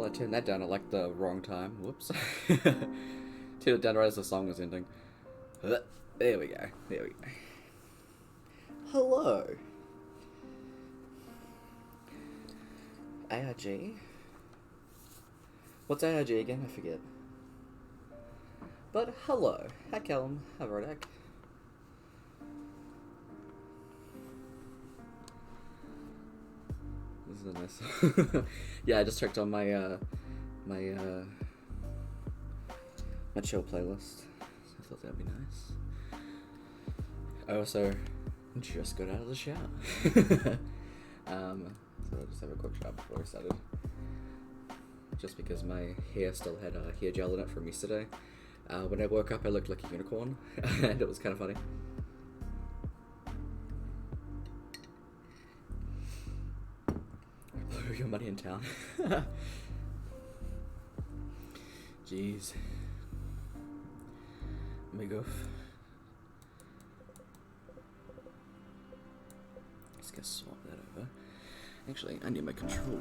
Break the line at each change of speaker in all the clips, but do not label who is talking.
I turned that down at like the wrong time. Whoops. Turned it down right as the song was ending. There we go. There we go. Hello. ARG. What's ARG again? I forget. But hello. Hi Callum. Hi Rodak. This is a nice. Yeah, I just checked on my my chill playlist. So I thought that'd be nice. I also just got out of the shower. So I'll just have a quick shower before I started. Just because my hair still had hair gel in it from yesterday. When I woke up, I looked like a unicorn, and it was kind of funny. Blew your money in town. Jeez. Let me go. Let's go swap that over. Actually, I need my controller.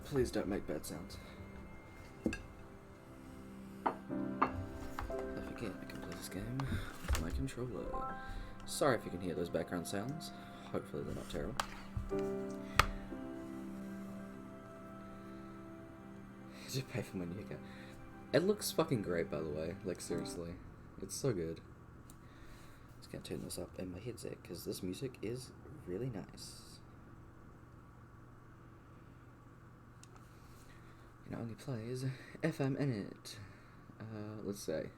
Please don't make bad sounds. If I can, I can play this game with my controller. Sorry if you can hear those background sounds. Hopefully they're not terrible. Did you pay for my new account? It looks fucking great, by the way. Like, seriously. It's so good. Just gonna turn this up in my headset, because this music is really nice. It only plays FM in it. Let's say.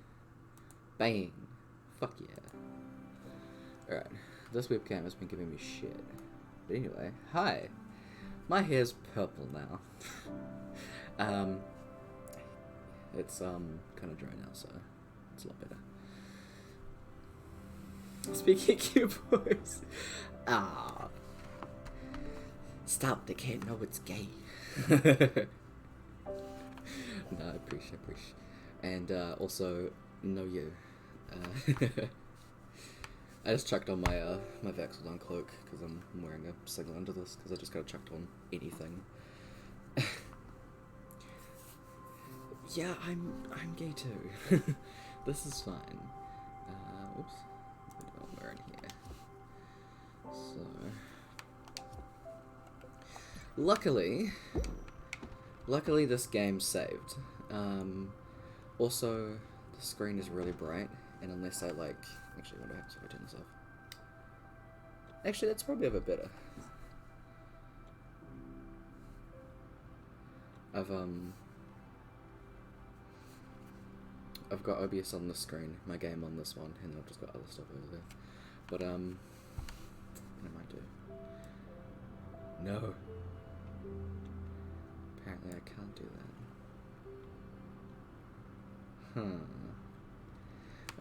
Bang. Fuck yeah. Alright. This webcam has been giving me shit. But anyway, hi. My hair's purple now. It's kind of dry now, so it's a lot better. Speaking of cute boys. Ah. Stop, they can't know it's gay. No, I appreciate. And also, no you. I just chucked on my my Vaxxildon cloak because I'm wearing a singlet under this because I just got chucked on anything. Yeah, I'm gay too. This is fine. Oops. I'm wearing here. So, luckily this game's saved. Also, the screen is really bright, and unless I like, actually, what happens if I turn this off? Actually, that's probably a bit better. I've got OBS on the screen, my game on this one, and I've just got other stuff over there. But, what I might do? No. Apparently I can't do that.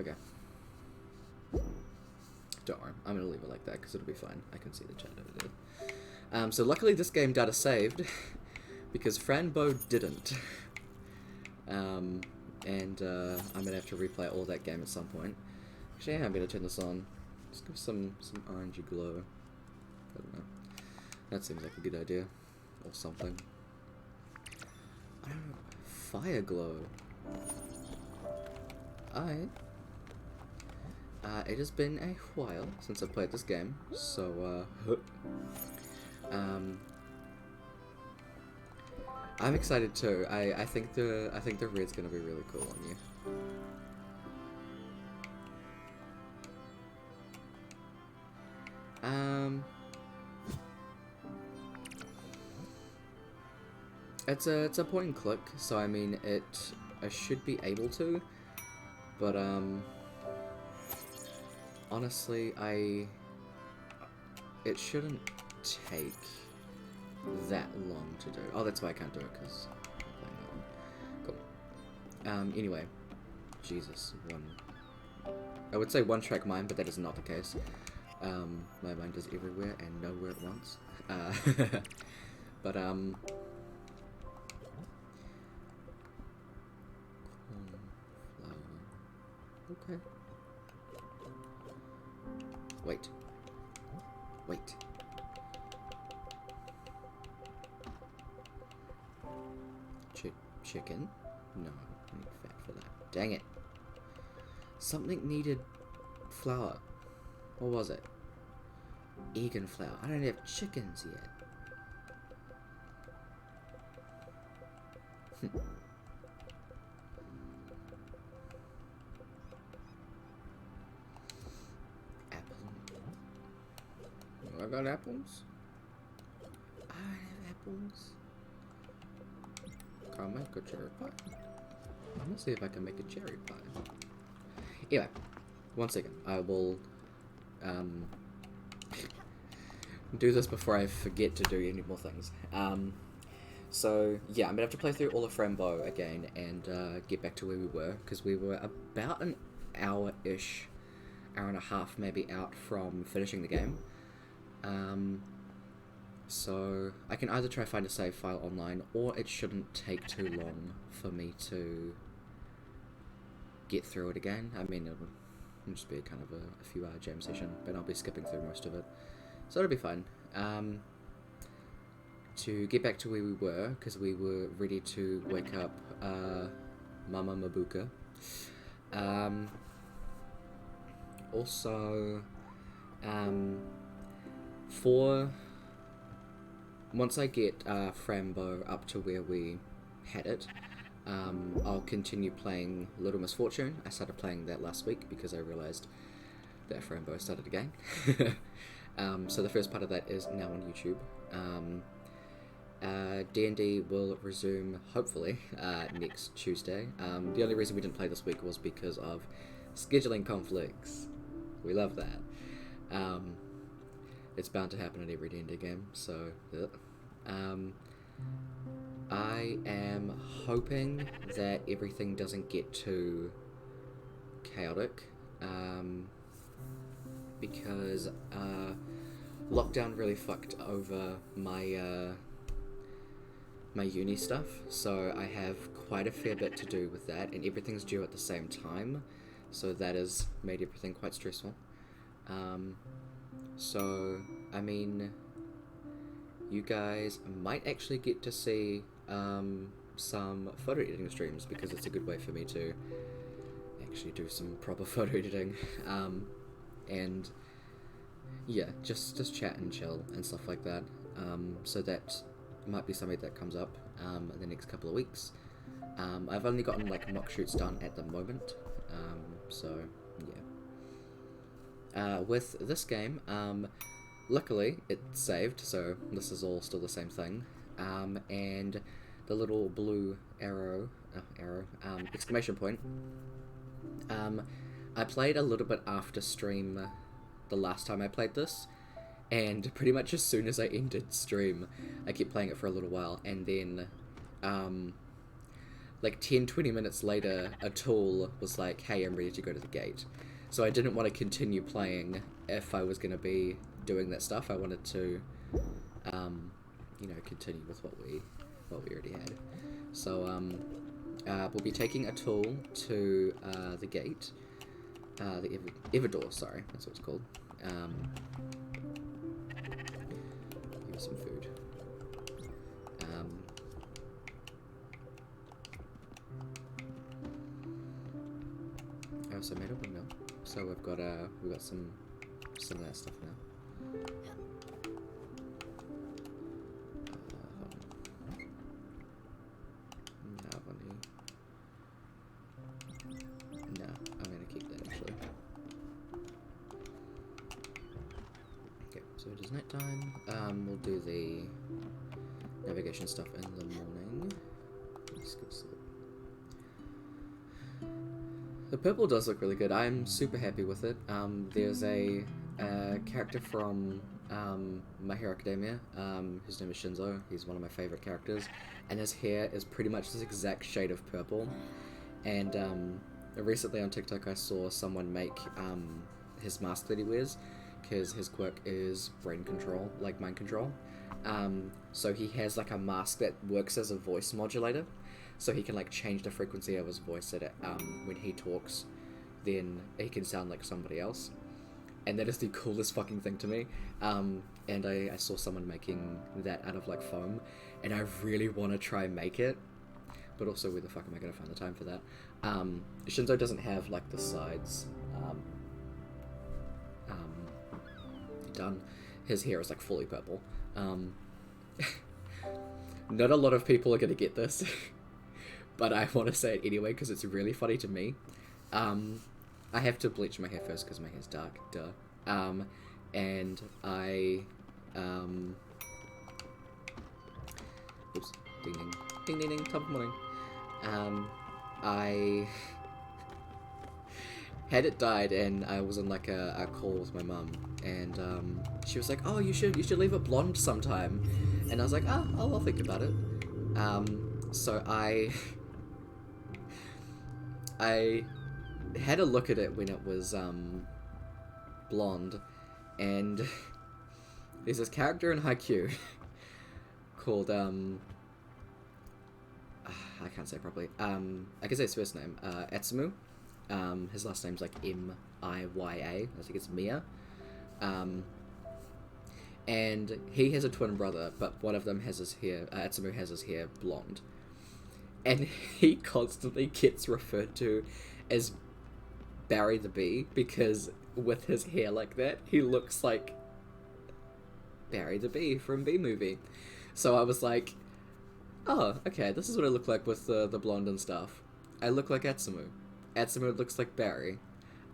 Okay. Don't worry, I'm gonna leave it like that, because it'll be fine. I can see the chat over there. So luckily this game data saved, because Franbo didn't. I'm gonna have to replay all that game at some point. Actually, I'm gonna turn this on. Just give some orangey glow. I don't know. That seems like a good idea. Or something. I don't know. Fire glow. It has been a while since I've played this game, so, I'm excited too. I think the red's gonna be really cool on you. It's a point and click, so I mean I should be able to, but honestly it shouldn't take that long to do. Oh, that's why I can't do it, because I'm playing that one. Cool. Anyway. Jesus. I would say one track mind, but that is not the case. My mind is everywhere and nowhere at once. But, okay. Wait. chicken? No, I need fat for that. Dang it. Something needed flour. What was it? Vegan flour. I don't have chickens yet. Apple. I got apples? I have apples. Can't make a cherry pie. I'm gonna see if I can make a cherry pie. Anyway, one second. I will do this before I forget to do any more things. So yeah, I'm gonna have to play through all of Frambo again and get back to where we were, because we were about an hour-ish, hour and a half maybe out from finishing the game. So I can either try to find a save file online, or it shouldn't take too long for me to get through it again. I mean, it'll just be kind of a few hour jam session, but I'll be skipping through most of it, so it'll be fine. To get back to where we were, because we were ready to wake up Mama Mabuka. Also, once I get Frambo up to where we had it, I'll continue playing Little Misfortune. I started playing that last week because I realised that Frambo started again. So the first part of that is now on YouTube. D&D will resume, hopefully, next Tuesday. The only reason we didn't play this week was because of scheduling conflicts. We love that. It's bound to happen in every D&D game, so... I am hoping that everything doesn't get too chaotic, because lockdown really fucked over my my uni stuff, so I have quite a fair bit to do with that, and everything's due at the same time, so that has made everything quite stressful. So, I mean, you guys might actually get to see some photo editing streams, because it's a good way for me to actually do some proper photo editing, and yeah, just chat and chill and stuff like that. So that might be something that comes up in the next couple of weeks. I've only gotten like mock shoots done at the moment, so yeah. With this game, luckily it's saved, so this is all still the same thing, and the little blue exclamation point, I played a little bit after stream the last time I played this, and pretty much as soon as I ended stream, I kept playing it for a little while, and then like 10-20 minutes later, a tool was like, hey, I'm ready to go to the gate. So I didn't want to continue playing if I was going to be doing that stuff. I wanted to, you know, continue with what we already had. So we'll be taking a tool to the gate, the Everdor, sorry, that's what it's called. Give me some food. I also made a window, so we've got some of that stuff now. No, I'm gonna keep that actually. Okay, so it is nighttime. We'll do the navigation stuff in the morning. Let's go sleep. The purple does look really good. I'm super happy with it. There's a character from My Hero Academia. His name is Shinzo. He's one of my favorite characters, and his hair is pretty much this exact shade of purple. And recently on TikTok I saw someone make his mask that he wears, because his quirk is brain control, like mind control. So he has like a mask that works as a voice modulator, so he can like change the frequency of his voice so that when he talks, then he can sound like somebody else. And that is the coolest fucking thing to me. And I saw someone making that out of like foam, and I really want to try and make it, but also where the fuck am I gonna find the time for that? Shinzo doesn't have like the sides done. His hair is like fully purple. Not a lot of people are gonna get this, but I want to say it anyway because it's really funny to me. I have to bleach my hair first because my hair's dark, duh. And I, oops, ding ding, ding ding ding, top of morning. I had it dyed, and I was on like a call with my mum, and she was like, "Oh, you should leave it blonde sometime," and I was like, "Ah, I'll think about it." So I had a look at it when it was blonde, and there's this character in Haikyuu called I can't say it properly. I can say his first name, Atsumu. His last name's like Miya. I think it's Mia. And he has a twin brother, but one of them has his hair, Atsumu has his hair blonde. And he constantly gets referred to as Barry the Bee, because with his hair like that, he looks like Barry the Bee from Bee Movie. So I was like, oh, okay, this is what I look like with the blonde and stuff. I look like Atsumu. Atsumu looks like Barry.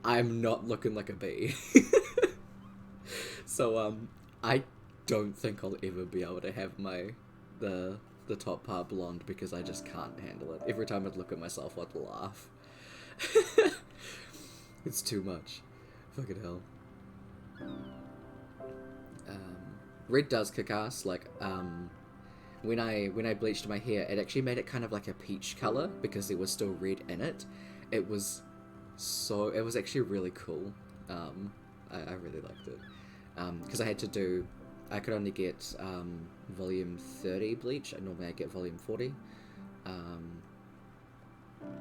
I'm not looking like a bee. So, I don't think I'll ever be able to have the top part blonde because I just can't handle it. Every time I'd look at myself, I'd laugh. It's too much. Fucking hell. Red does kick ass. Like, when I bleached my hair, it actually made it kind of like a peach color because there was still red in it. It was actually really cool. I really liked it. Because I could only get volume 30 bleach. Normally I get volume 40.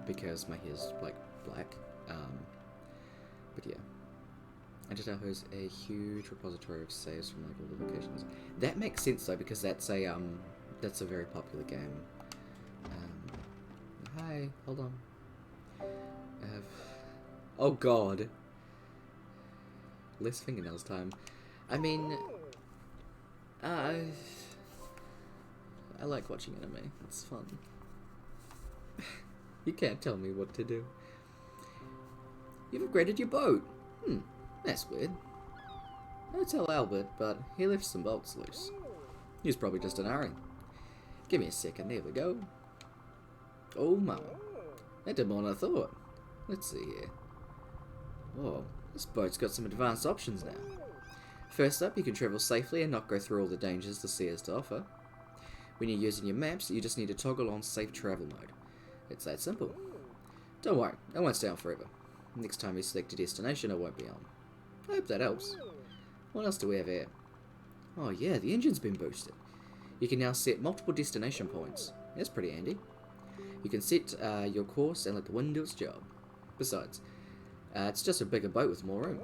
Because my hair's like black. But yeah. Angeltaho has a huge repository of saves from like all the locations. That makes sense though, because that's a very popular game. Hi, hold on. Oh god. Less fingernails time. I mean, I like watching anime. It's fun. You can't tell me what to do. You've upgraded your boat. That's weird. Don't tell Albert, but he left some bolts loose. He's probably just in a hurry. Give me a second, there we go. Oh mama. That did more than I thought. Let's see here. Whoa, this boat's got some advanced options now. First up, you can travel safely and not go through all the dangers the sea has to offer. When you're using your maps, you just need to toggle on safe travel mode. It's that simple. Don't worry, it won't stay on forever. Next time you select a destination, it won't be on. I hope that helps. What else do we have here? Oh yeah, the engine's been boosted. You can now set multiple destination points. That's pretty handy. You can set your course and let the wind do its job. Besides, it's just a bigger boat with more room.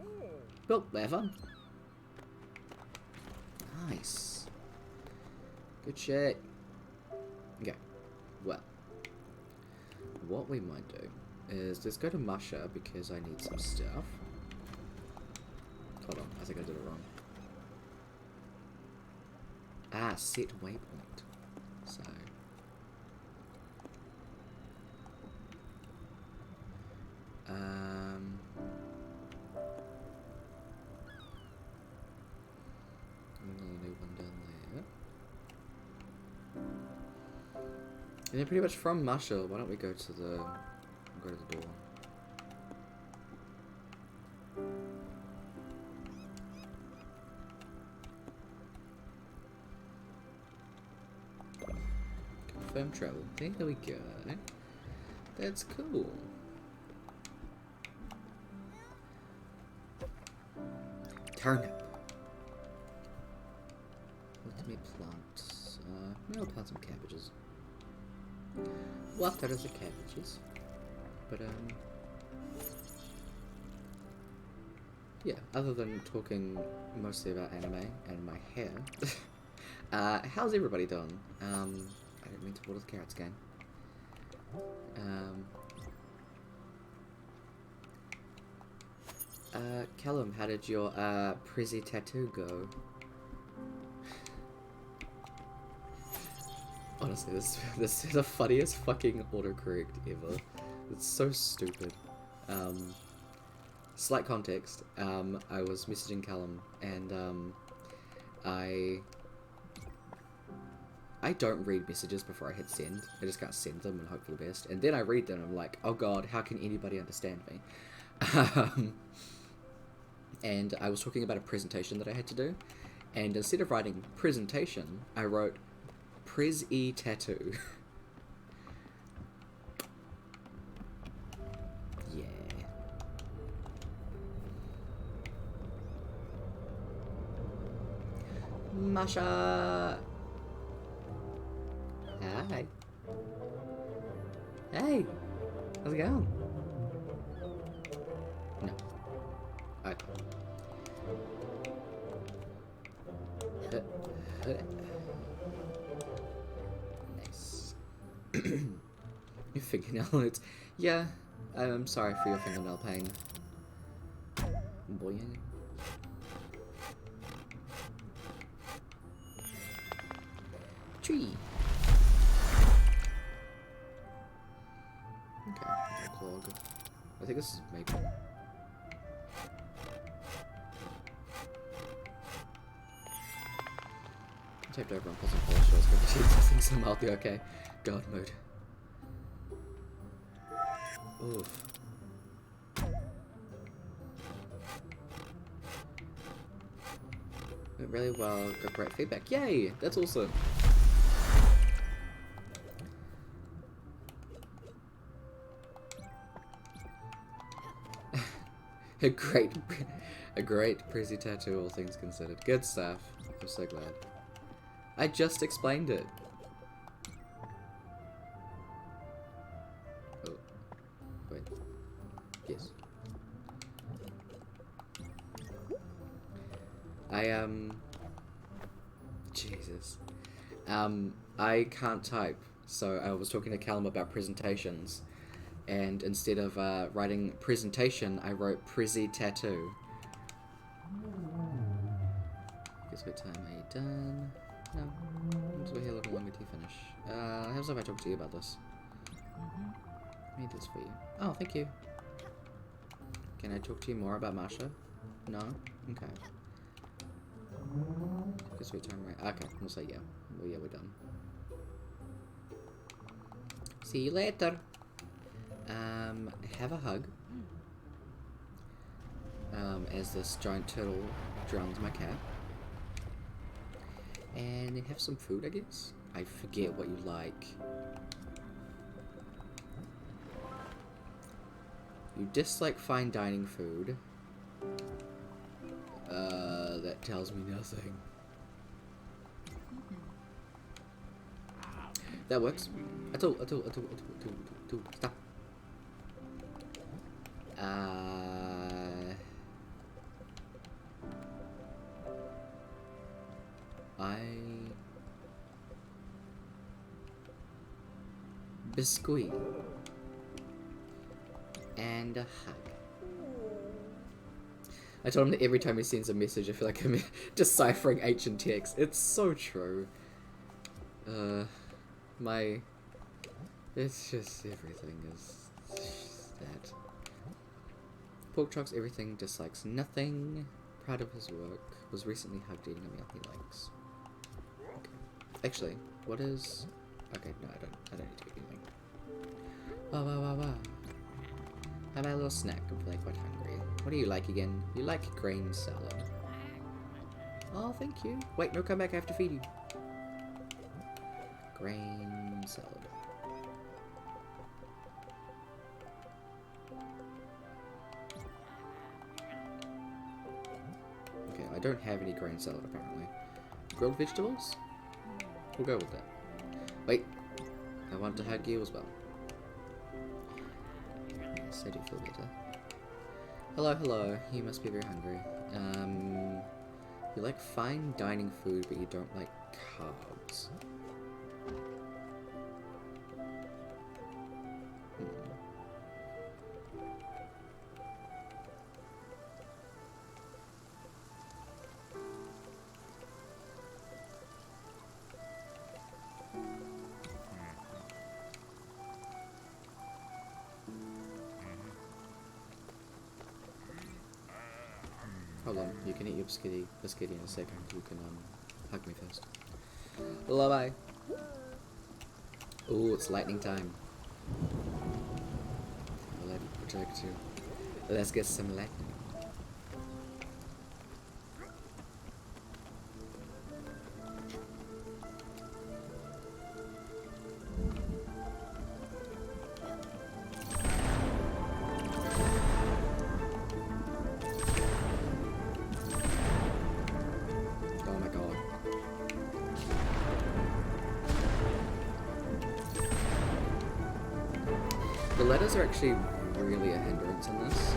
Well, have fun. Nice. Good shit. Okay, well, what we might do is let's go to Masha because I need some stuff. Hold on, I think I did it wrong. Ah, set waypoint. So new one down there. And then pretty much from Masha, why don't we go to the door? Confirm travel. There we go. That's cool. Turnip. Let me plant. I'll plant some cabbages. What are the cabbages? But yeah. Other than talking mostly about anime and my hair, how's everybody doing? I didn't mean to water the carrots again. Callum, how did your Prizzy tattoo go? Honestly, this is the funniest fucking autocorrect ever. It's so stupid. Slight context. I was messaging Callum, and I don't read messages before I hit send. I just can't send them and hope for the best. And then I read them and I'm like, oh god, how can anybody understand me? And I was talking about a presentation that I had to do. And instead of writing presentation, I wrote Priz-E tattoo. Yeah. Masha! Hi. Hey! How's it going? No. Okay. Nice. Your fingernail hurts. Yeah, I'm sorry for your fingernail pain. Boy. Tree. Okay, clog. I think this is maple. Taped over on Pleasant Polish shows, but the testing some mildly okay. God mode. Oof. Went really well, got great feedback. Yay! That's awesome. a great Prizzy tattoo, all things considered. Good stuff. I'm so glad. I just explained it. Oh. Wait. Yes. Jesus. I can't type, so I was talking to Callum about presentations, and instead of writing presentation, I wrote Prizzy tattoo. Guess what time are you done? No. I'm we're here a little longer to finish. How's if I talk to you about this? I need this for you. Oh, thank you. Can I talk to you more about Masha? No? Okay. Guess we turn right. Okay, we'll say yeah. Well, yeah, we're done. See you later. Have a hug. As this giant turtle drowns my cat. And then have some food, I guess. I forget what you like. You dislike fine dining food. That tells me nothing. That works. Stop. Biscuit. And a hug. I told him that every time he sends a message, I feel like I'm deciphering ancient text. It's so true. It's just everything is just that. Pork Chocks, everything, dislikes nothing. Proud of his work. Was recently hugged eating a meal he likes. Okay. Actually, what is... Okay, no, I don't need to eat anything. Wow. How about a little snack? I'm feeling quite hungry. What do you like again? You like grain salad. Oh, thank you. Wait, no, come back. I have to feed you. Grain salad. Okay, I don't have any grain salad apparently. Grilled vegetables? We'll go with that. Wait, I want to hug you as well. Yes, I do feel better. Hello. You must be very hungry. You like fine dining food, but you don't like carbs. Hold on, you can eat your biscuity in a second. You can hug me first. Bye. Ooh, it's lightning time. Light projector. Let's get some lightning. The letters are actually really a hindrance in this.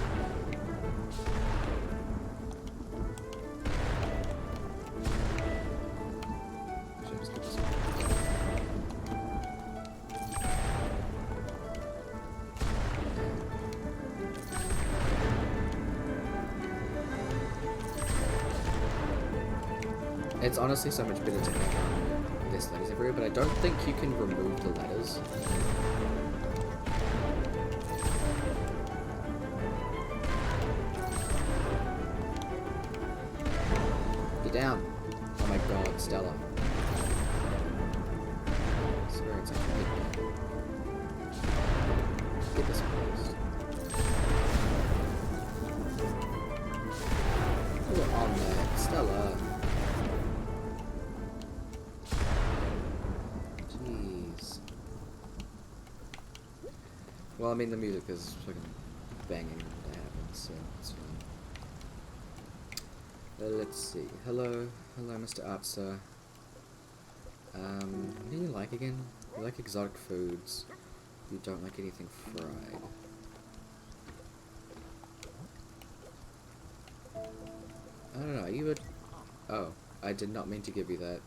It's honestly so much better to have less letters everywhere, but I don't think you can remove the letters. Down. Oh my god, Stella. I swear it's actually get this closed. Put it on there, Stella. Jeez. Well, I mean, the music is fucking banging when that happens, so it's fine. Let's see. Hello, Mr. Artser. What do you like again? You like exotic foods. You don't like anything fried. I don't know. You would. Oh, I did not mean to give you that.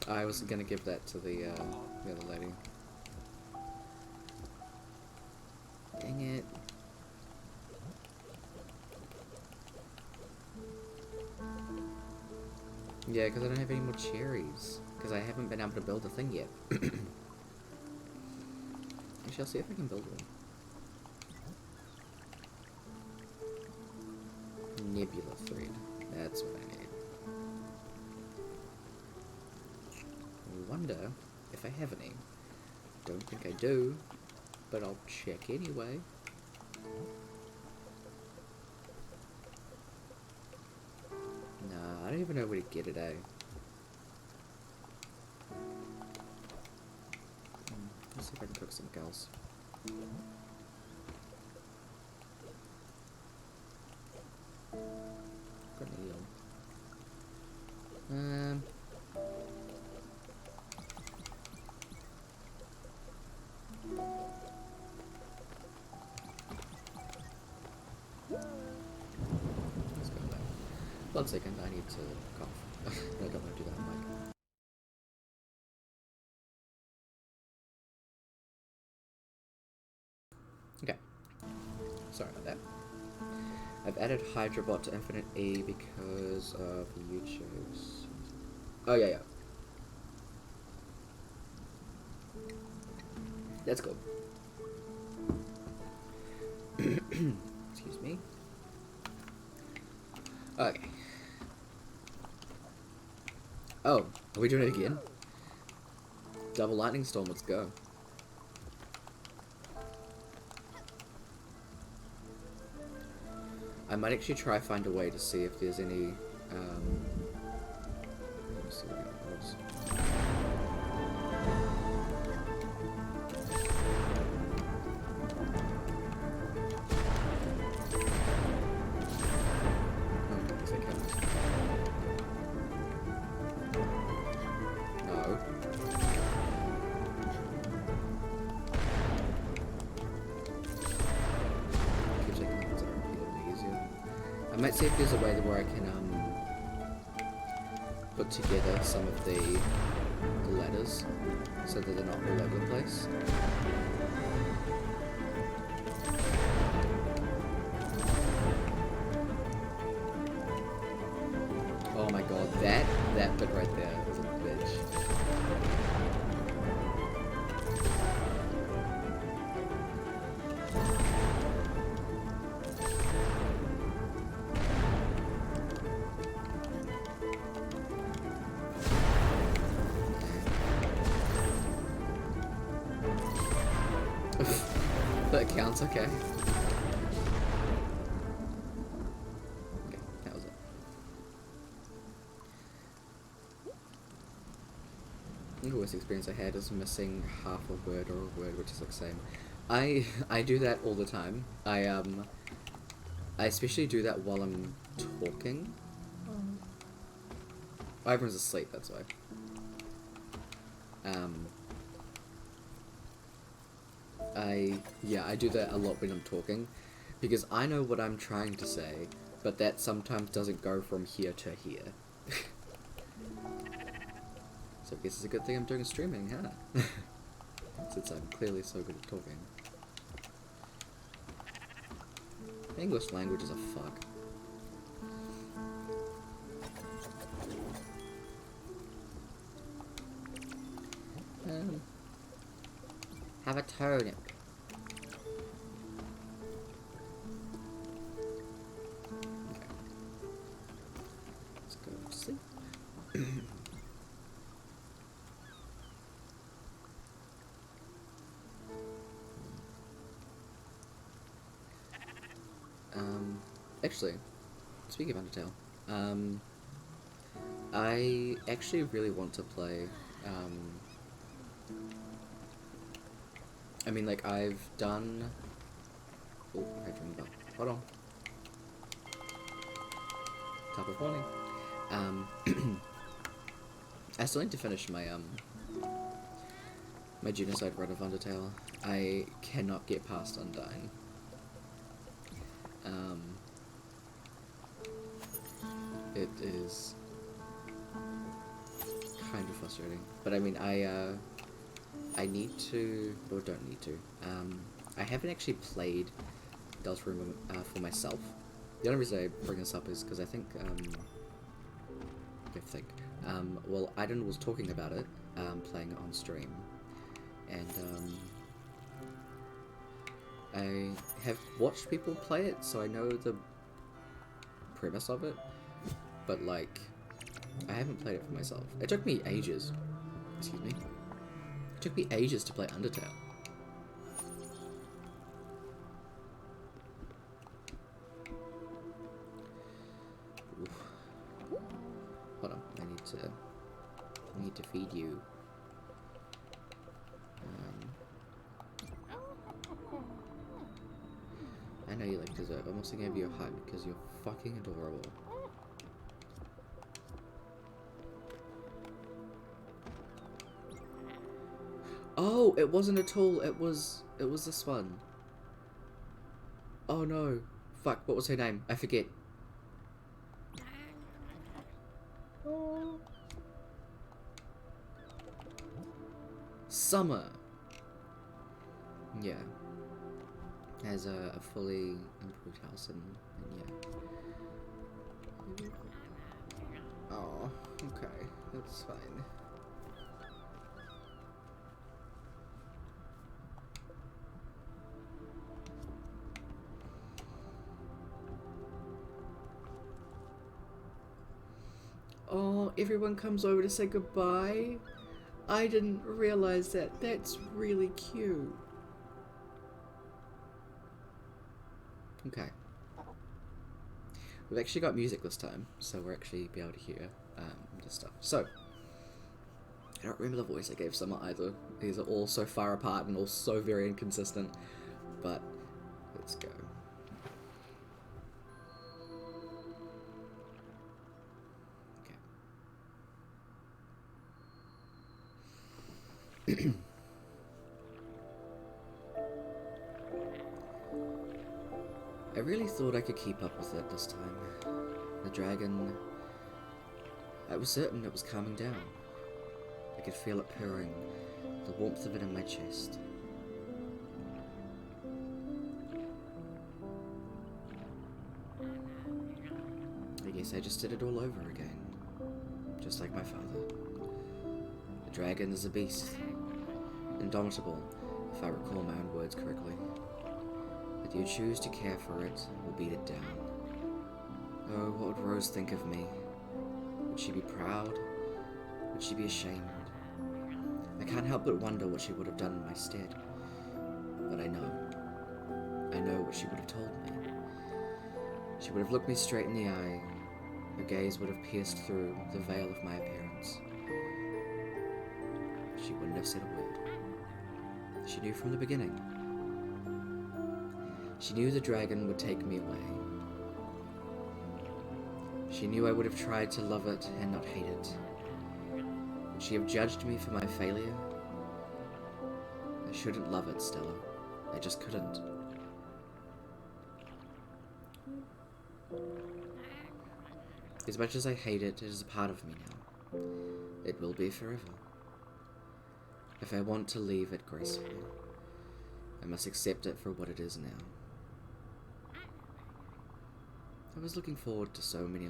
I was gonna give that to the other lady. Dang it. Yeah, because I don't have any more cherries. Because I haven't been able to build a thing yet. Actually, I'll see if I can build one. Nebula thread. That's what I need. I wonder if I have any. Don't think I do, but I'll check anyway. I don't even know where to get it, eh? Let's see if I can cook some gals. Got an eel. Let's go there. 1 second, I need to cough. I don't want to do that on mic. Okay. Sorry about that. I've added Hydrobot to Infinite E because of YouTube's. Oh, yeah. That's cool. Excuse me. Okay. Oh, are we doing it again? Double lightning storm, let's go. I might actually try find a way to see if there's any, let's see what it was. I might see if there's a way where I can put together some of the letters so that they're not all over the place. Oh my god, that bit right there is a bitch. That counts, okay. Okay, that was it. The worst experience I had is missing half a word or a word which is like the same. I do that all the time. I especially do that while I'm talking. Oh, everyone's asleep, that's why. I do that a lot when I'm talking, because I know what I'm trying to say, but that sometimes doesn't go from here to here. So I guess it's a good thing I'm doing streaming, huh? Since I'm clearly so good at talking. English language is a fuck. Have a turnip. Okay. Let's go to sleep. Actually, speaking of Undertale, I actually really want to play, I mean, like, I've done... Oh, I have to remember. Hold on. Top of morning. I still need to finish my, my genocide run of Undertale. I cannot get past Undying. It is kind of frustrating. But I mean, I need to, or don't need to. I haven't actually played Deltarune for myself. The only reason I bring this up is because I think, well, Aiden was talking about it, playing it on stream, and I have watched people play it, so I know the premise of it, but like, I haven't played it for myself. It took me ages. Excuse me. It took me ages to play Undertale. Oof. Hold on, I need to feed you. I know you like dessert. I'm also gonna give you a hug because you're fucking adorable. Oh, it wasn't at all. It was this one. Oh no. Fuck, what was her name? I forget. Summer. Yeah. Has a fully improved house and yeah. Oh, okay. That's fine. Oh, everyone comes over to say goodbye? I didn't realize that. That's really cute. Okay. We've actually got music this time, so we're actually be able to hear this stuff. So, I don't remember the voice I gave Summer either. These are all so far apart and all so very inconsistent. But, let's go. Okay. I really thought I could keep up with it this time. The dragon... I was certain it was calming down. I could feel it purring, the warmth of it in my chest. I guess I just did it all over again. Just like my father. The dragon is a beast. Indomitable, if I recall my own words correctly. If you choose to care for it, or beat it down. Oh, what would Rose think of me? Would she be proud? Would she be ashamed? I can't help but wonder what she would have done in my stead. but I know. I know what she would have told me. She would have looked me straight in the eye. Her gaze would have pierced through the veil of my appearance. She wouldn't have said a word. She knew from the beginning. She knew the dragon would take me away. She knew I would have tried to love it and not hate it. Would she have judged me for my failure? I shouldn't love it, Stella. I just couldn't. As much as I hate it, it is a part of me now. It will be forever. If I want to leave it gracefully, I must accept it for what it is now. I was looking forward to so many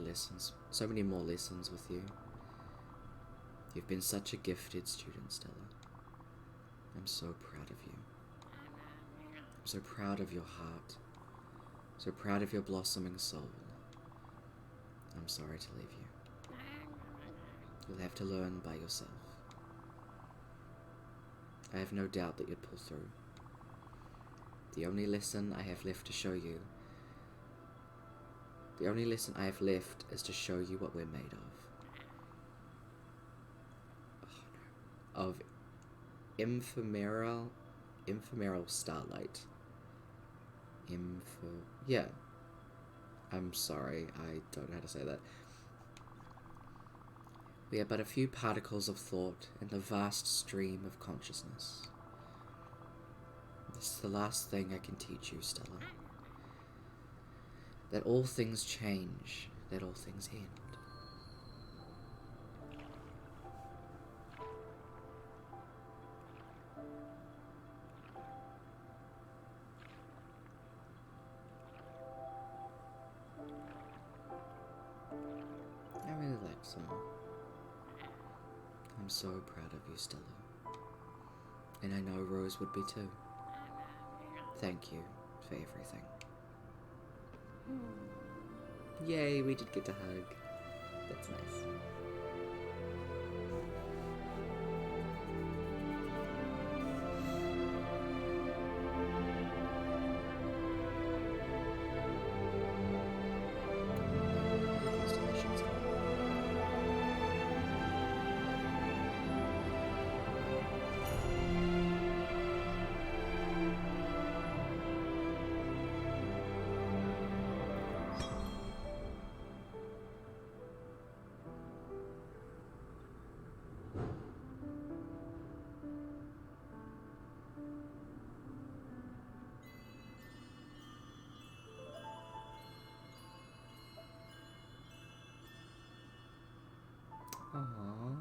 more lessons with you. You've been such a gifted student, Stella. I'm so proud of you. I'm so proud of your heart. So proud of your blossoming soul. I'm sorry to leave you. You'll have to learn by yourself. I have no doubt that you'd pull through. The only lesson I have left to show you, the only lesson I have left is to show you what we're made of. Oh no. Of ephemeral starlight. Yeah. I'm sorry, I don't know how to say that. We are but a few particles of thought in the vast stream of consciousness. This is the last thing I can teach you, Stella. That all things change, that all things end. I really like some. I'm so proud of you, Stella. And I know Rose would be too. Thank you for everything. Yay, we did get to hug. That's nice. Aww.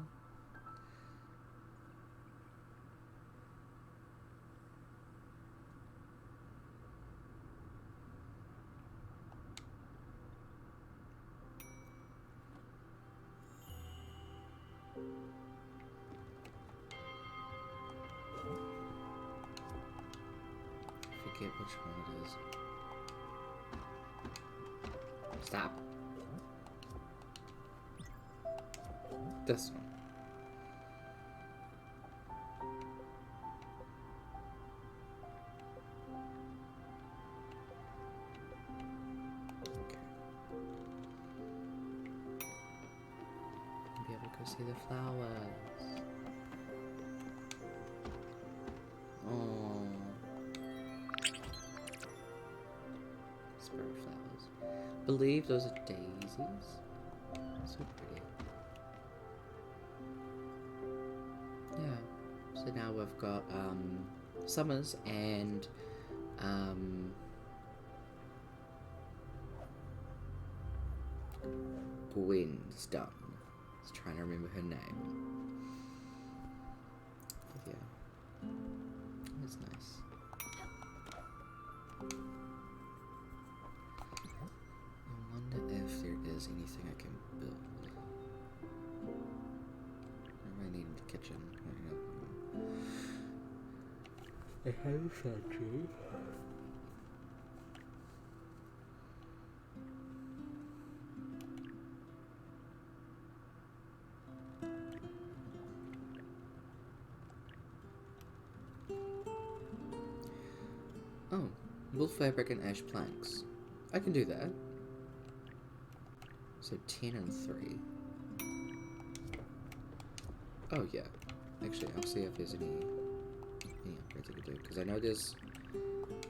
Forget which one it is. Stop. This one. Okay. Be able to go see the flowers. Oh. Spirit flowers. Believe those are daisies. So pretty. Yeah. So now we've got Summers and Gwen's done. I was trying to remember her name. But yeah. That's nice. I wonder if there is anything I can build. I really need the kitchen. I have a factory. Oh, wool fabric and ash planks. I can do that. So 10 and 3. Oh yeah. Actually, I'll see if there's any upgrades I could do. Because I know there's...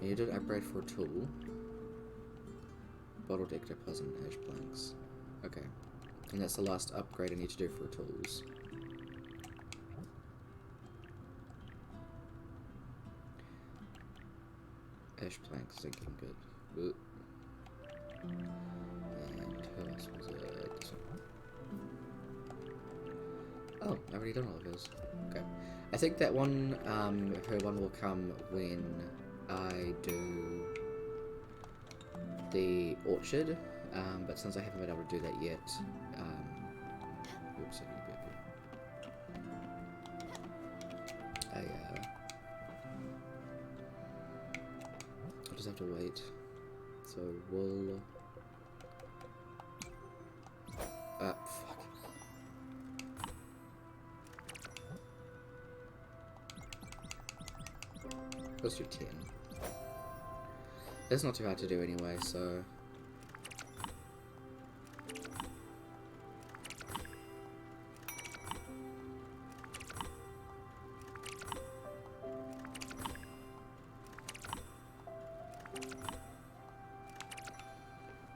I need an upgrade for a tool. Bottled ectoplasm and ash planks. Okay. And that's the last upgrade I need to do for tools. Ash planks thinking good. Ooh. And who else was it? This one. Oh, I've already done all of those. Okay. I think that one, her one will come when I do the orchard, but since I haven't been able to do that yet, oops, I need I'll just have to wait. So wool. Fuck. Let's do 10. It's not too hard to do anyway, so...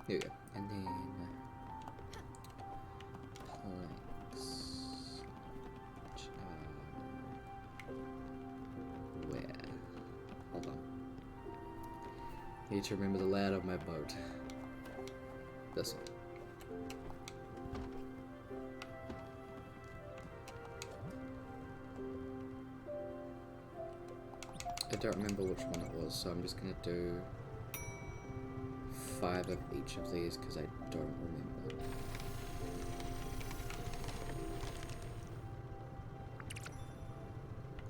Here we go. And then... planks. Where? Hold on. Need to remember the layout of my boat. This one. I don't remember which one it was, so I'm just gonna do 5 of each of these because I don't remember.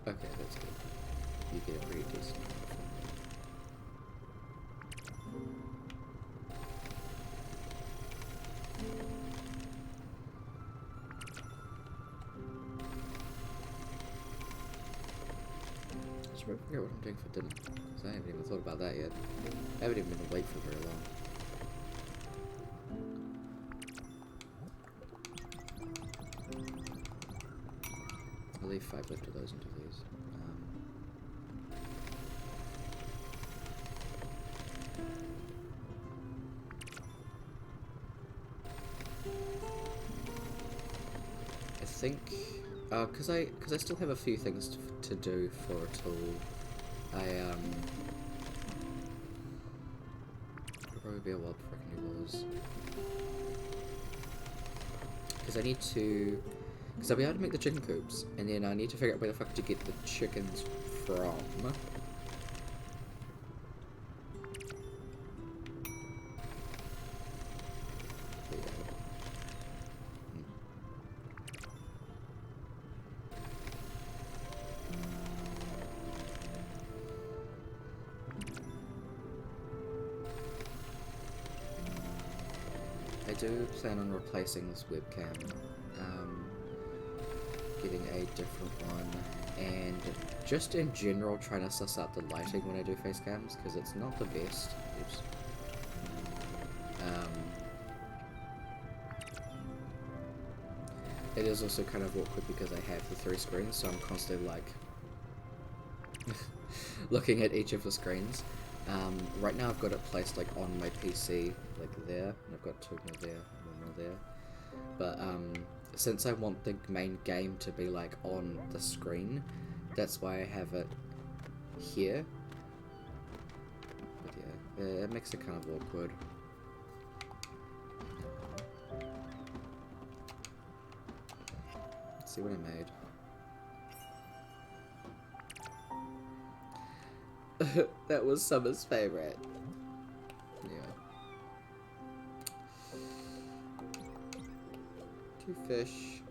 Okay, that's good. You get a pretty decent one. I should forget what I'm doing for dinner, because I haven't even thought about that yet. I haven't even been awake for very long. I'll leave 5 left of those into these. I think, because I still have a few things to do for a tool. It'll probably be a while before I can do those. Because I need to, because I'll be able to make the chicken coops, and then I need to figure out where the fuck to get the chickens from. I do plan on replacing this webcam, getting a different one, and just in general trying to suss out the lighting when I do face cams, because it's not the best. Oops. It is also kind of awkward because I have the 3 screens, so I'm constantly like looking at each of the screens. Right now I've got it placed like on my PC, like there, and I've got 2 more there, 1 more there. But since I want the main game to be like on the screen, that's why I have it here. But yeah, it makes it kind of awkward. Let's see what I made. That was Summer's favorite. Yeah. 2 fish.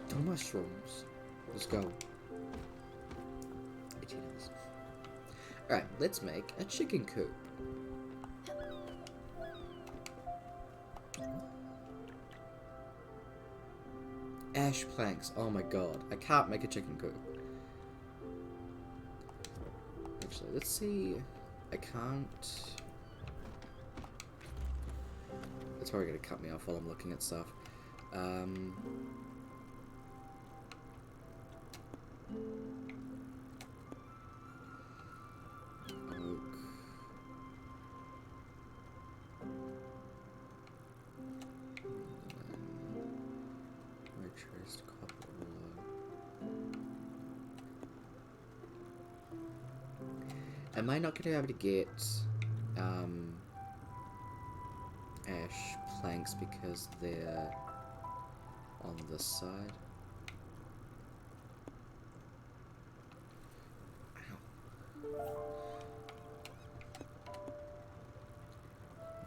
2 mushrooms. Let's go. 18 hours. Alright, let's make a chicken coop. Ash planks. Oh my god. I can't make a chicken coop. Actually, let's see. I can't... It's probably going to cut me off while I'm looking at stuff. Oak. Traced copper ore. Am I not going to be able to get ash planks because they're on this side? Ow.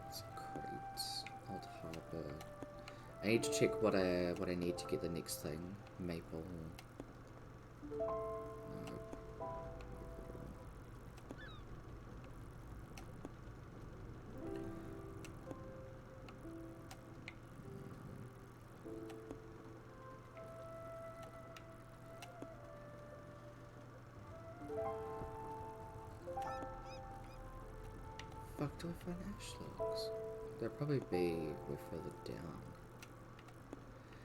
That's crates. Old harbor. I need to check what I need to get the next thing. Maple. No. Fuck, do I find ash logs? There'll probably be way further down.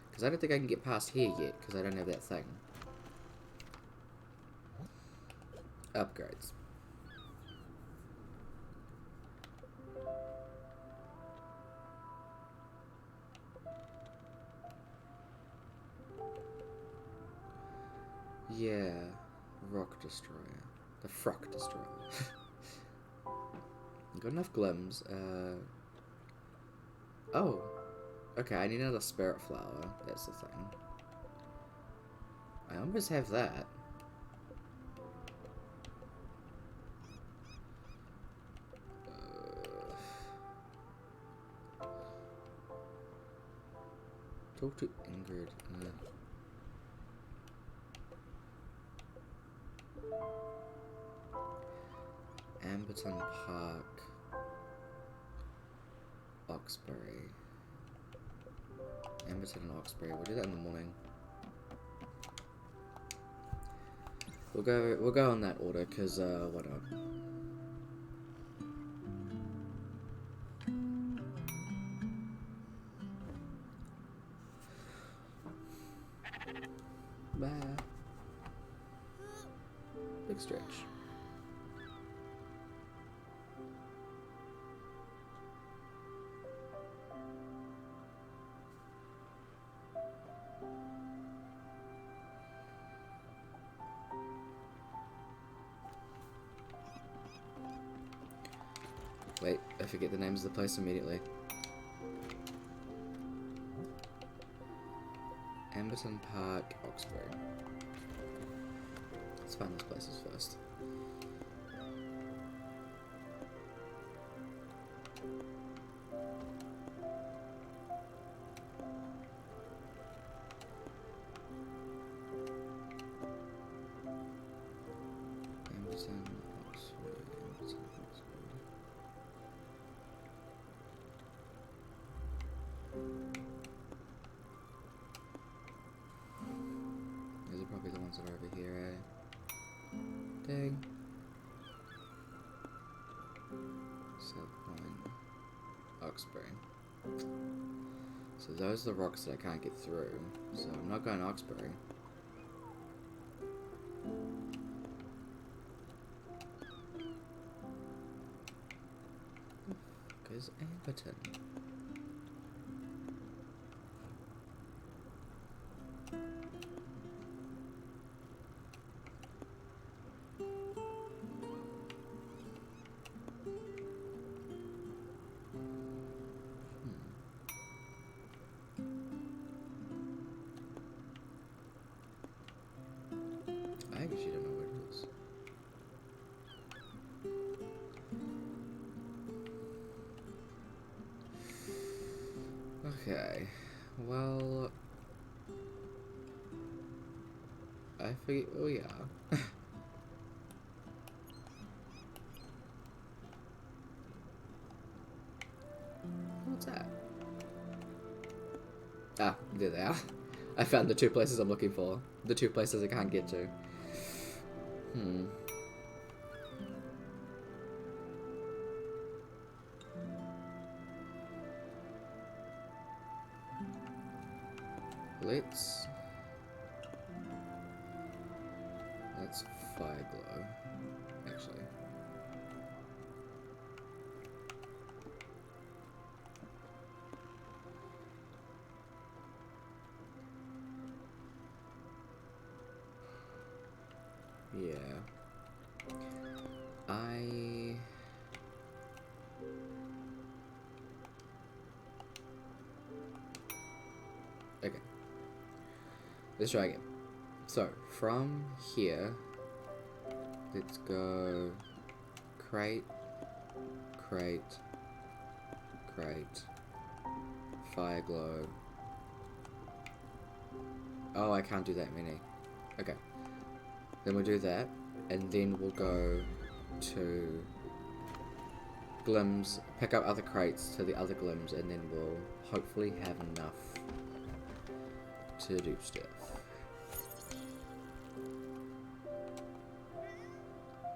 Because I don't think I can get past here yet, because I don't have that thing. Upgrades. Yeah. Rock Destroyer. The Frock Destroyer. Got enough glims. Oh. Okay, I need another Spiritfarer. That's the thing. I almost have that. Talk to Ingrid. Amberton Park. Oxbury. Amberton and Oxbury. We'll do that in the morning. We'll go on that order, cause why not? Bye. Big stretch. Wait, I forget the names of the place immediately. Amberton Park, Oxbury. Let's find those places first. Amberton, Oxbury, Amberton, Oxbury. These are probably the ones that are over here, eh? Dang. South Point, Oxbury. So those are the rocks that I can't get through. So I'm not going to Oxbury. Is Amberton? I actually don't know where it is. Okay, well, I forget where we are. What's that? Ah, there they are. I found the two places I'm looking for. The two places I can't get to. Let's fire glow, actually. Yeah. Okay. Let's try again. So, from here, let's go crate, crate, crate, fire glow. Oh, I can't do that many. Okay. Then we'll do that, and then we'll go to glims, pick up other crates to the other glims, and then we'll hopefully have enough to do stuff.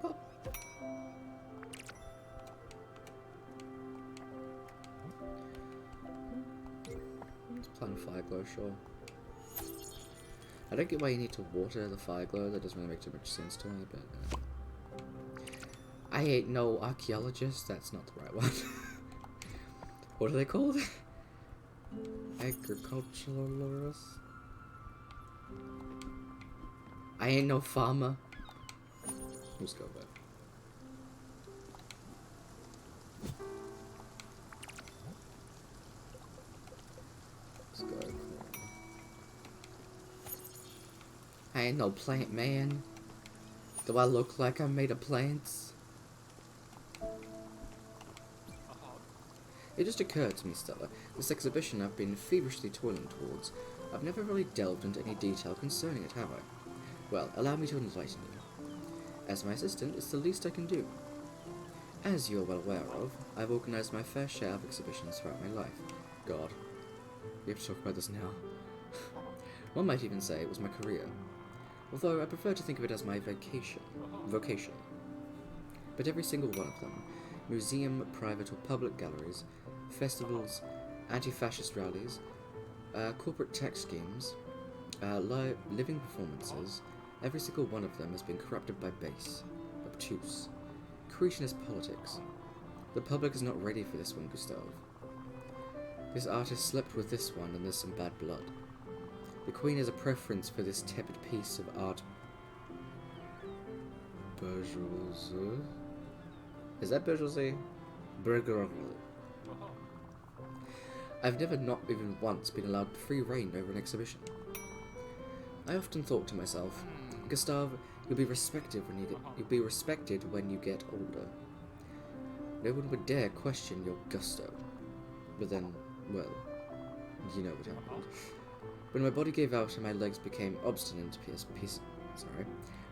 Oh. Let's plant fire glow, sure. I don't get why you need to water the fire glow, that doesn't really make too much sense to me, but I ain't no archaeologist, that's not the right one. What are they called? Agriculturalist? I ain't no farmer. Let's go with it. Let's go. I ain't no plant man. Do I look like I'm made of plants? It just occurred to me, Stella, this exhibition I've been feverishly toiling towards. I've never really delved into any detail concerning it, have I? Well, allow me to enlighten you. As my assistant, it's the least I can do. As you're well aware of, I've organised my fair share of exhibitions throughout my life. God, we have to talk about this now. One might even say it was my career. Although I prefer to think of it as my vocation. But every single one of them, museum, private or public galleries, festivals, anti-fascist rallies, corporate tax schemes, living performances, every single one of them has been corrupted by base, obtuse, creationist politics. The public is not ready for this one, Gustave. This artist slept with this one and there's some bad blood. The Queen has a preference for this tepid piece of art. Bourgeoisie? Is that bourgeoisie? Bourgeoisie. I've never not even once been allowed free rein over an exhibition. I often thought to myself, Gustave, you'll be respected when you get older. No one would dare question your gusto. But then, well, you know what happened. When my body gave out and my legs became obstinate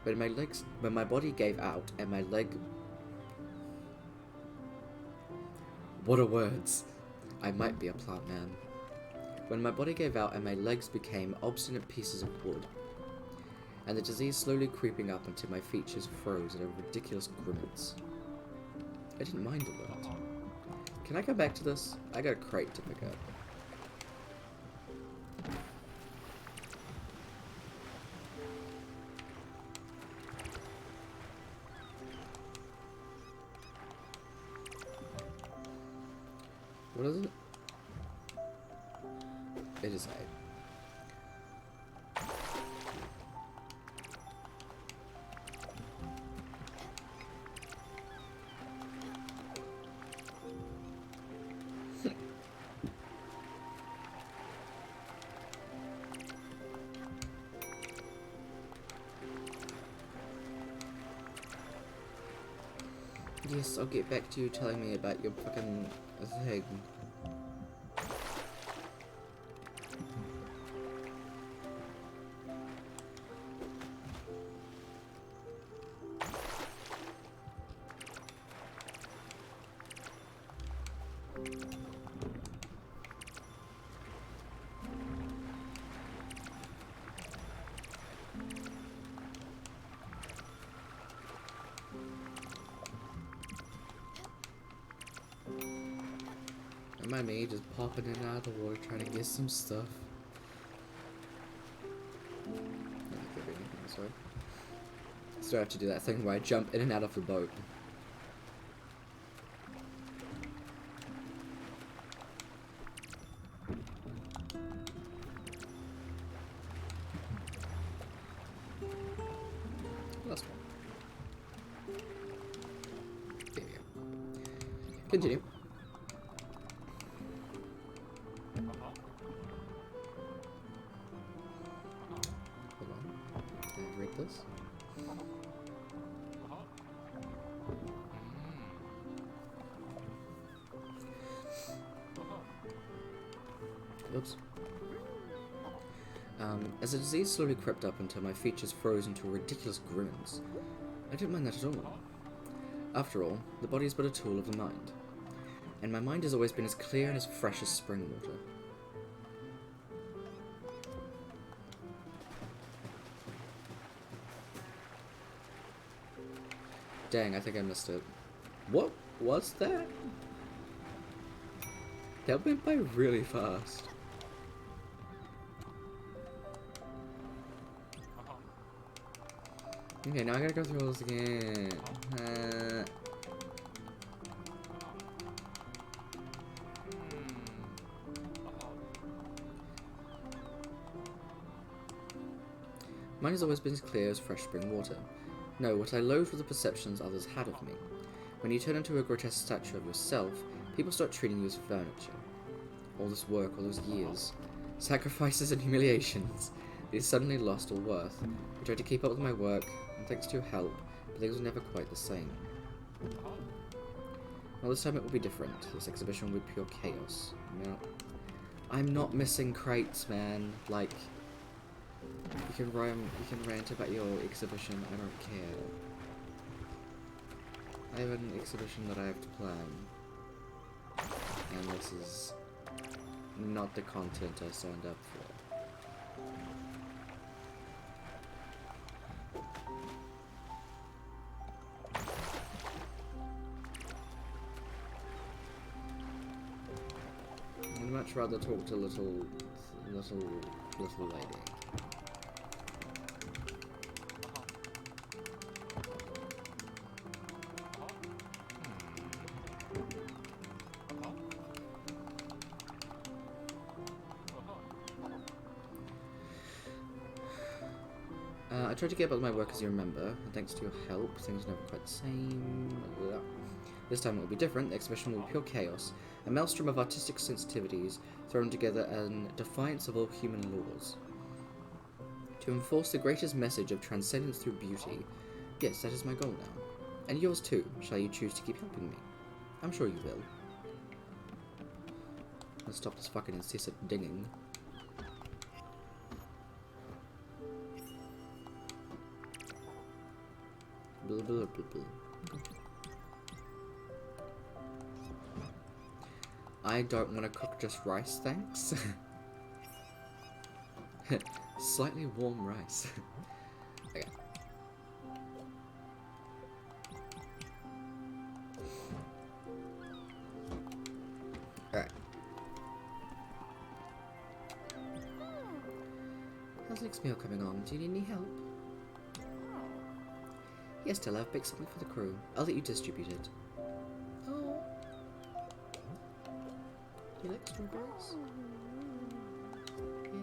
when my body gave out and my leg... What are words? I might be a plant man. When my body gave out and my legs became obstinate pieces of wood, and the disease slowly creeping up until my features froze in a ridiculous grimace. I didn't mind a lot. Can I go back to this? I got a crate to pick up. What is it? It is 8. Yes, I'll get back to you telling me about your fucking thing. Am I me just popping in and out of the water trying to get some stuff? sorry. So I have to do that thing where I jump in and out of the boat. Last one. There we go. Continue. Hold on. Can I read this? Oops. As the disease slowly crept up until my features froze into ridiculous grins, I didn't mind that at all. After all, the body is but a tool of the mind, and my mind has always been as clear and as fresh as spring water. Dang, I think I missed it. What was that? That went by really fast. Okay, now I gotta go through all this again. Mine has always been as clear as fresh spring water. No, what I loathed were the perceptions others had of me. When you turn into a grotesque statue of yourself, people start treating you as furniture. All this work, all those years, sacrifices and humiliations, they suddenly lost all worth. I tried to keep up with my work, and thanks to your help, but things were never quite the same. Well, this time it will be different. This exhibition will be pure chaos. No, I'm not missing crates, man. Like, you can rant about your exhibition. I don't care. I have an exhibition that I have to plan, and this is not the content I signed up for. I'd much rather talk to little lady. I tried to get up with my work, as you remember, and thanks to your help, things are never quite the same. This time it will be different. The exhibition will be pure chaos, a maelstrom of artistic sensitivities thrown together in defiance of all human laws. To enforce the greatest message of transcendence through beauty, yes, that is my goal now. And yours too, shall you choose to keep helping me. I'm sure you will. Let's stop this fucking incessant dinging. Blah, blah, blah, blah. I don't want to cook just rice, thanks. Slightly warm rice. Okay. Alright. How's the next meal coming on? Do you need any help? Yes, Stella, I've baked something for the crew. I'll let you distribute it. Oh. Do you like strawberries? Yeah.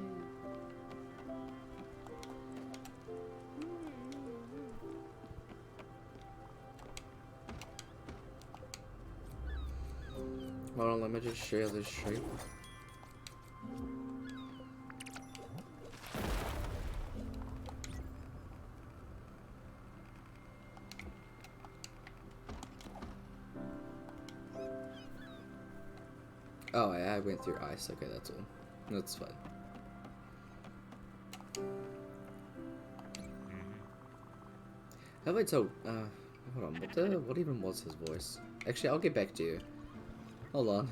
Hold on, let me just share this shape. Oh, I went through ice. Okay, that's all. That's fine. Have I told? Hold on. What even was his voice? Actually, I'll get back to you. Hold on.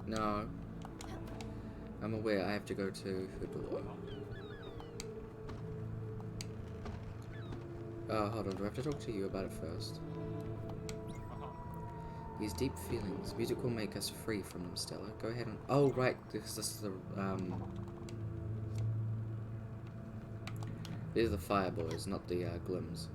No. I'm aware I have to go to the door. Hold on, do I have to talk to you about it first? These deep feelings. Music will make us free from them, Stella. Go ahead and... Oh, right, because this is the, These are the fire boys, not the, glims.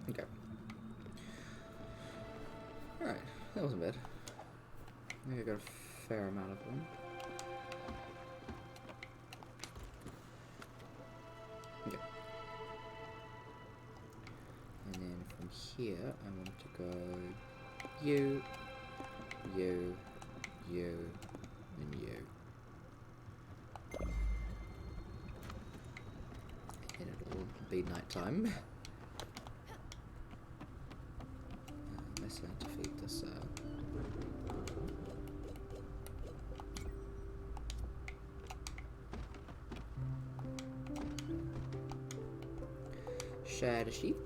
Okay. Alright, that wasn't bad. I think I got a fair amount of them. Okay. And then from here, I want to go you, you, you, and you. And it'll be nighttime. I need to feed this shadow sheep.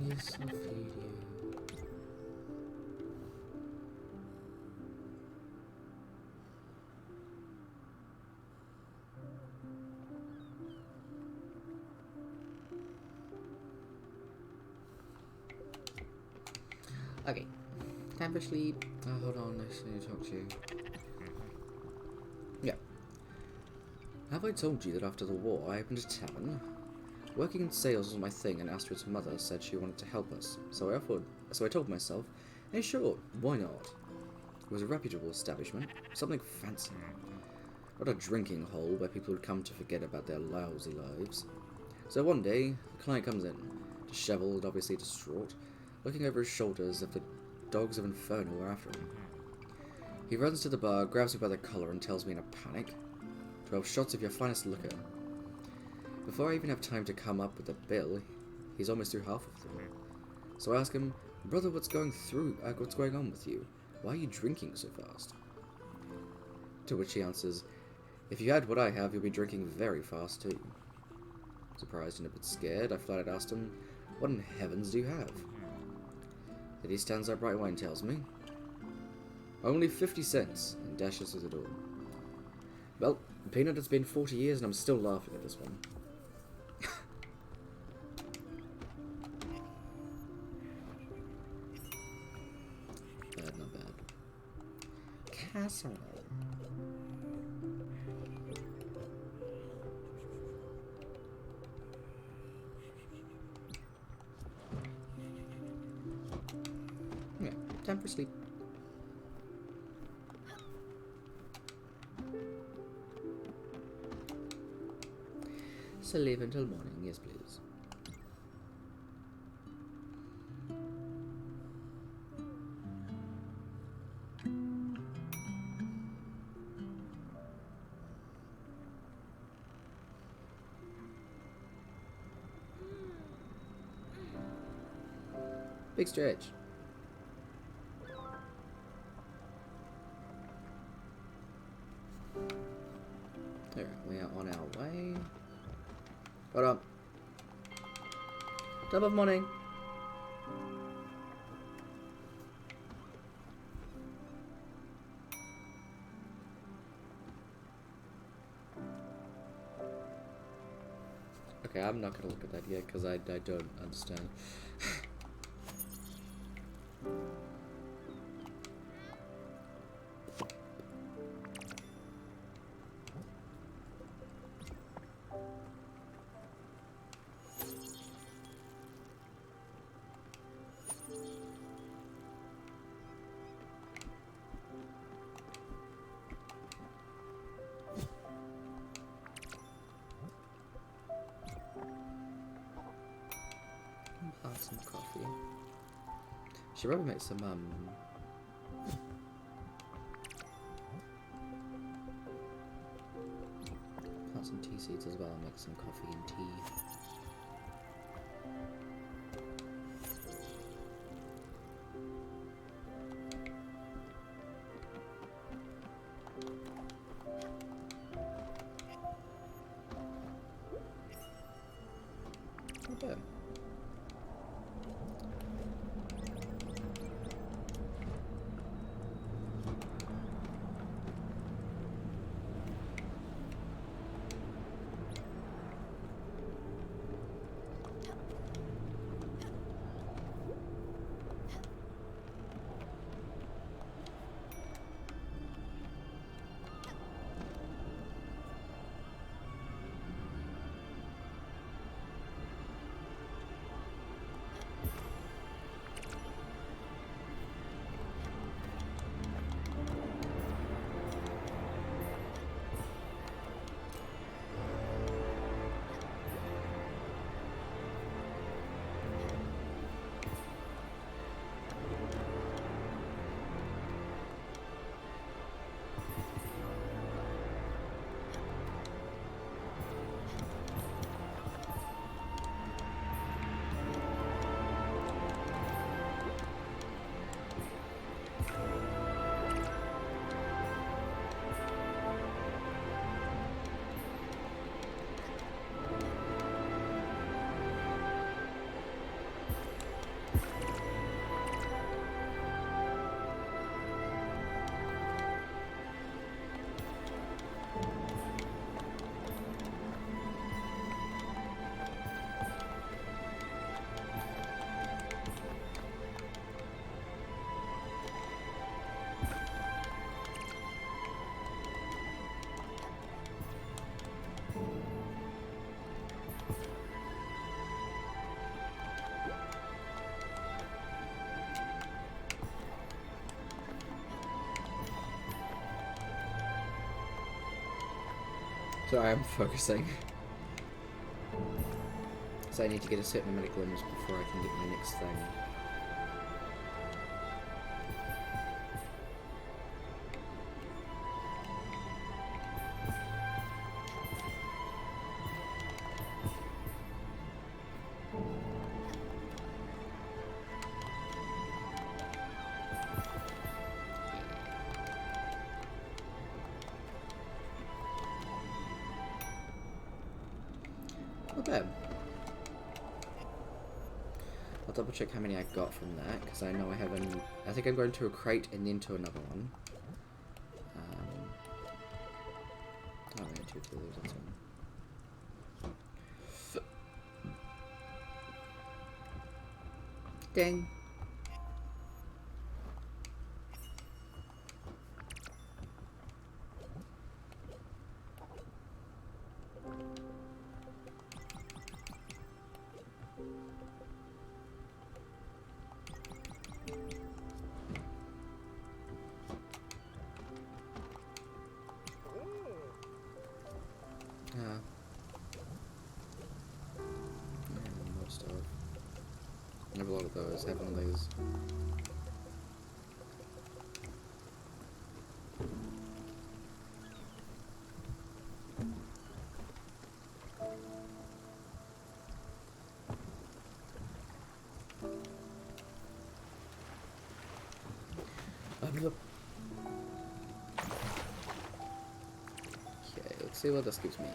Yes, I'll feed you. Okay, time for sleep. Oh, hold on, I just need to talk to you. Yeah. Have I told you that after the war I opened a tavern? Working in sales was my thing, and Astrid's mother said she wanted to help us. So I told myself, hey sure, why not? It was a reputable establishment, something fancy. Not a drinking hole where people would come to forget about their lousy lives. So one day, the client comes in, disheveled, obviously distraught, looking over his shoulder as if the dogs of Inferno were after him. He runs to the bar, grabs me by the collar, and tells me in a panic, 12 shots of your finest liquor. Before I even have time to come up with a bill, he's almost through half of them. So I ask him, brother, what's going on with you? Why are you drinking so fast? To which he answers, if you had what I have, you'll be drinking very fast too. Surprised and a bit scared, I flat out asked him, what in heavens do you have? Then he stands up right away and tells me, only 50 cents, and dashes through the door. Well, Peanut, it's been 40 years and I'm still laughing at this one. Bad, not bad. Casserole. Yeah, time for sleep. to leave until morning. Yes, please. Big stretch. There, we are on our way. Hold up. Top of morning. Okay, I'm not gonna look at that yet because I don't understand. Some coffee. Should probably make some plant some tea seeds as well and make some coffee and tea. Okay. Sorry, I'm focusing. So I need to get a certain amount of glimmers before I can get my next thing. Not bad. I'll double check how many I got from that, because I know I haven't. I think I'm going to a crate and then to another one. Oh, I got two killers, that's one. Dang. I have a lot of those. I have one of these. Okay, let's see what this gives me.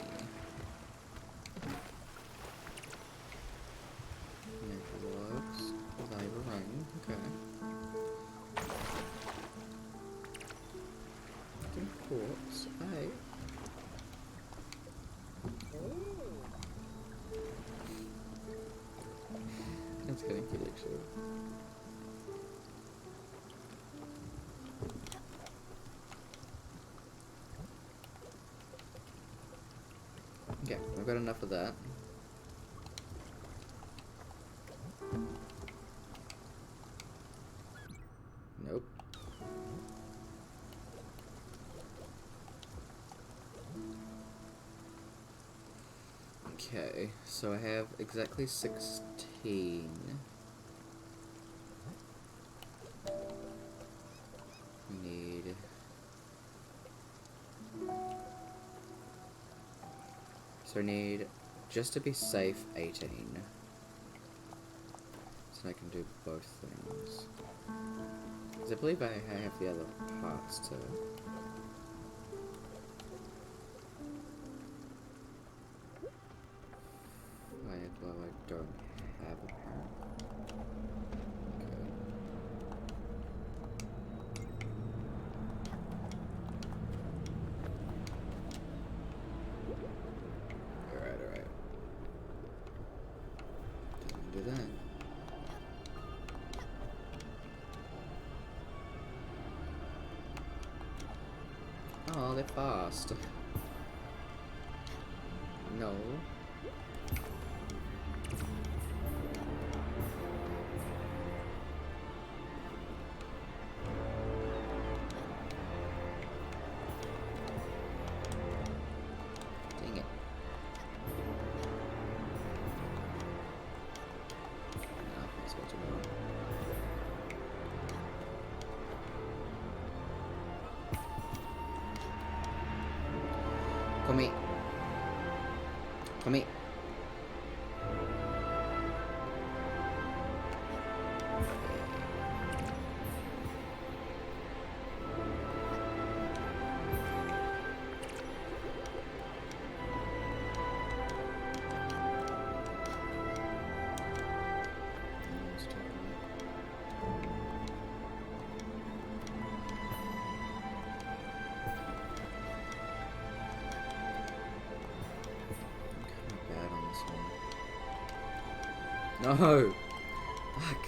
Looks valuable ring. Okay. Quartz. Hey. That's getting cute, actually. Okay, I've got enough of that. Nope. Okay, so I have exactly 16. We need... So I need, just to be safe, 18. So I can do both things. Because I believe I have the other parts too. Well, I don't have a parent. Okay. Alright. Didn't do that. Oh, they're fast. No. Dang it. No, that's what you want. Come here. Come here. No! Fuck.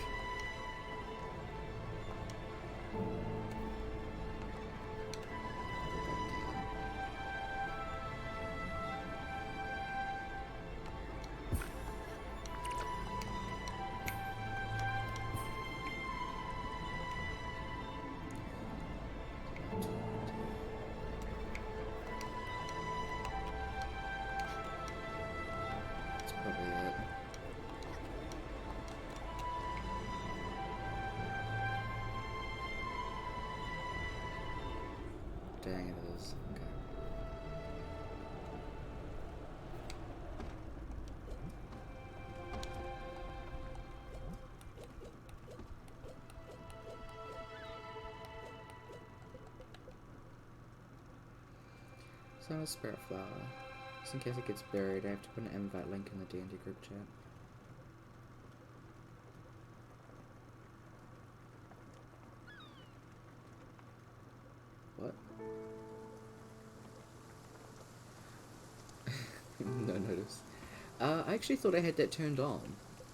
That's probably it. Dang, it is. Okay. So, Spiritfarer. Just in case it gets buried, I have to put an invite link in the D&D group chat. What? No notice. I actually thought I had that turned on.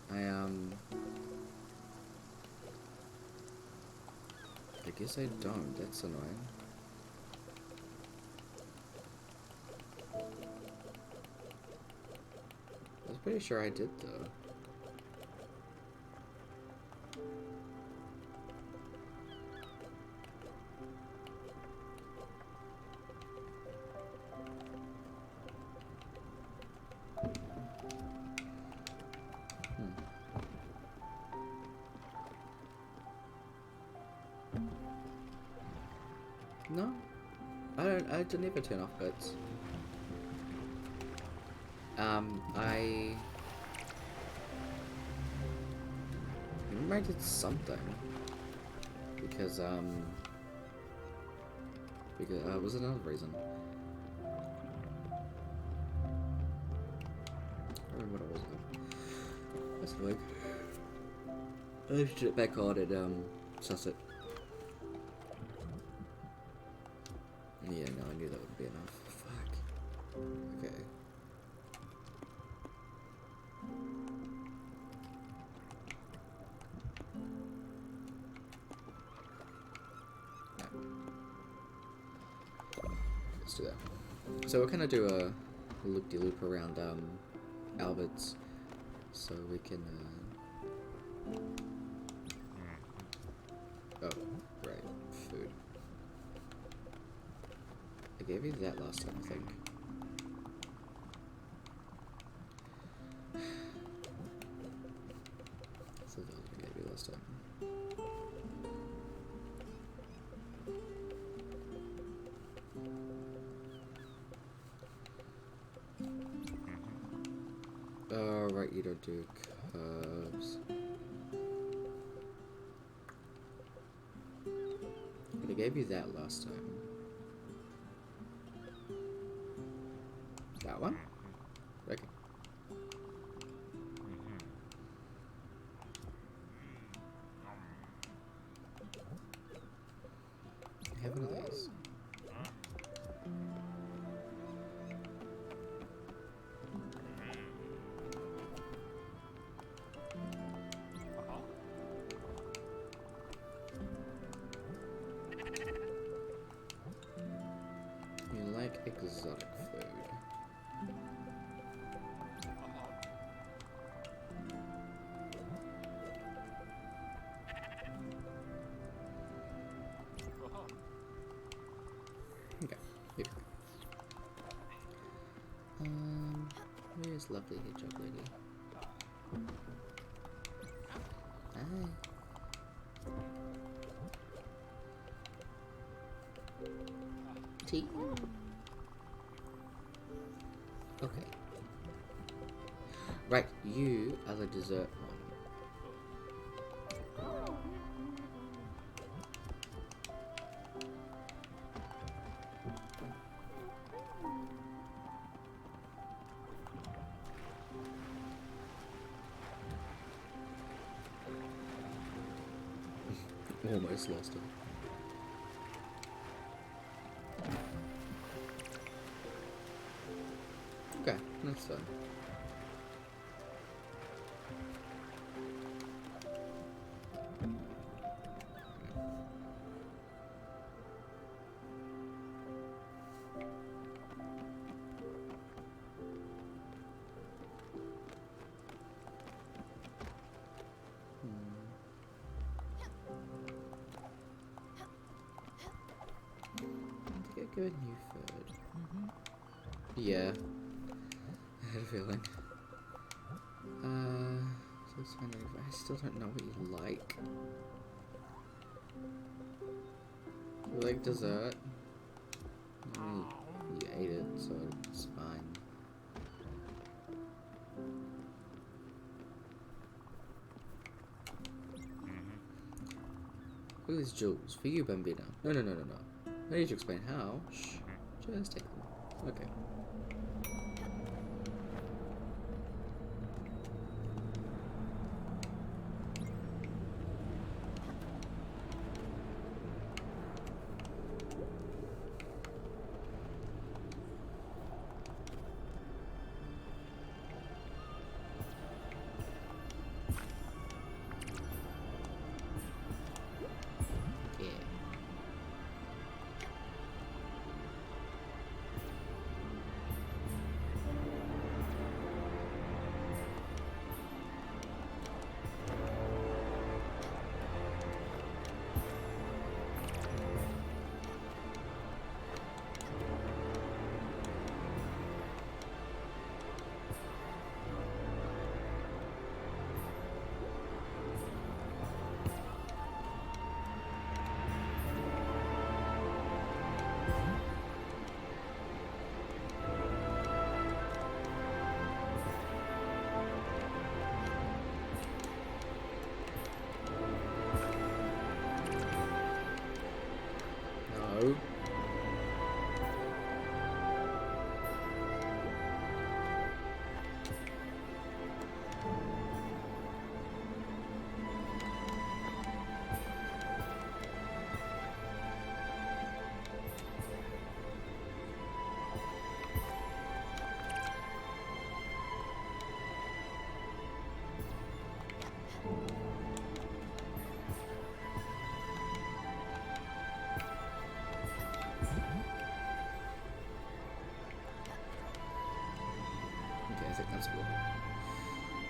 I guess I don't. That's annoying. I was pretty sure I did, though. No, I didn't ever turn off bits. I remember I did something because was another reason. I don't remember what it was though. That's like I should get back on and suss it. Yeah, no, I knew that wouldn't be enough. Fuck. Okay. Let's do that. So we'll kind of do a loop-de-loop around Albert's, so we can. Oh, right, food. I gave you that last time, I think. I thought that was what I gave you last time. Oh, right, you don't do curves. But I gave you that last time. That one? Okay. I have one of these. You like exotic food. Okay, here. Where's lovely hedgehog lady? Hi. Tea? Okay. Right, you are the dessert one. Almost lost it. Okay, that's fine. Good new food. Yeah. I had a feeling. So it's wondering if I still don't know what you like. You like dessert? You ate it, so it's fine. Look at these jewels. For you, Bambino. No. I need to explain how. Shh. Just take them. Okay.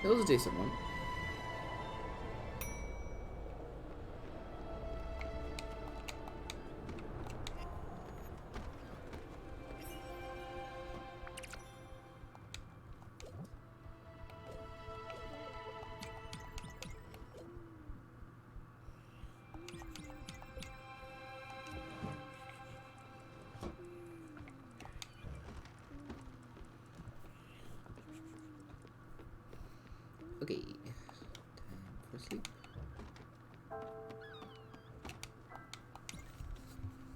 It was a decent one. Okay, time for sleep.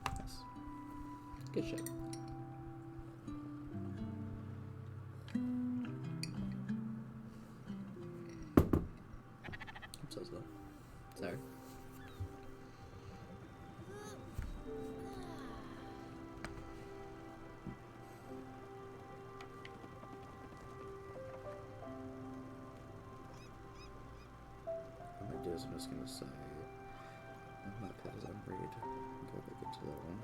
Nice. Good shit. I'm so slow. Sorry. I'm just gonna say my pet is unread. Go back into that one.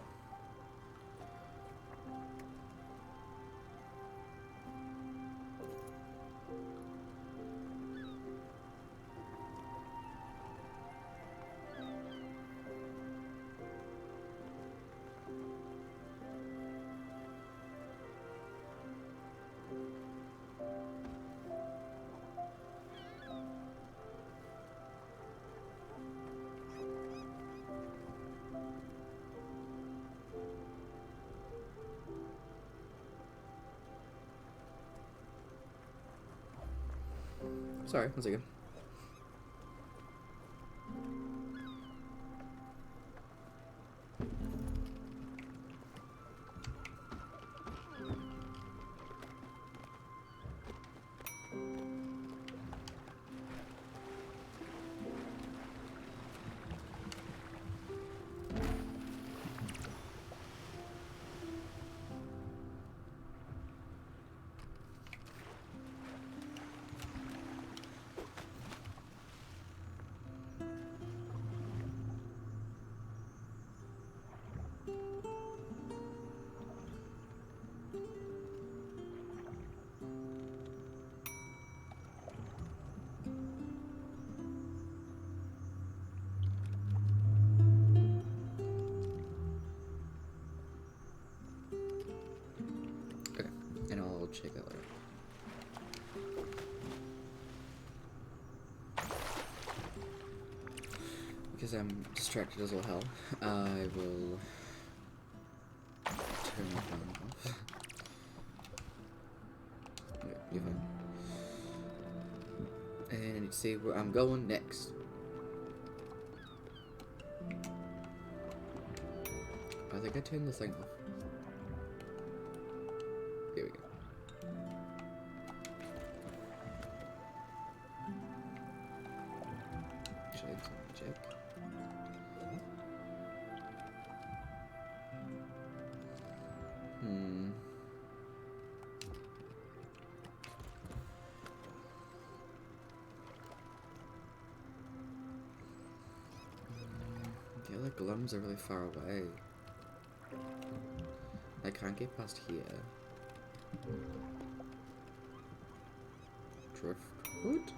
Sorry, one second. Okay, and I'll check that later. Because I'm distracted as all hell, I will turn my phone off. Okay, you're fine. And I need to see where I'm going next. I think I turned this thing off. Here we go. Check. The other glums are really far away. I can't get past here. Driftwood?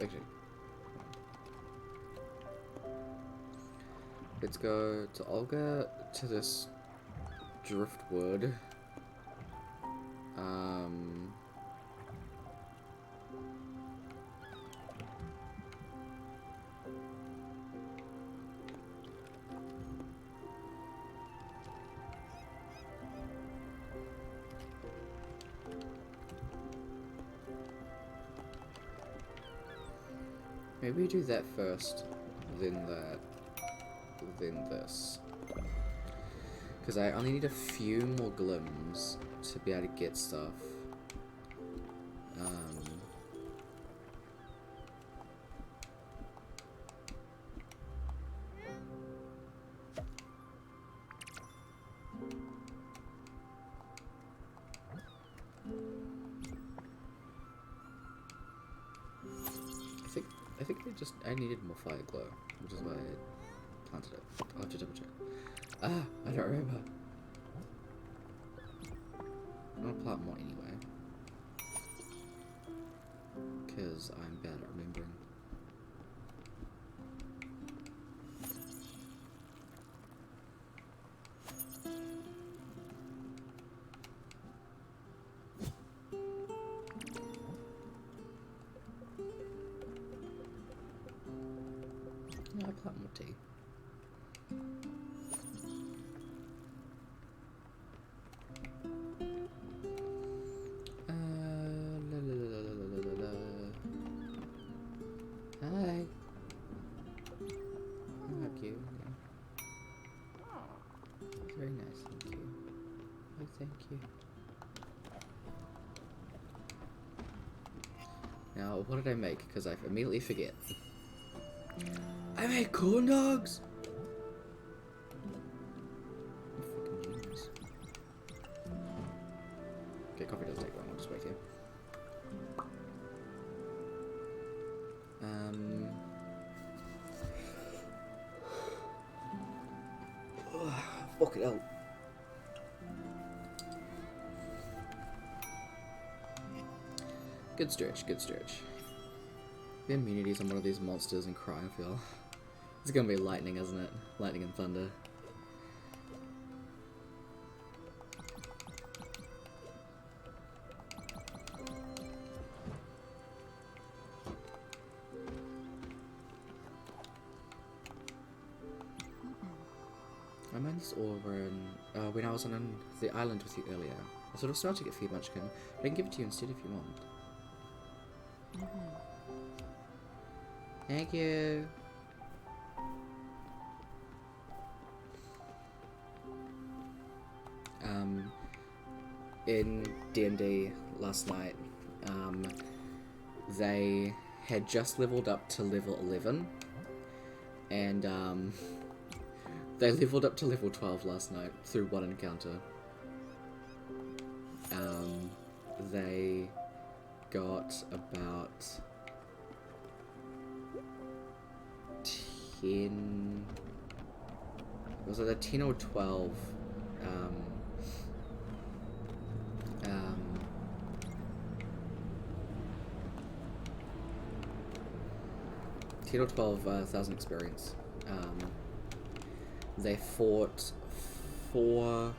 Actually, let's go to Olga, to this driftwood. Maybe we do that first, then that, then this. Because I only need a few more glims to be able to get stuff. I needed more fire glow, which is why I planted it. I'll have to double check. Ah, I don't remember. I'm gonna plant more anyway. because I'm bad at remembering. Yeah, I plant more tea. Hi. Oh, how cute. Yeah. Very nice, thank you. Oh, thank you. Now, what did I make? Because I immediately forget. I made corn dogs! I'm fucking genius. Okay, coffee doesn't take long, I'll just wait here. Fucking hell. Good stretch, good stretch. The immunities on one of these monsters and cry, I feel. It's gonna be lightning, isn't it? Lightning and thunder. I mined this ore when I was on the island with you earlier. I sort of started to get feed munchkin, but I can give it to you instead if you want. Thank you. In D&D last night, they had just leveled up to level 11, and they leveled up to level 12 last night through one encounter. They got about 10... It was either 10 or 12 10 or 12,000 experience. They fought 4...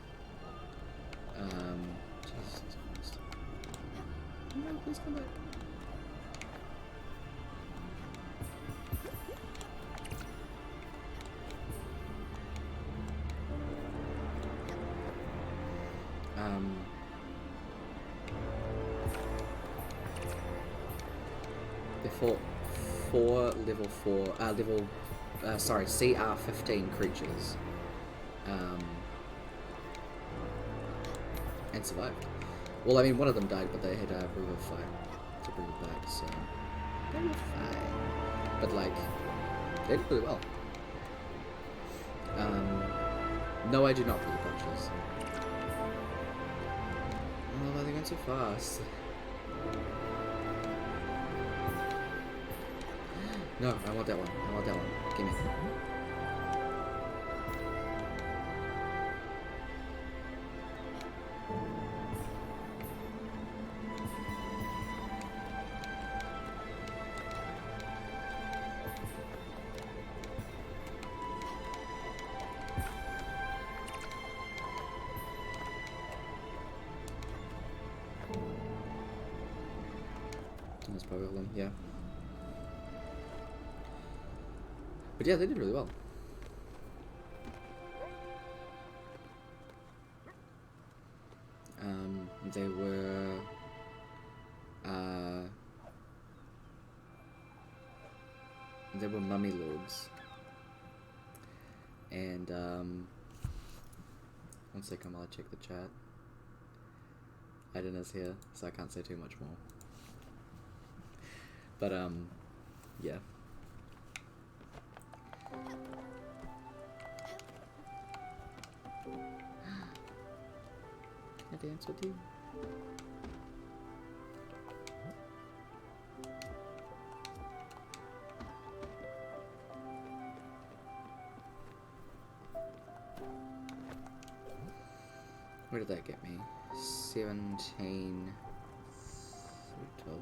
Jesus Christ. No, please come back. They fought 4 CR15 creatures, and survived. Well, I mean, one of them died, but they had a river fight to bring it back, so they were fine. But like, they did really well. No, I do not pull punches. Oh, they're going too fast. No, I want that one. I want that one. Give me. That's probably all of them, yeah. But yeah, they did really well. They were mummy lords, and one second while I check the chat. Aiden is here, so I can't say too much more. But yeah. Can I dance with you? Where did that get me? 17... 12.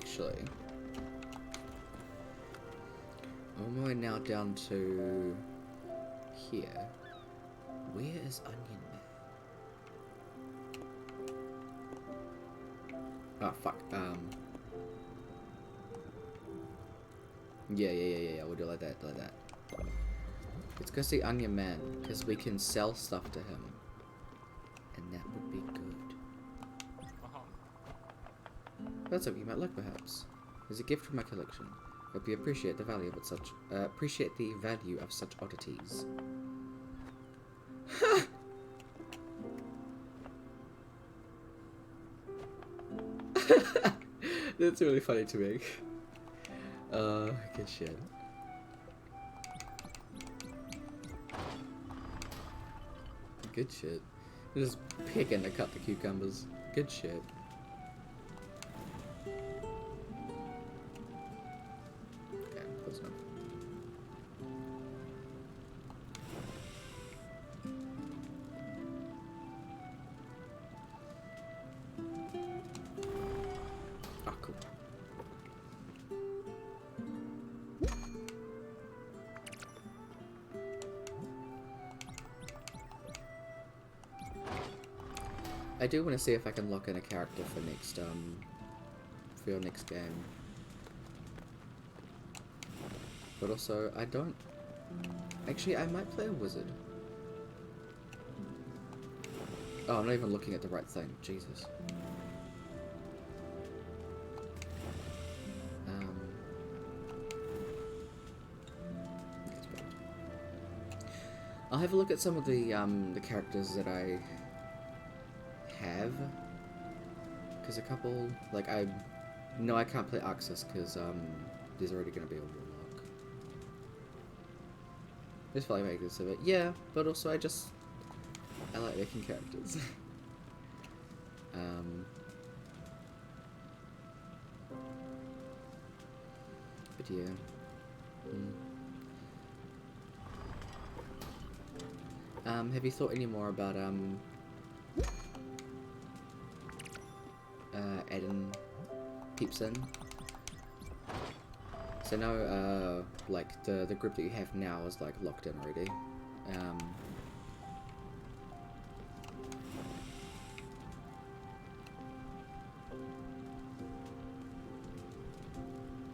actually, I'm way now down to here. Where is Onion Man? Oh fuck. Yeah. We'll do it like that. Let's go see Onion Man, because we can sell stuff to him, and that would be good. That's something you might like, perhaps. As a gift from my collection. Hope you appreciate the value of such oddities. That's really funny to me. Good shit. Good shit. Just picking to cut the cucumbers. Good shit. Okay, close enough. Ah, cool. I do want to see if I can lock in a character for for your next game. But also, I don't... Actually, I might play a wizard. Oh, I'm not even looking at the right thing. Jesus. I'll have a look at some of the characters that I have, because a couple, like, I know I can't play Axis because there's already going to be a warlock. Just feel like making this of it. Yeah, but also I like making characters. But yeah. Have you thought any more about adding peeps in? So now, like, the group that you have now is, like, locked in already.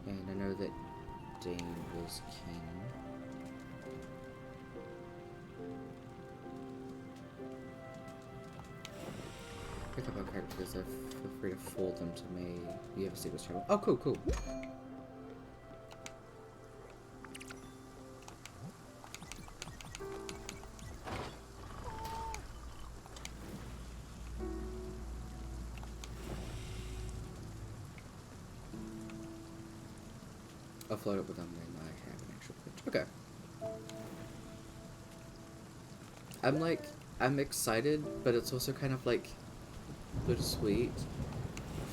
And I know that Dean was king. Pick up our characters, so feel free to forward them to me. You have a secret channel. Oh, cool. I'll float up with them when I have an actual pitch. Okay. I'm excited, but it's also kind of like bittersweet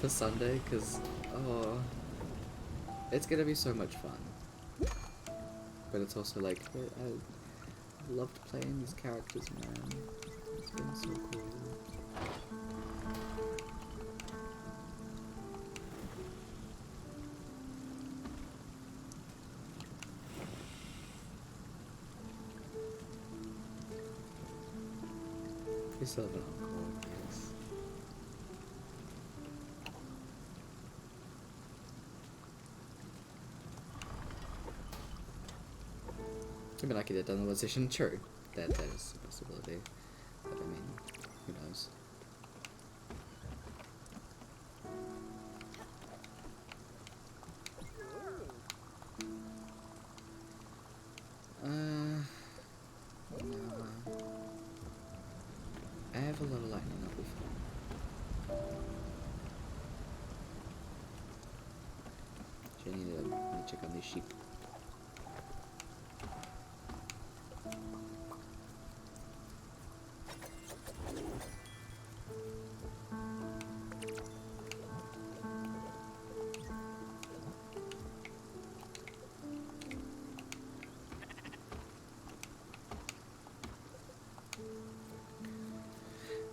for Sunday, because, oh, it's gonna be so much fun. But it's also like, I loved playing these characters, man. It's been so cool. We still have an encore, yes. I mean, I could have done the session. True. That is a possibility. But I mean, who knows? No. I have a little lightning, that'll be fine. Actually, I need to check on these sheep.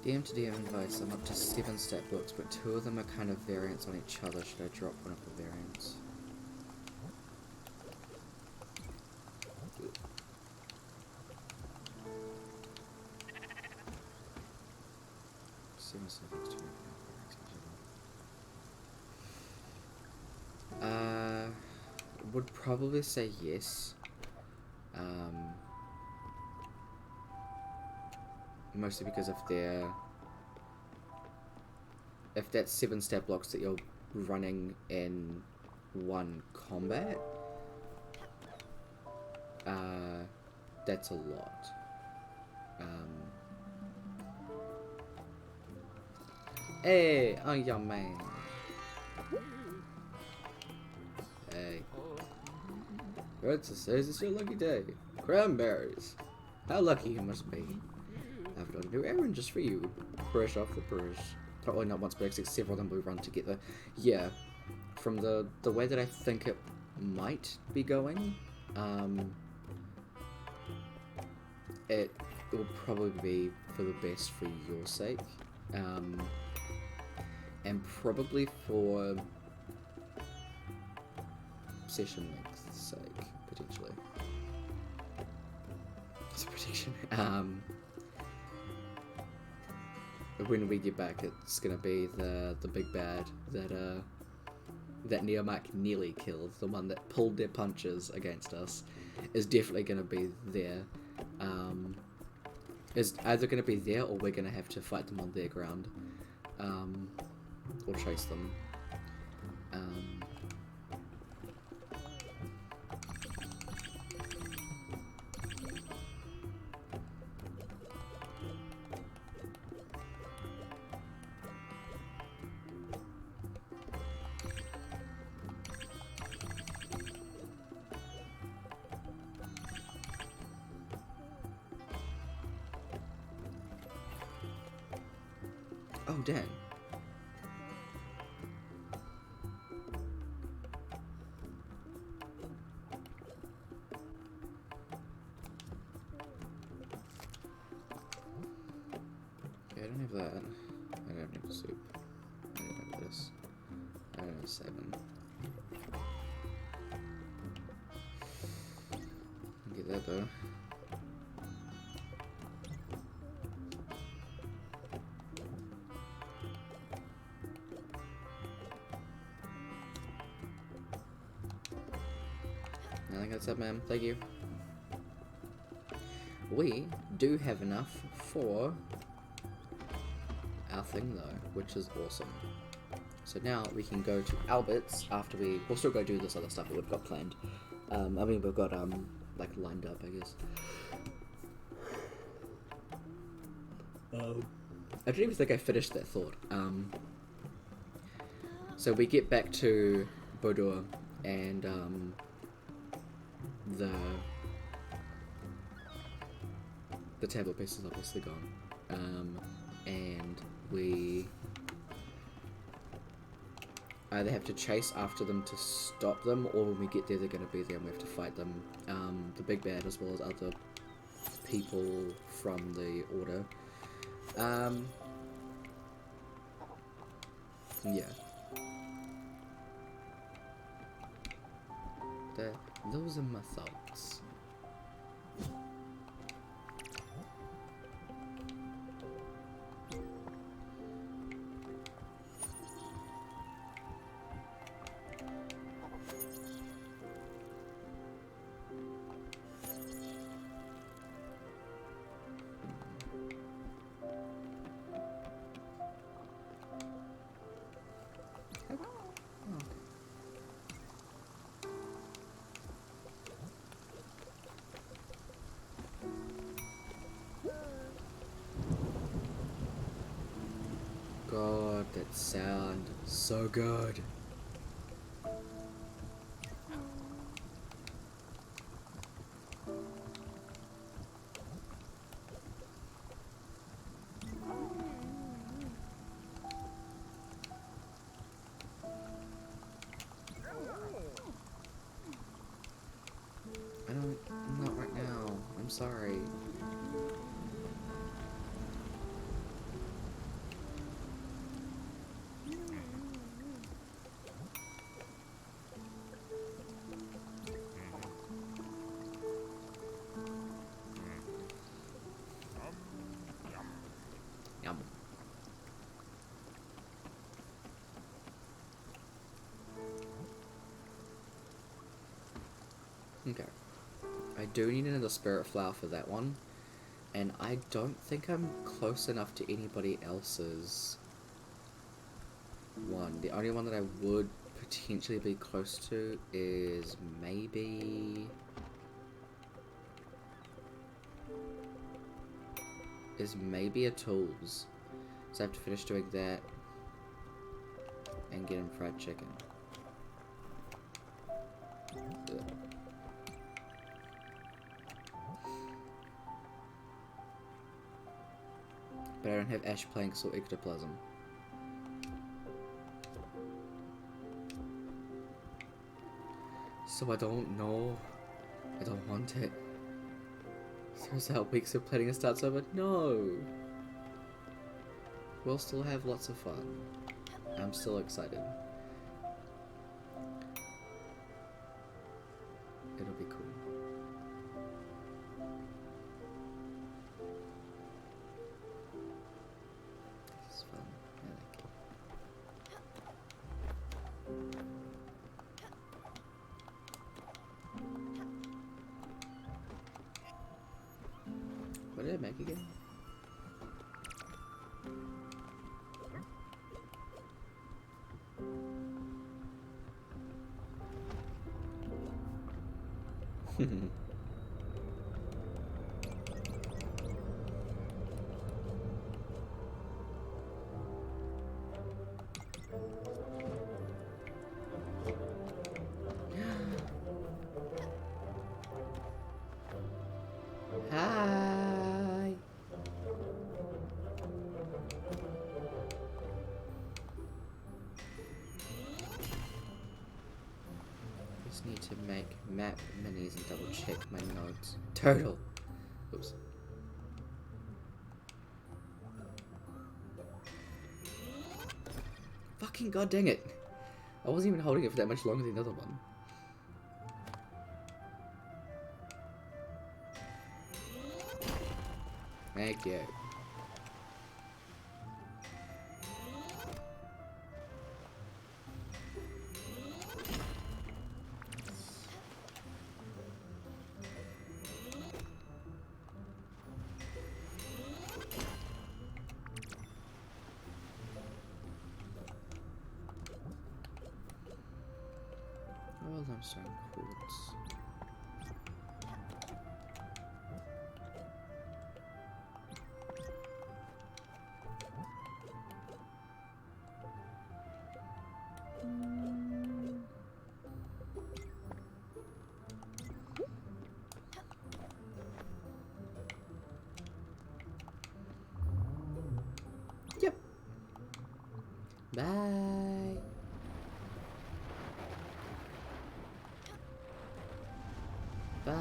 DM to DM advice, I'm up to 7 stat books, but 2 of them are kind of variants on each other. Should I drop one of the variants? 7 stat books, 2 variants. Would probably say yes. Mostly because if that's 7 stat blocks that you're running in one combat, that's a lot. Hey, oh yeah, man. Hey. It says it's your lucky day. Cranberries. How lucky you must be. I've got a new errand just for you. Brush off the brush. Probably not once, but actually several of them we run together. Yeah, from the way that I think it might be going, it will probably be for the best for your sake, and probably for session length's sake, potentially. That's a prediction. When we get back, it's gonna be the big bad that Neomark nearly killed, the one that pulled their punches against us, is definitely gonna be there. Is either gonna be there, or we're gonna have to fight them on their ground, or chase them. Oh, dang. Okay, I don't have that. I don't have the soup. I don't have this. I don't have 7. I'll get that though. I think that's it, ma'am. Thank you. We do have enough for our thing though, which is awesome. So now we can go to Albert's after we'll still go do this other stuff that we've got planned. I mean, we've got like lined up, I guess. I don't even think I finished that thought. So we get back to Bodur, and the tablet piece is obviously gone, and we either have to chase after them to stop them, or when we get there they're going to be there and we have to fight them, the big bad as well as other people from the Order. Yeah. Those are my thoughts. God, that sound so good. Not right now. I'm sorry. Okay. I do need another Spiritfarer for that one. And I don't think I'm close enough to anybody else's one. The only one that I would potentially be close to is maybe... a tools. So I have to finish doing that and get him fried chicken. Ugh. But I don't have ash planks or ectoplasm. So I don't know. I don't want it. So is that weeks of planning starts over? No! We'll still have lots of fun. I'm still excited. It'll be cool. This is fun. I like it. What did I make again? Hi. Just need to make map minis and double check my notes. Total. Oops. Fucking god dang it. I wasn't even holding it for that much longer than the other one. Thank you. Oh, limestone quartz. Yep. Bye. Bye.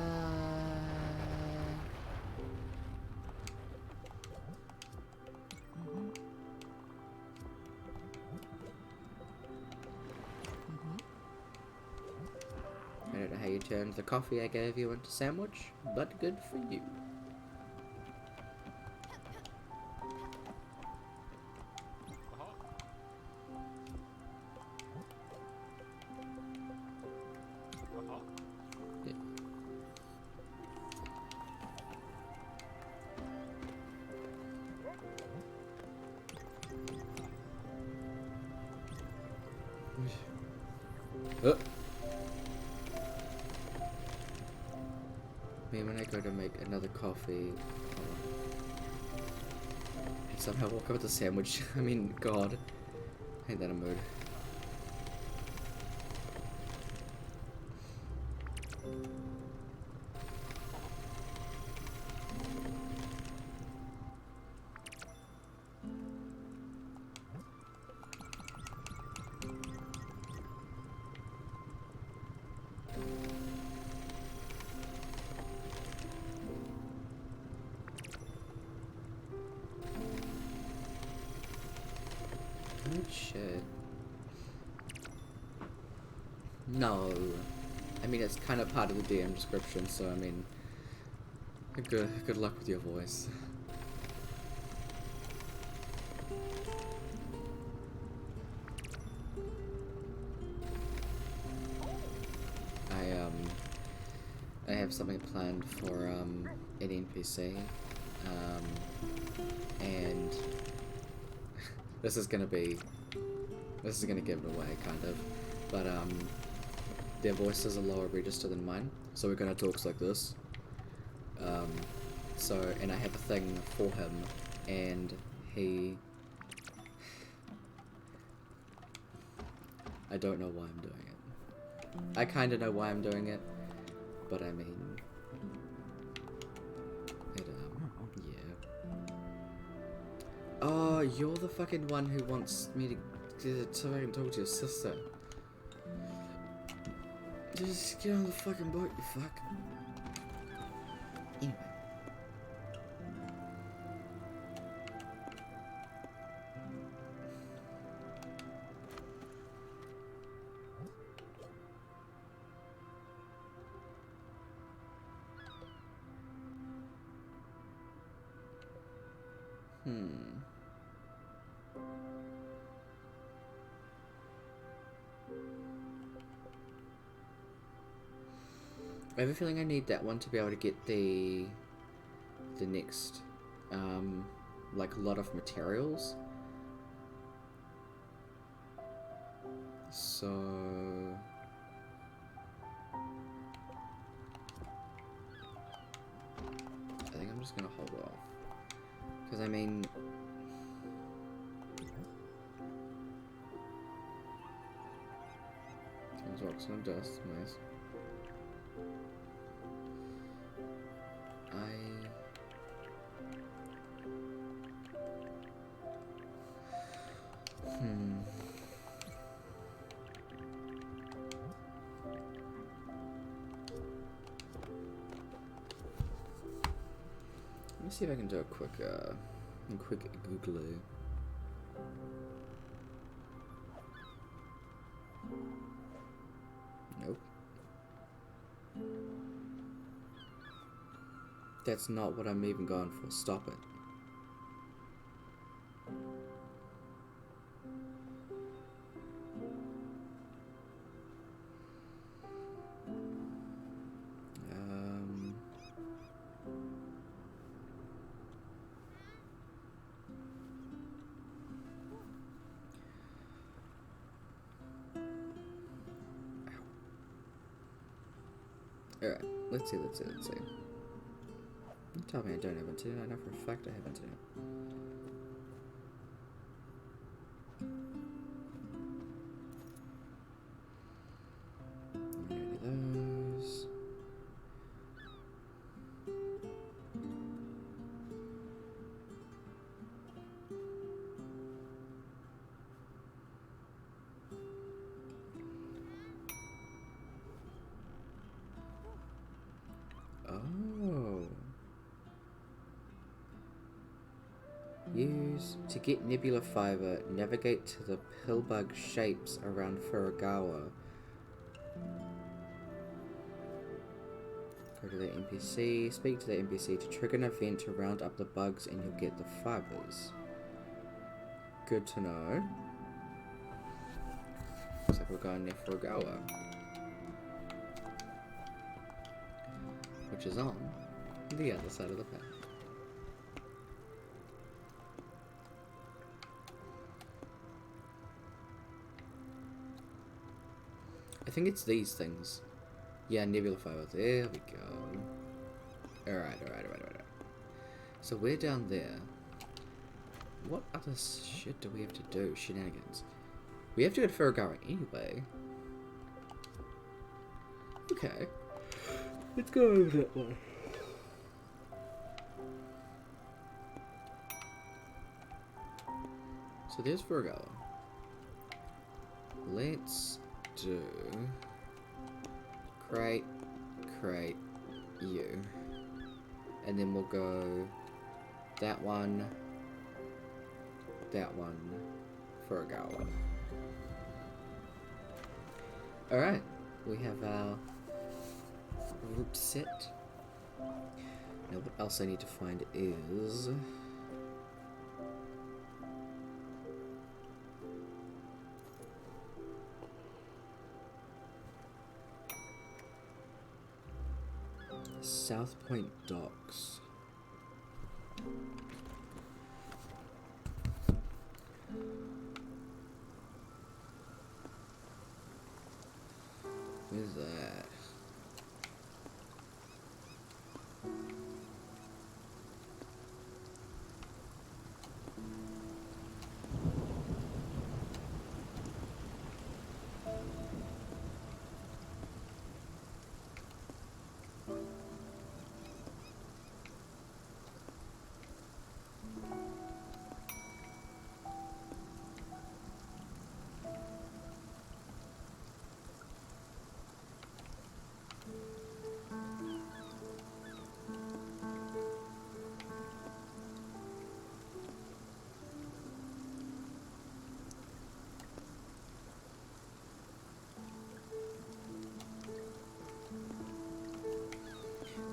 I don't know how you turned the coffee I gave you into sandwich, but good for you. Me when I go to make another coffee and somehow walk up with a sandwich. I mean, God. Ain't that a mood? Good shit. No. I mean, it's kind of part of the DM description, so I mean, good luck with your voice. have something planned for an NPC, and this is gonna give it away, kind of, but their voice is a lower register than mine, so we're gonna talk like this. And I have a thing for him, and I don't know why I'm doing it. I kind of know why I'm doing it, but I mean, yeah. Oh, you're the fucking one who wants me to fucking talk to your sister. Just get on the fucking boat, you fuck. Anyway. I have a feeling I need that one to be able to get the next, like, a lot of materials. So I think I'm just gonna hold off, because I mean, there's rocks and dust, nice. Let me see if I can do a quick Google. Nope. That's not what I'm even going for. Stop it. Alright, let's see. You tell me I don't have internet. I know for a fact I have internet. Those. Oh. Use to get nebula fiber, navigate to the pillbug shapes around Furugawa. Go to the NPC, speak to the NPC to trigger an event to round up the bugs and you'll get the fibers. Good to know. Looks like we're going near Furugawa, which is on the other side of the path. I think it's these things. Yeah, nebula fiber. There we go. Alright. So we're down there. What other shit do we have to do? Shenanigans. We have to go to Furugawa anyway. Okay. Let's go over that way. So there's Furugawa. Let's do crate, you. And then we'll go that one, Furugawa. Alright, we have our route set. Now what else I need to find is... South Point Docks. Where's that?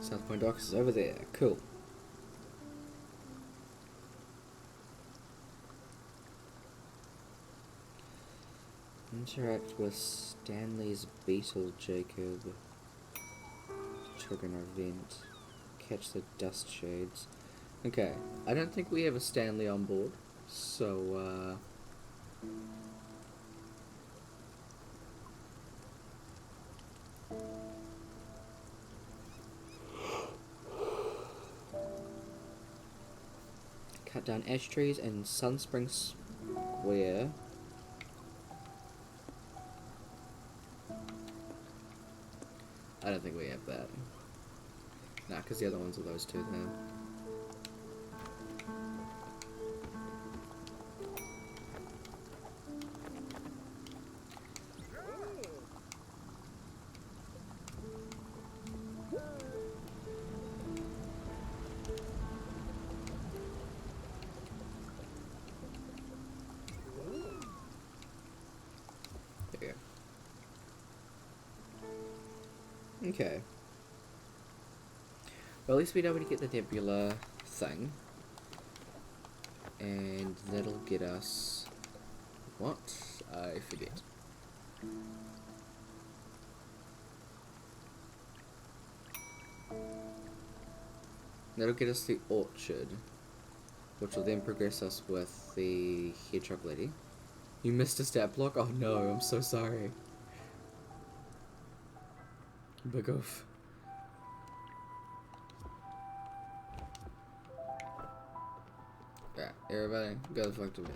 South Point Docks is over there. Cool. Interact with Stanley's Beetle, Jacob. Trigger an event. Catch the dust shades. Okay, I don't think we have a Stanley on board, so cut down ash trees in Sunspring Square. I don't think we have that. Nah, because the other ones are those two there. There you go. Okay. Well, at least we know where to get the nebula thing. And that'll get us... what? I forget. That'll get us the orchard, which will then progress us with the hedgehog lady. You missed a stat block? Oh no, I'm so sorry. Big off. Right, everybody, go the fuck to bed.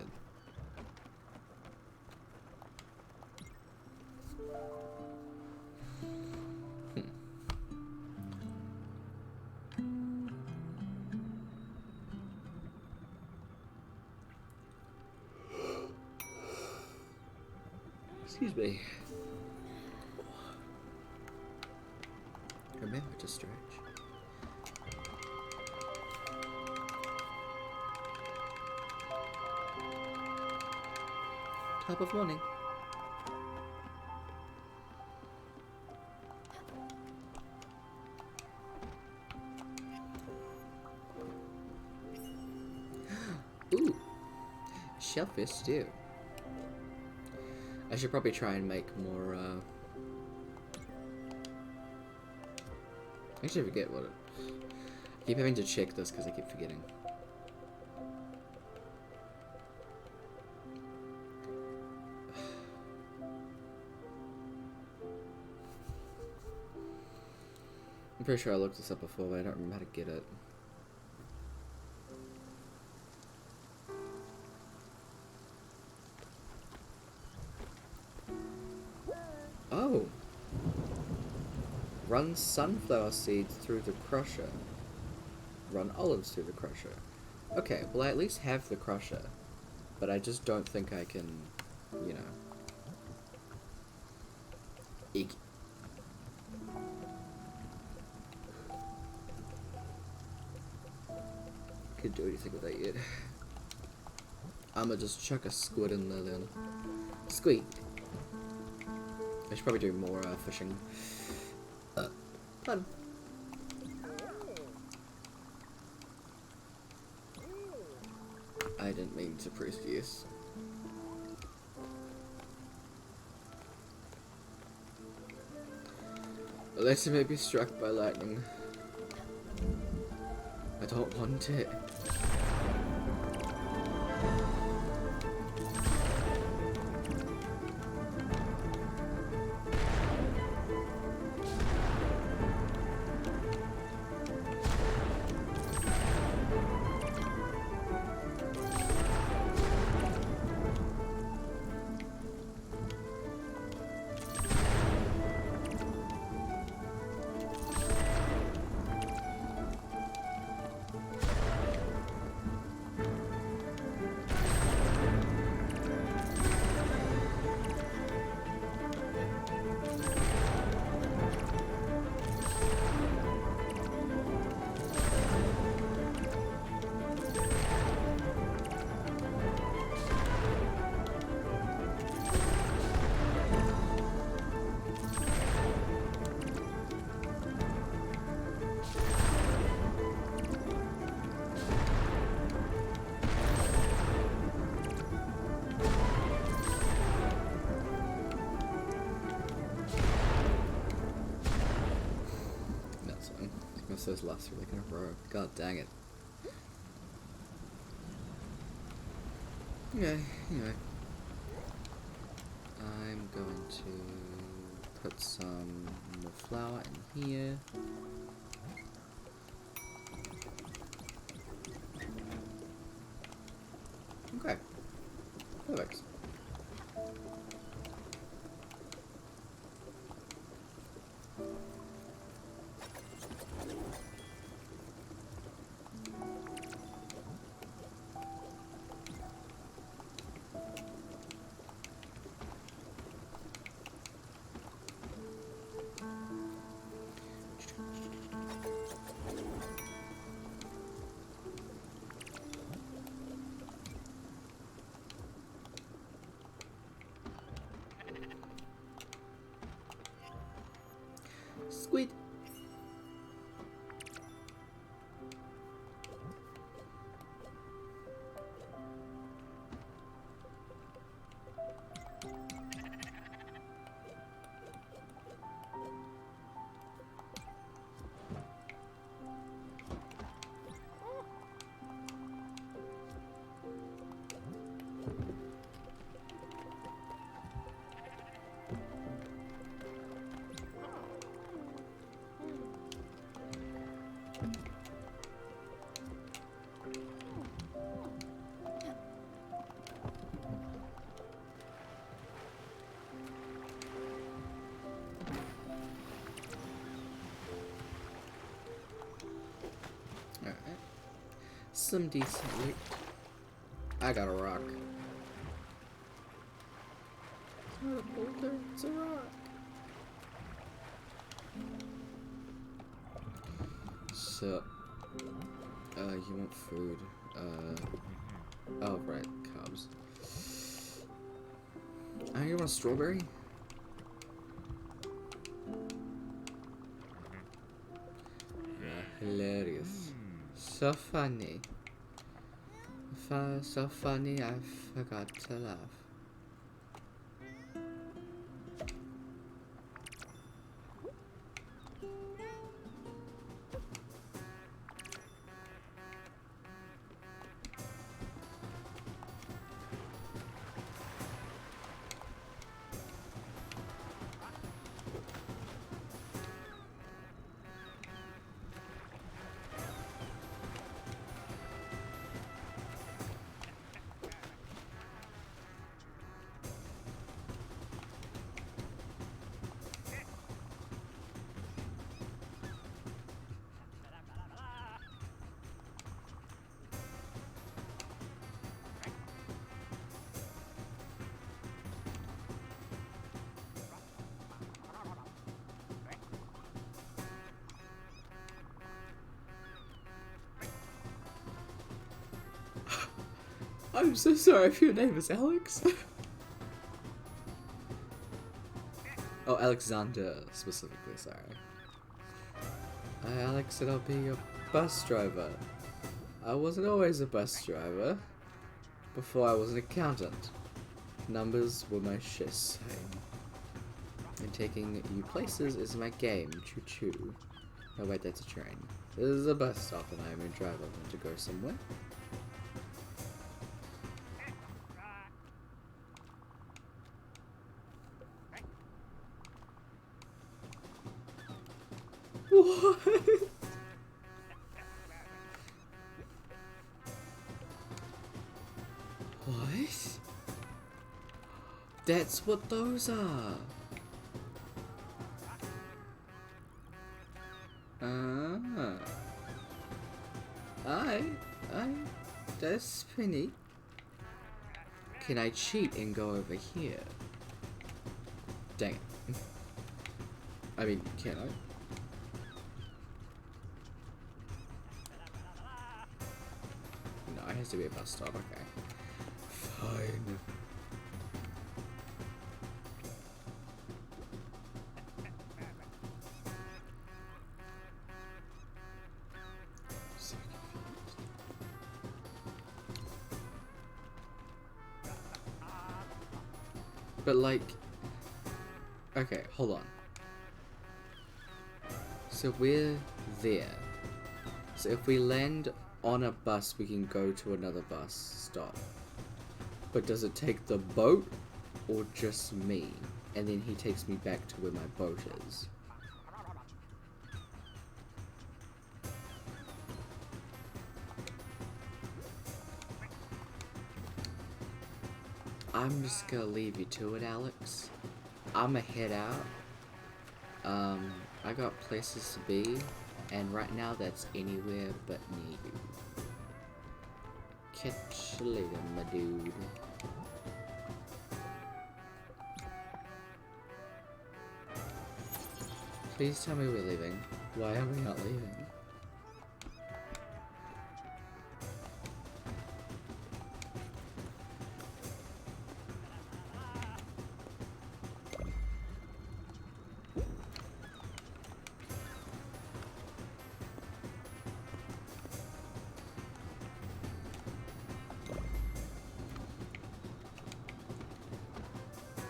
Excuse me. Remember to stretch. Top of morning. Ooh, shellfish stew. I should probably try and make more, actually I forget what it... I keep having to check this because I keep forgetting. I'm pretty sure I looked this up before, but I don't remember how to get it. Oh! Run sunflower seeds through the crusher. Run olives through the crusher. Okay, well I at least have the crusher. But I just don't think I can, you know... Eek. Can't do anything with that yet. I'ma just chuck a squid in there then. Squid. I should probably do more fishing. Fun. I didn't mean to press yes. Unless it may be struck by lightning. don't want it. Those last 3 like in a row. God dang it. Okay, anyway. I'm going to put some more flour in here. Okay. Perfect. Squid. Some decent loot. I got a rock. It's not a boulder, it's a rock. So, you want food. Oh, right, cobs. You want a strawberry? Hilarious. So funny. So funny, I forgot to laugh. I'm so sorry if your name is Alex. Oh, Alexander, specifically, sorry. Hi, Alex, and I'll be your bus driver. I wasn't always a bus driver. Before I was an accountant. Numbers were my shiz. And taking you places is my game. Choo-choo. Oh wait, that's a train. This is a bus stop and I am a driver. I want to go somewhere. What? What? That's what those are. That's pretty. Can I cheat and go over here? Dang it. I mean, can I? No, it has to be a bus stop, okay. Fine. So confused. But like, okay, hold on. So we're there. So if we land on a bus, we can go to another bus stop. But does it take the boat or just me? And then he takes me back to where my boat is. I'm just gonna leave you to it, Alex. I'ma head out. I got places to be, and right now that's anywhere but near you. Catch you later, my dude. Please tell me we're leaving. Why are we not leaving?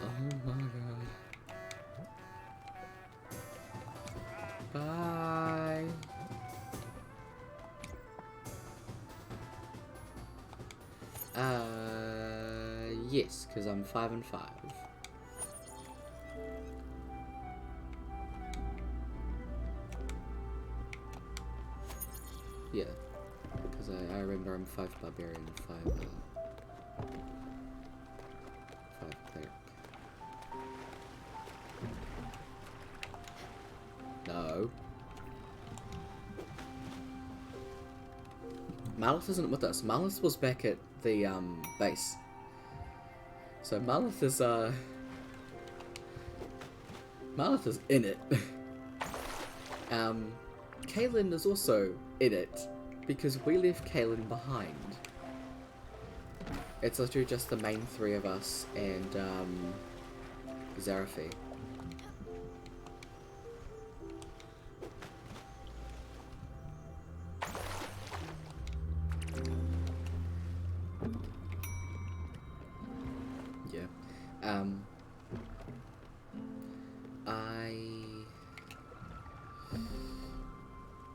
Oh my god. Bye. Yes, because I'm 5 and 5. Yeah, because I remember I'm 5 barbarian, 5 cleric. No. Malith isn't with us. Malith was back at the base. So Malith is in it. Kaylin is also in it because we left Kaylin behind. It's literally just the main 3 of us and Zarafi. Yeah.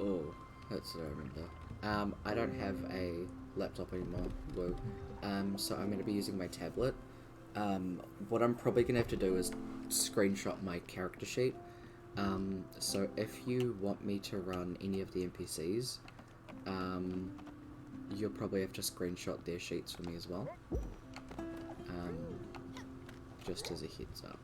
Oh, that's what I remember. I don't have a laptop anymore, whoa. So I'm going to be using my tablet. What I'm probably going to have to do is screenshot my character sheet. So if you want me to run any of the NPCs, you'll probably have to screenshot their sheets for me as well. Just as a heads up.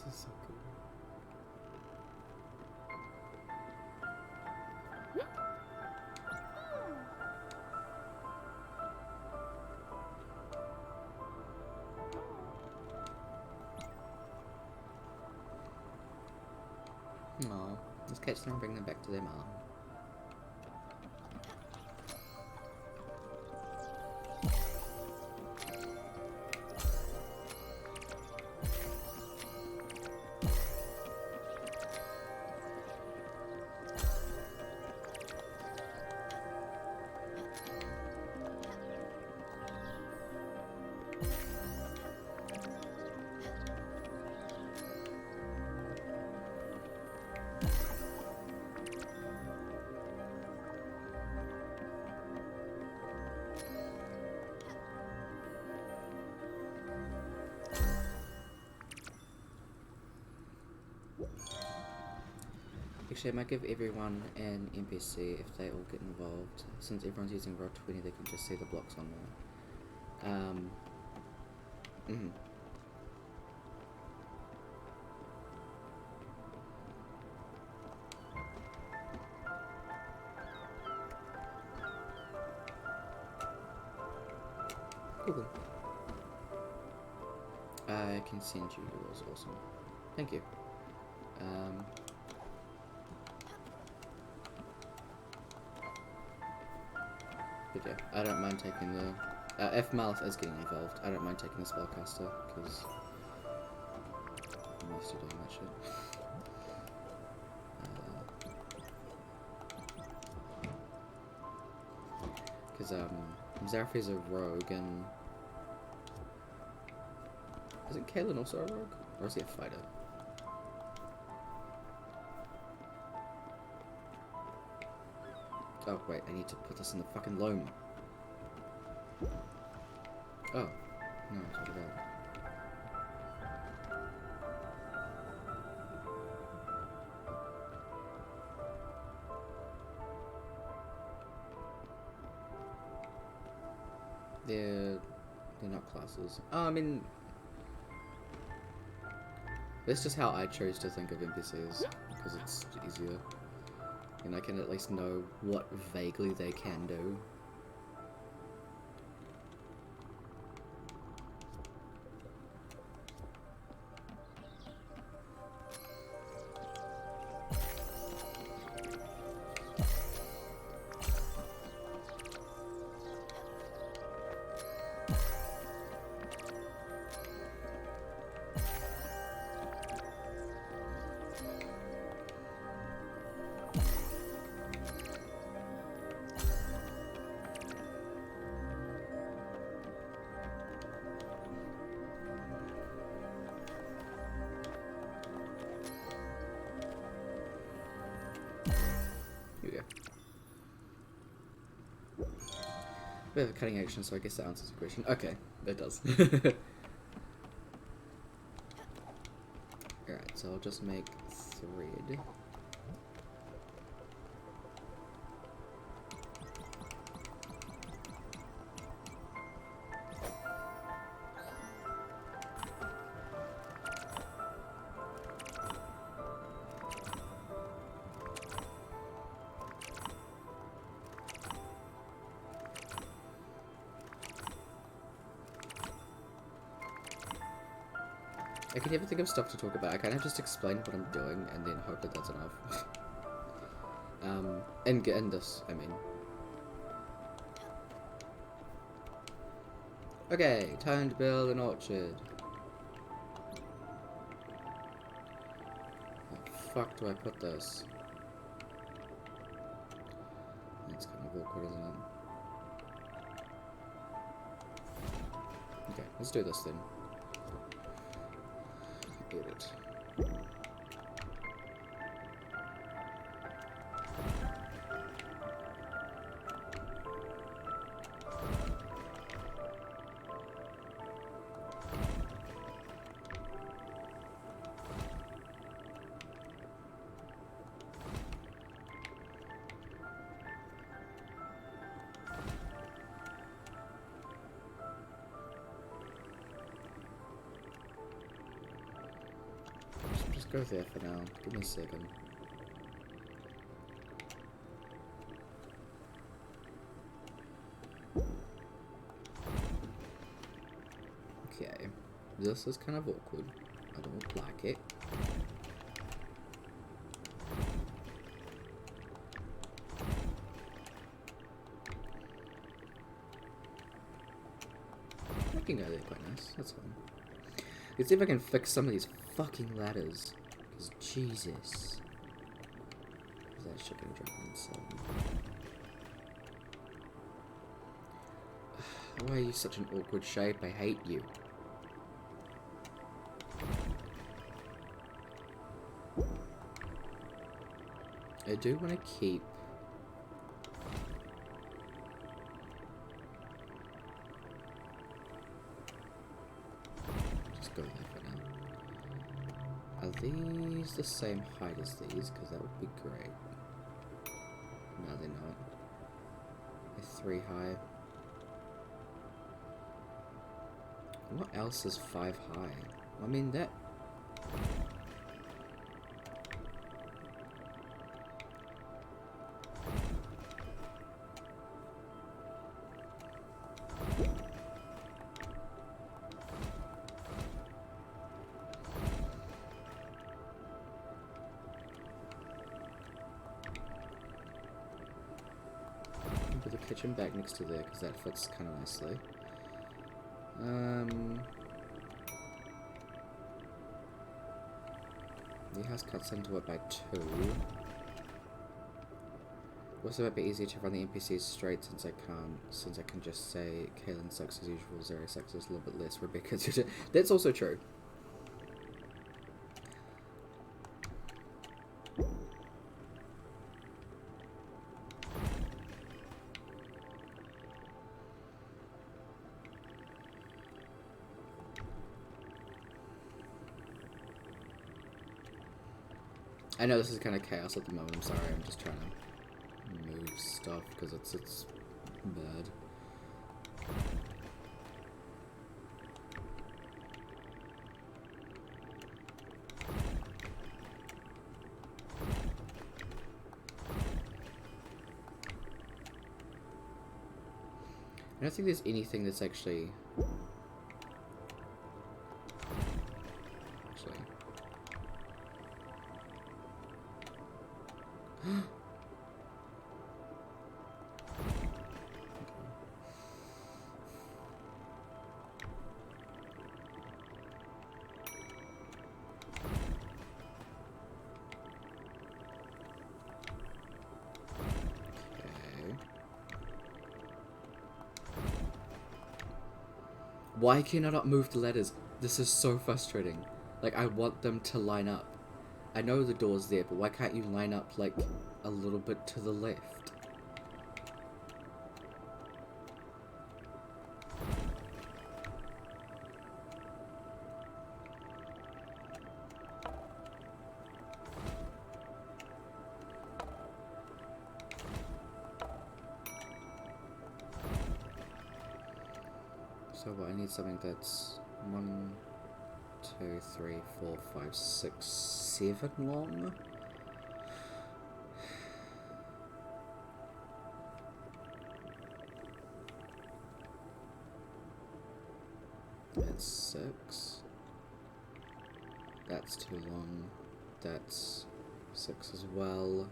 is so cool. Aw, let's catch them and bring them back to their mom. Actually, I might give everyone an NPC if they all get involved. Since everyone's using Roll20, they can just see the blocks on there. Cool. I can send you yours. Awesome. Thank you. But yeah, I don't mind taking the... if Malith is getting involved, I don't mind taking the spellcaster, because I'm used to doing that shit. Because Zarafi's a rogue, and... Isn't Kaelin also a rogue? Or is he a fighter? Oh, wait, I need to put this in the fucking loam. Oh. No, it's not bad. They're not classes. Oh, I mean... That's just how I chose to think of NPCs, because it's easier. And I can at least know what vaguely they can do. Bit of a cutting action, so I guess that answers the question. Okay, that does. Alright, so I'll just make thread. I can never think of stuff to talk about. I kind of just explain what I'm doing and then hope that that's enough. And get in this, I mean. Okay, time to build an orchard. Where the fuck do I put this? That's kind of awkward, isn't it? Okay, let's do this then. Edit. go there for now. Give me a second. Okay. This is kind of awkward. I don't like it. I can go there quite nice. That's fine. Let's see if I can fix some of these fucking ladders. Because Jesus. Is that shit gonna drop inside? Why are you such an awkward shape? I hate you. I do want to keep... Just go there for now. Are these the same height as these? Because that would be great. No, they're not. They're 3 high. What else is 5 high? I mean, that... Put the kitchen back next to there because that fits kind of nicely. The house cuts into it by 2. Also, it might be easier to run the NPCs straight since I can just say Kaylin sucks as usual, Zara sucks as a little bit less, Rebecca. That's also true. I know this is kind of chaos at the moment, I'm sorry, I'm just trying to move stuff because it's bad. I don't think there's anything that's actually... Why can I not move the letters? This is so frustrating. Like, I want them to line up. I know the door's there, but why can't you line up, like, a little bit to the left? So what, I need something that's 1, 2, 3, 4, 5, 6, 7 long? That's 6. That's too long. That's 6 as well.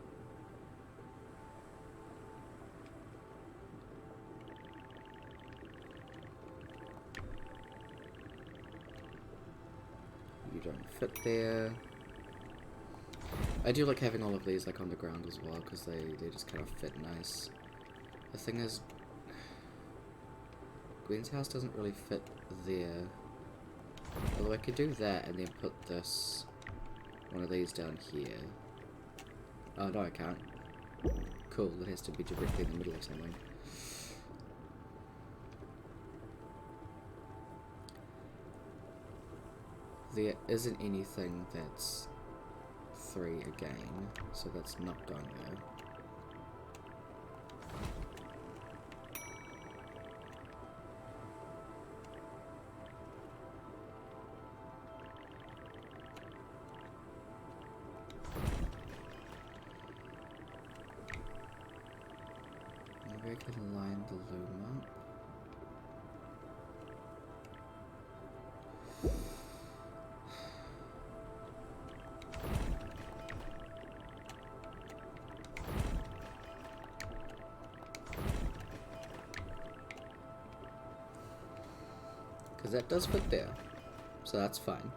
You don't fit there. I do like having all of these like on the ground as well because they just kind of fit nice. The thing is, Gwen's house doesn't really fit there. Although I could do that and then put one of these down here. Oh no, I can't. Cool, it has to be directly in the middle of something. There isn't anything that's 3 again, so that's not going there. quickly line the loom up. Because that does fit there, so that's fine.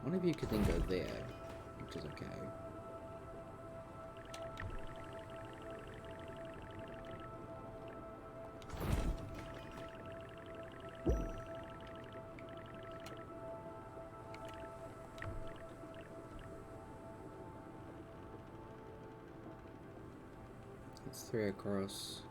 One of you could then go there, which is okay. That's 3 across.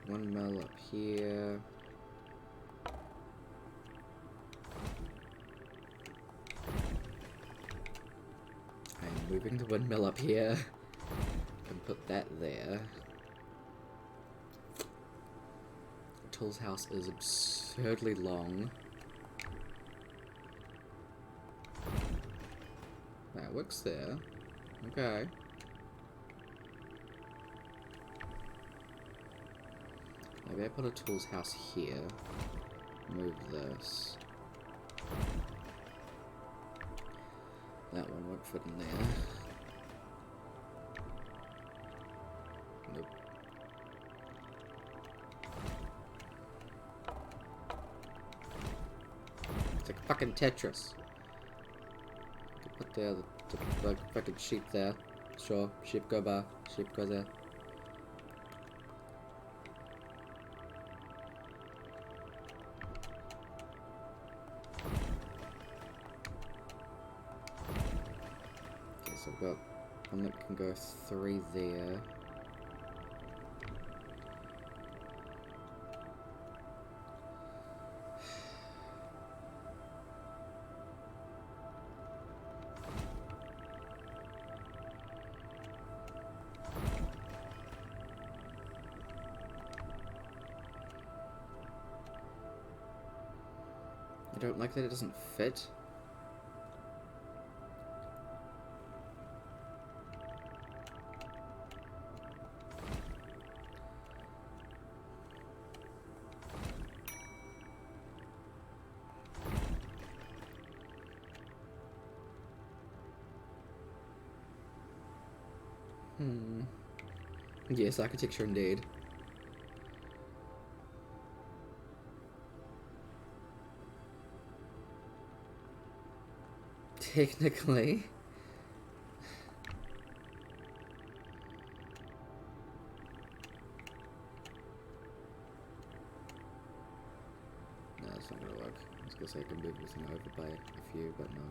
One mil up here. I'm moving the windmill up here and put that there. Tool's house is absurdly long. That works there. Okay. Maybe I put a tool's house here. Move this. That one won't fit in there. Nope. It's like fucking Tetris. I could put there the fucking sheep there. Sure, sheep go by, sheep go there. I've got one that can go 3 there. I don't like that it doesn't fit. Yes, architecture indeed. Technically. No, that's not gonna work. I was gonna say I can move this thing over by a few, but no.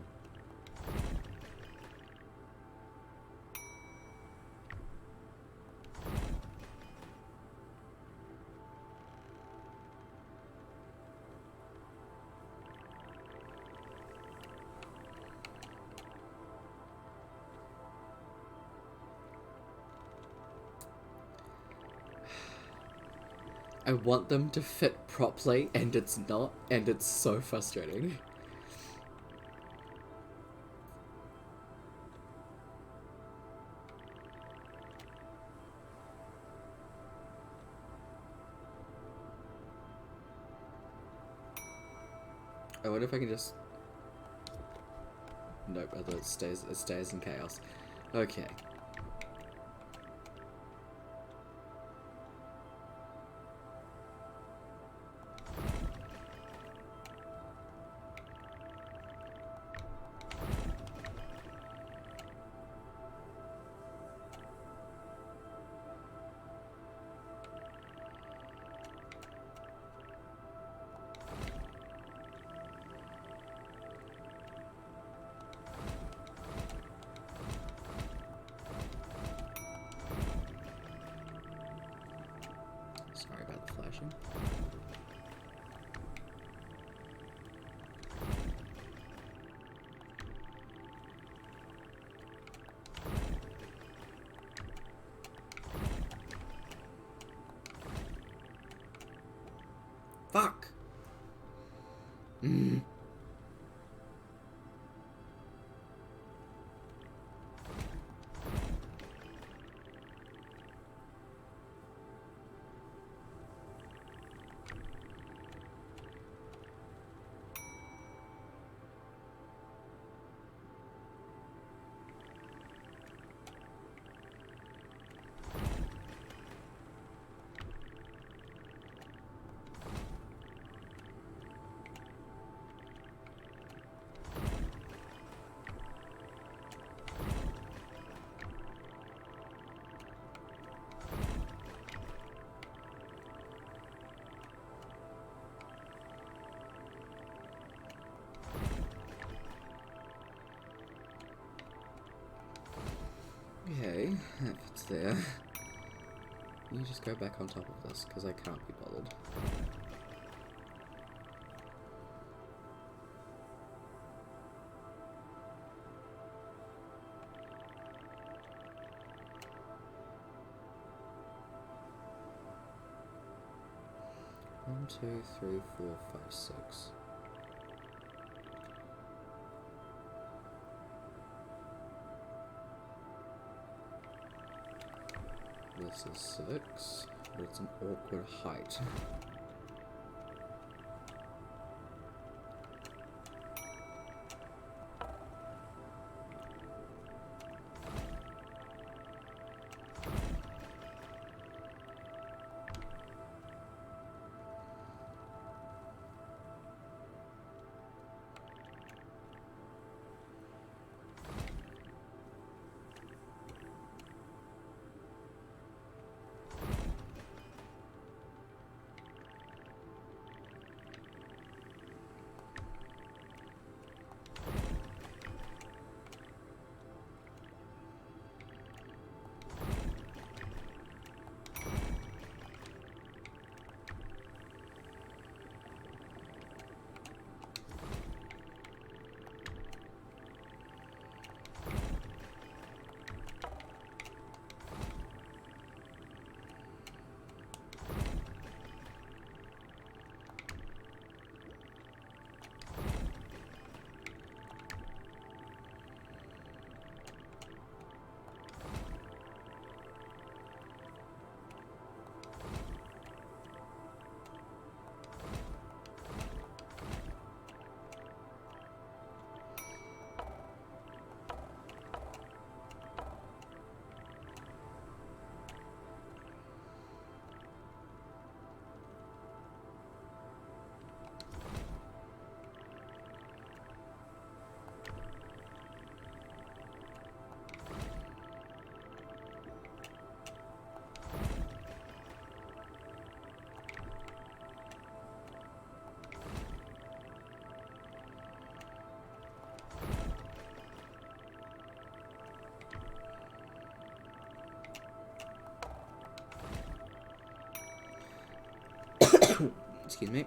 I want them to fit properly, and it's not, and it's so frustrating. I wonder if I can just... Nope, I thought it stays in chaos. Okay. Fuck! Mm. Okay, if it's there, you just go back on top of this, because I can't be bothered. One, two, three, four, five, six. This is 6, but it's an awkward height. Excuse me.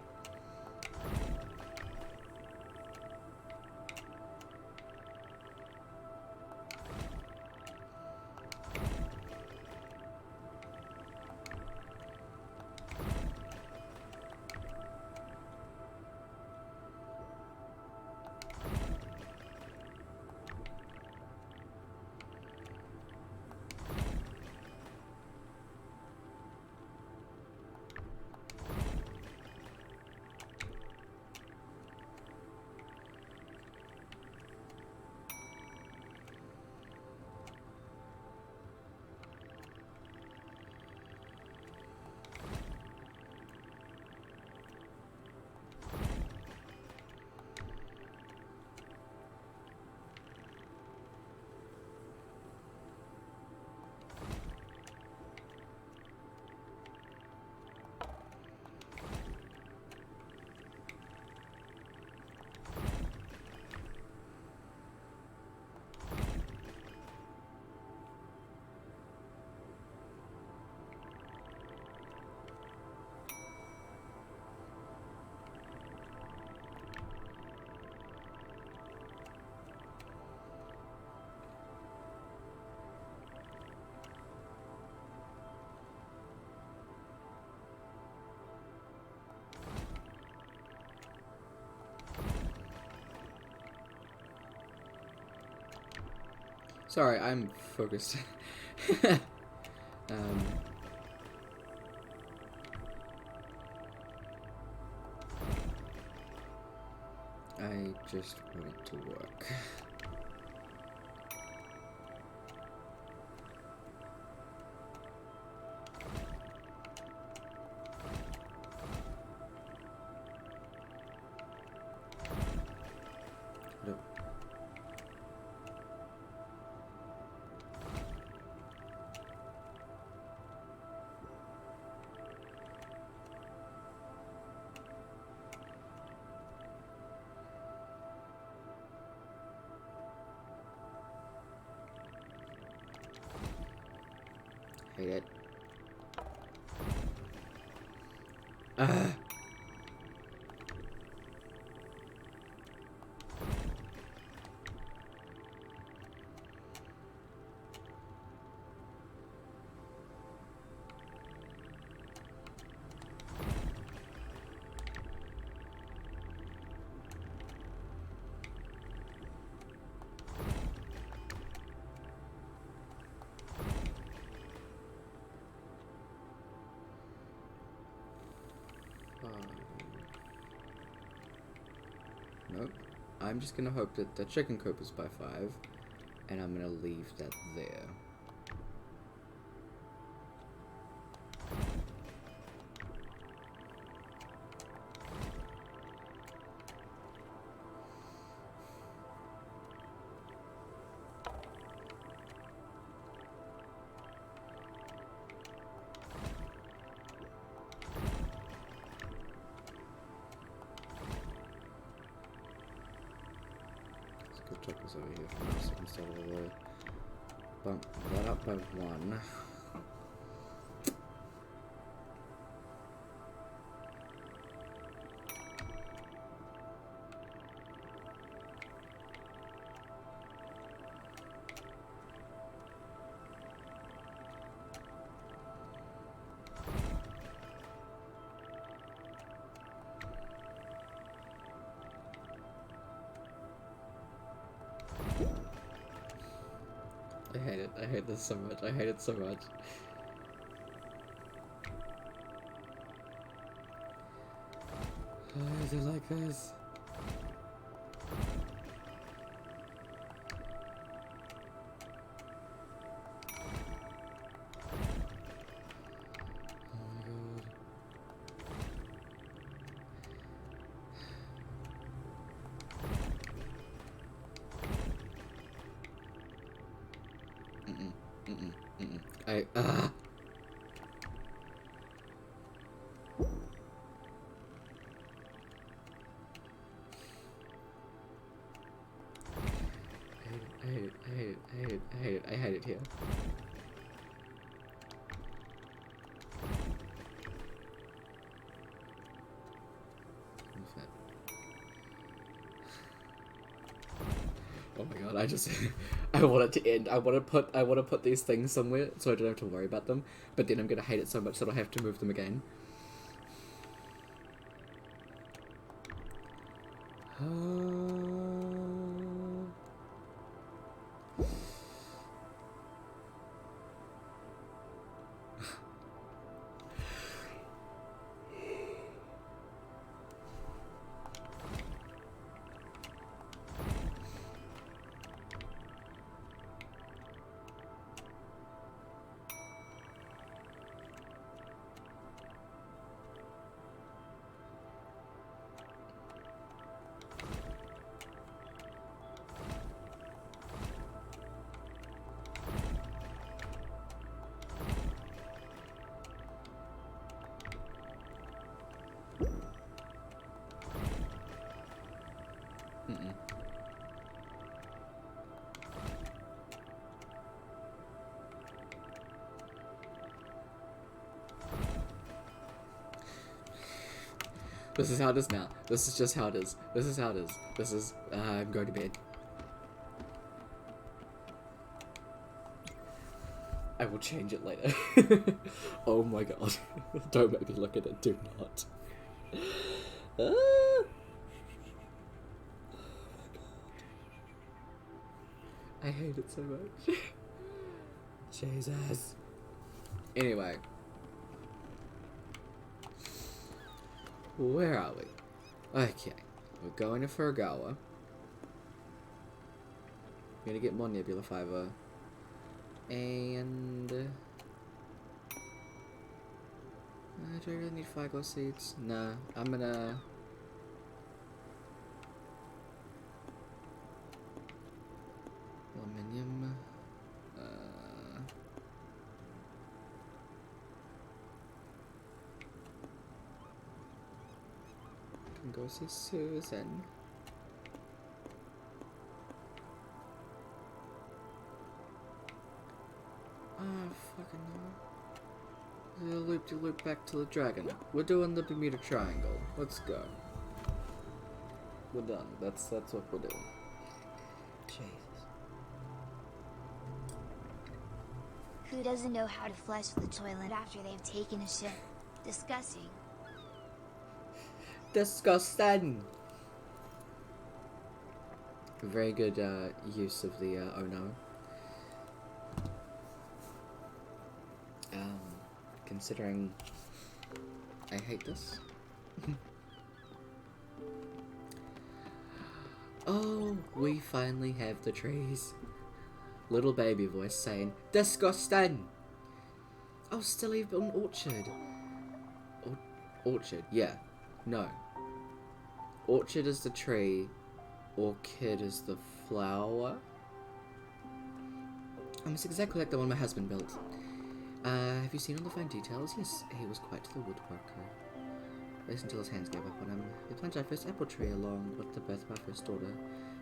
Sorry, I'm focused. I just want it to work. Hate it. Ah. Nope. I'm just gonna hope that the chicken coop is by 5, and I'm gonna leave that there. Check this over here first instead of the bump that up by 1. I hate it. I hate this so much. I hate it so much. Why is it like this? I hate it here. Oh my god, I want it to end. I want to put these things somewhere so I don't have to worry about them, but then I'm gonna hate it so much that I'll have to move them again. This is how it is now. This is just how it is. This is how it is. This is, I'm going to bed. I will change it later. Oh my god. Don't make me look at it. Do not. I hate it so much. Jesus. Anyway. Where are we? Okay. We're going to Furugawa. We're gonna get more Nebula Fiber. And... do I really need 5 glow seeds? Nah, I'm gonna... Aluminium. Can go see Susan. Oh, fucking no. Loop back to the dragon. We're doing the Bermuda Triangle. Let's go. We're done. That's what we're doing. Jesus.
Who doesn't know how to flush the toilet after they've taken a shit? Disgusting.
Disgusting. Very good use of the oh no. Considering I hate this. Oh, we finally have the trees. Little baby voice saying, disgusting! Oh, still even orchard. Orchard, yeah. No. Orchard is the tree. Orchid is the flower. It's exactly like the one my husband built. Have you seen all the fine details? Yes, he was quite the woodworker. At least until his hands gave up on him. We planted our first apple tree along with the birth of our first daughter.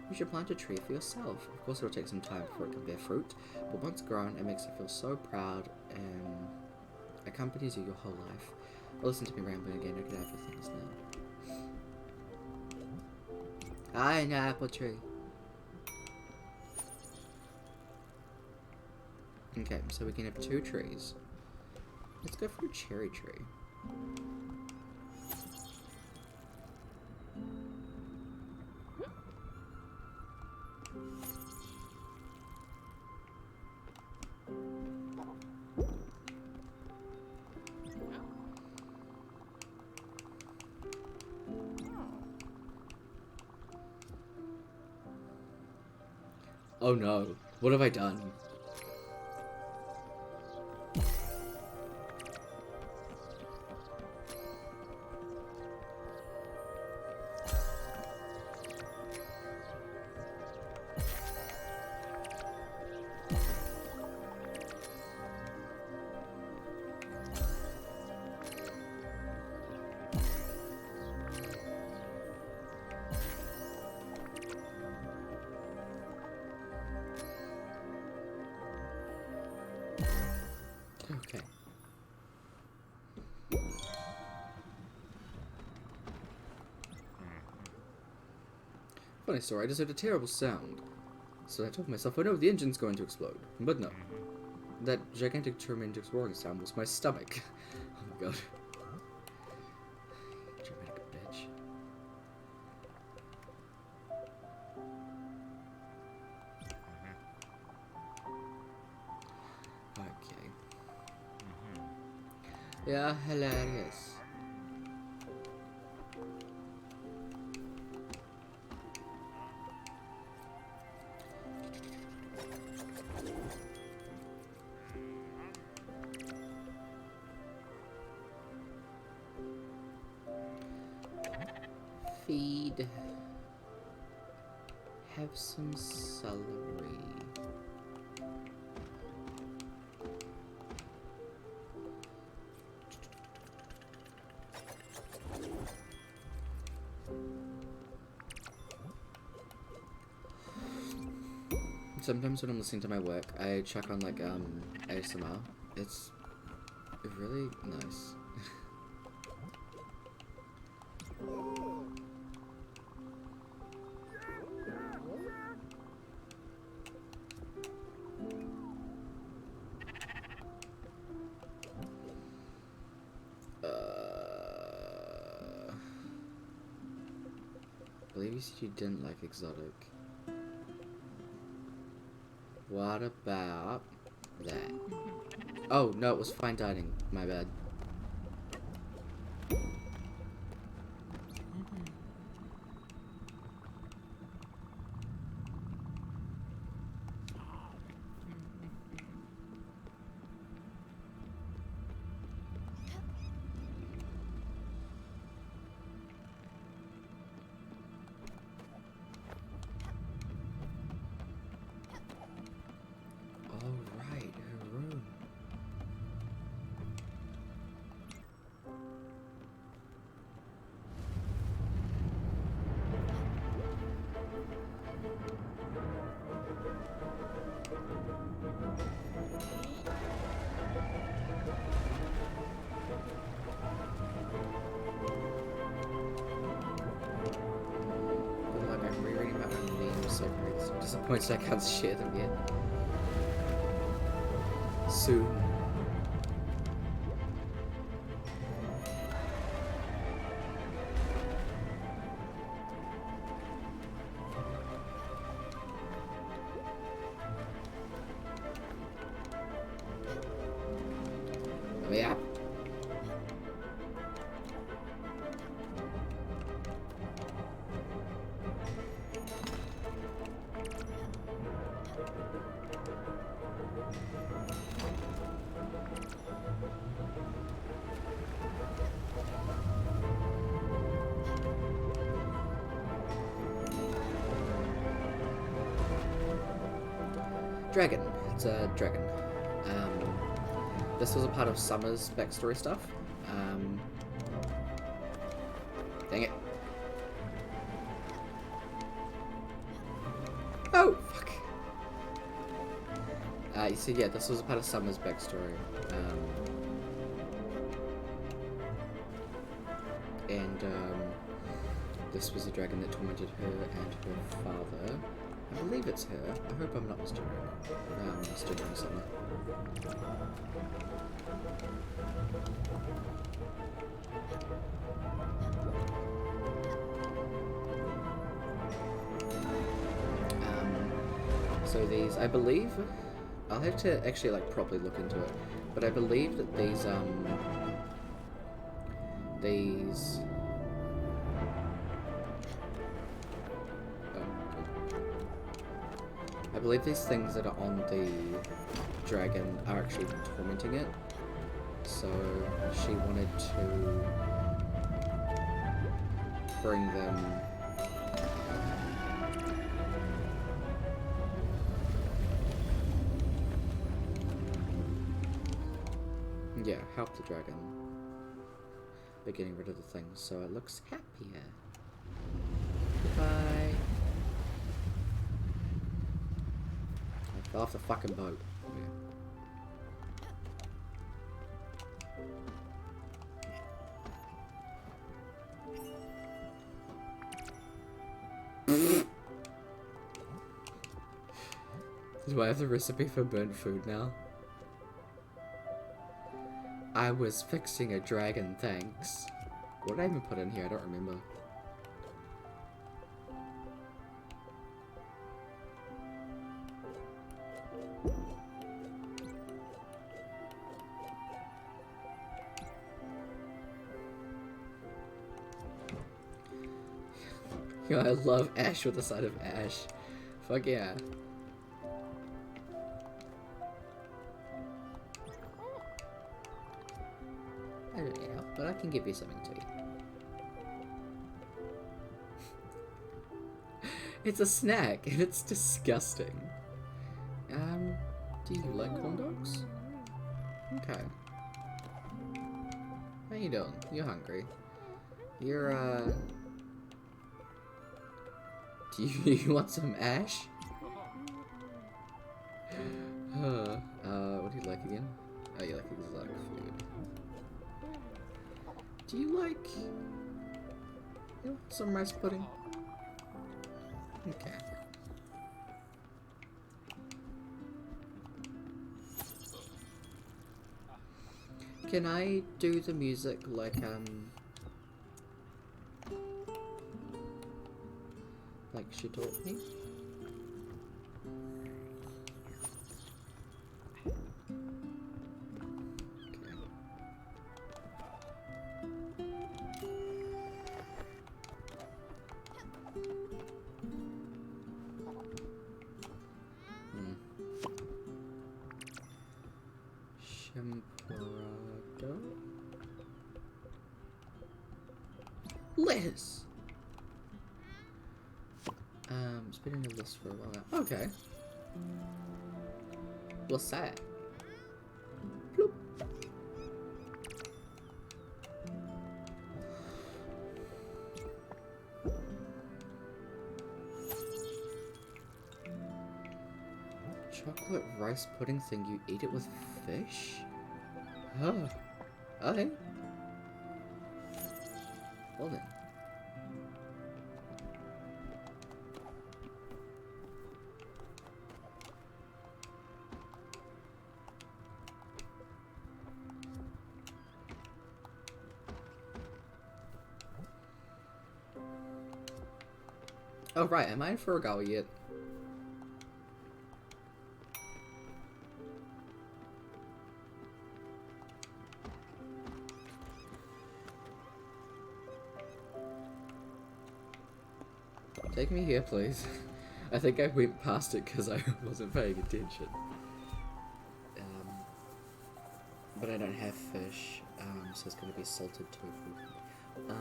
You should plant a tree for yourself. Of course, it'll take some time before it can bear fruit, but once grown, it makes you feel so proud and accompanies you your whole life. Well, listen to me rambling again. I could have for things now. I know apple tree. Okay, so we can have 2 trees. Let's go for a cherry tree. Oh no, what have I done? Okay. Funny story, I just heard a terrible sound. So I told myself, oh no, the engine's going to explode. But no. That gigantic tremendous roaring sound was my stomach. Oh my god. Dramatic bitch. Okay. Yeah, hilarious. Feed. Have some celery. Sometimes when I'm listening to my work, I check on like ASMR. It's really nice. I believe you said you didn't like exotic. What about that? Oh, no, it was fine dining. My bad. Alright, her room. But look, I'm rereading about my memes, so I'm disappointed I can't share them yet. Soon. Let me up. Dragon. It's a dragon. This was a part of Summer's backstory stuff. Dang it. Oh, fuck. You see, yeah, this was a part of Summer's backstory. This was a dragon that tormented her and her father. I believe it's her. I hope I'm not mistaken. Mistaken Summer. So these, I believe, I'll have to actually like properly look into it, but I believe that these I believe these things that are on the dragon are actually tormenting it. So she wanted to bring them. Yeah, help the dragon by getting rid of the things so it looks happier. Goodbye. I fell off the fucking boat. Do I have the recipe for burnt food now? I was fixing a dragon, thanks. What did I even put in here? I don't remember. Yo, I love ash with a side of ash. Fuck yeah. I don't know, but I can give you something to eat. It's a snack, and it's disgusting. Do you like corn dogs? Okay. How you doing? You're hungry. You're, do you want some ash? What do you like again? Oh, you like exotic food. Do you like... You want some rice pudding? Okay. Can I do the music like she taught me? Lettuce! It's been in the list for a while now. Okay. What's that? Bloop. Chocolate rice pudding thing, you eat it with fish? Oh. Okay. Well then. Oh right, am I in Furugawa yet? Take me here, please. I think I went past it because I wasn't paying attention. But I don't have fish, so it's going to be salted tofu. Ah.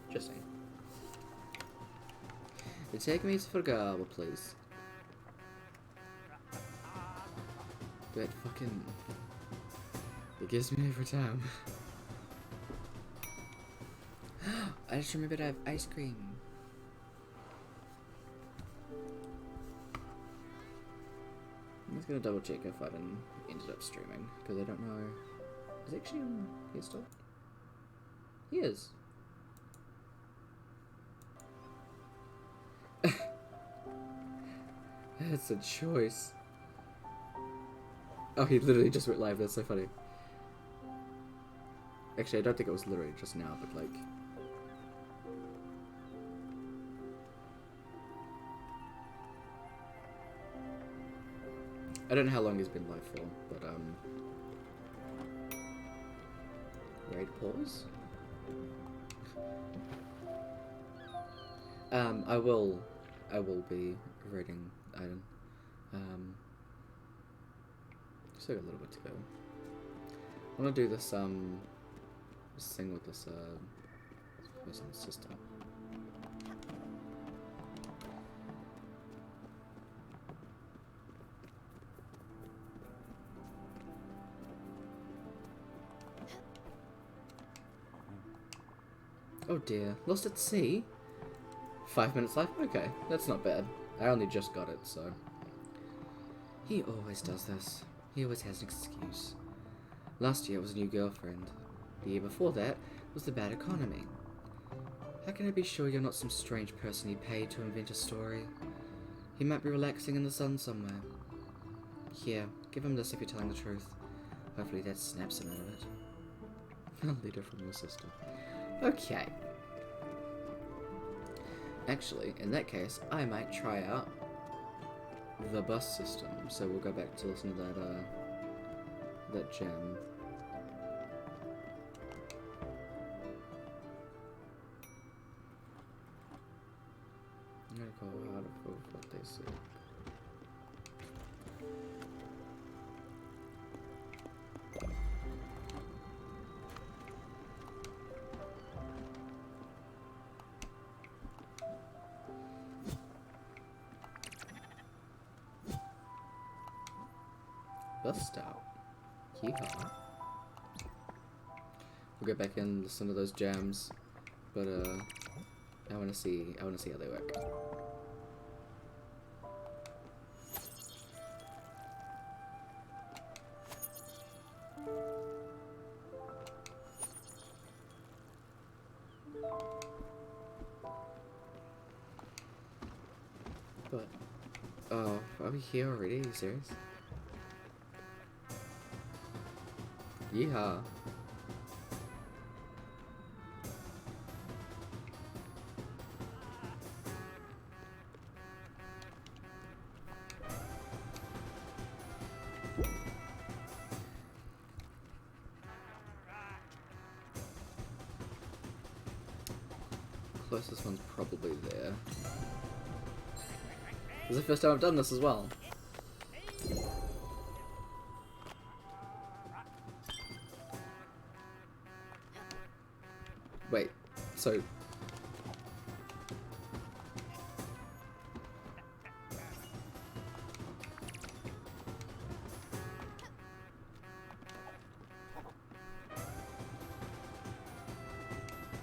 Interesting. Take me to Furugawa, please. That fucking... It gives me every time. I just remembered I have ice cream. I'm just gonna double check if I ended up streaming, because I don't know. Is he actually on here still? He is. That's a choice. Oh, he literally just went live, that's so funny. Actually, I don't think it was literally just now, but like... I don't know how long he's been live for, but raid pause? I will be raiding Aiden. Still got a little bit to go. I wanna do this this thing with this person's sister. Oh dear, lost at sea? 5 minutes left? Okay, that's not bad. I only just got it, so... He always does this. He always has an excuse. Last year it was a new girlfriend. The year before that was the bad economy. How can I be sure you're not some strange person he paid to invent a story? He might be relaxing in the sun somewhere. Here, give him this if you're telling the truth. Hopefully that snaps him out of it. A letter from your sister. Okay. Actually, in that case, I might try out the bus system. So we'll go back to listen to that jam. I'm gonna go out of what they said. Bus stop. Yeehaw. We'll get back in and listen to those jams, but I wanna see how they work. But oh, are we here already? Are you serious? Yeehaw. Closest one's probably there. This is the first time I've done this as well. Wait, so...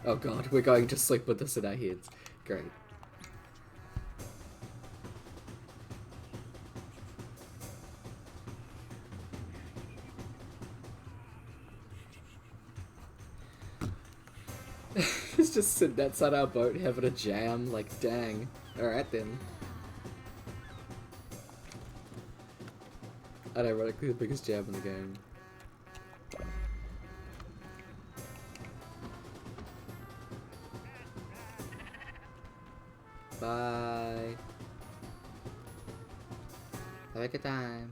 Oh god, we're going to sleep with this in our heads. Great. He's just sitting outside our boat having a jam, like, dang. Alright then. Ironically, the biggest jam in the game. Bye. Have a good time.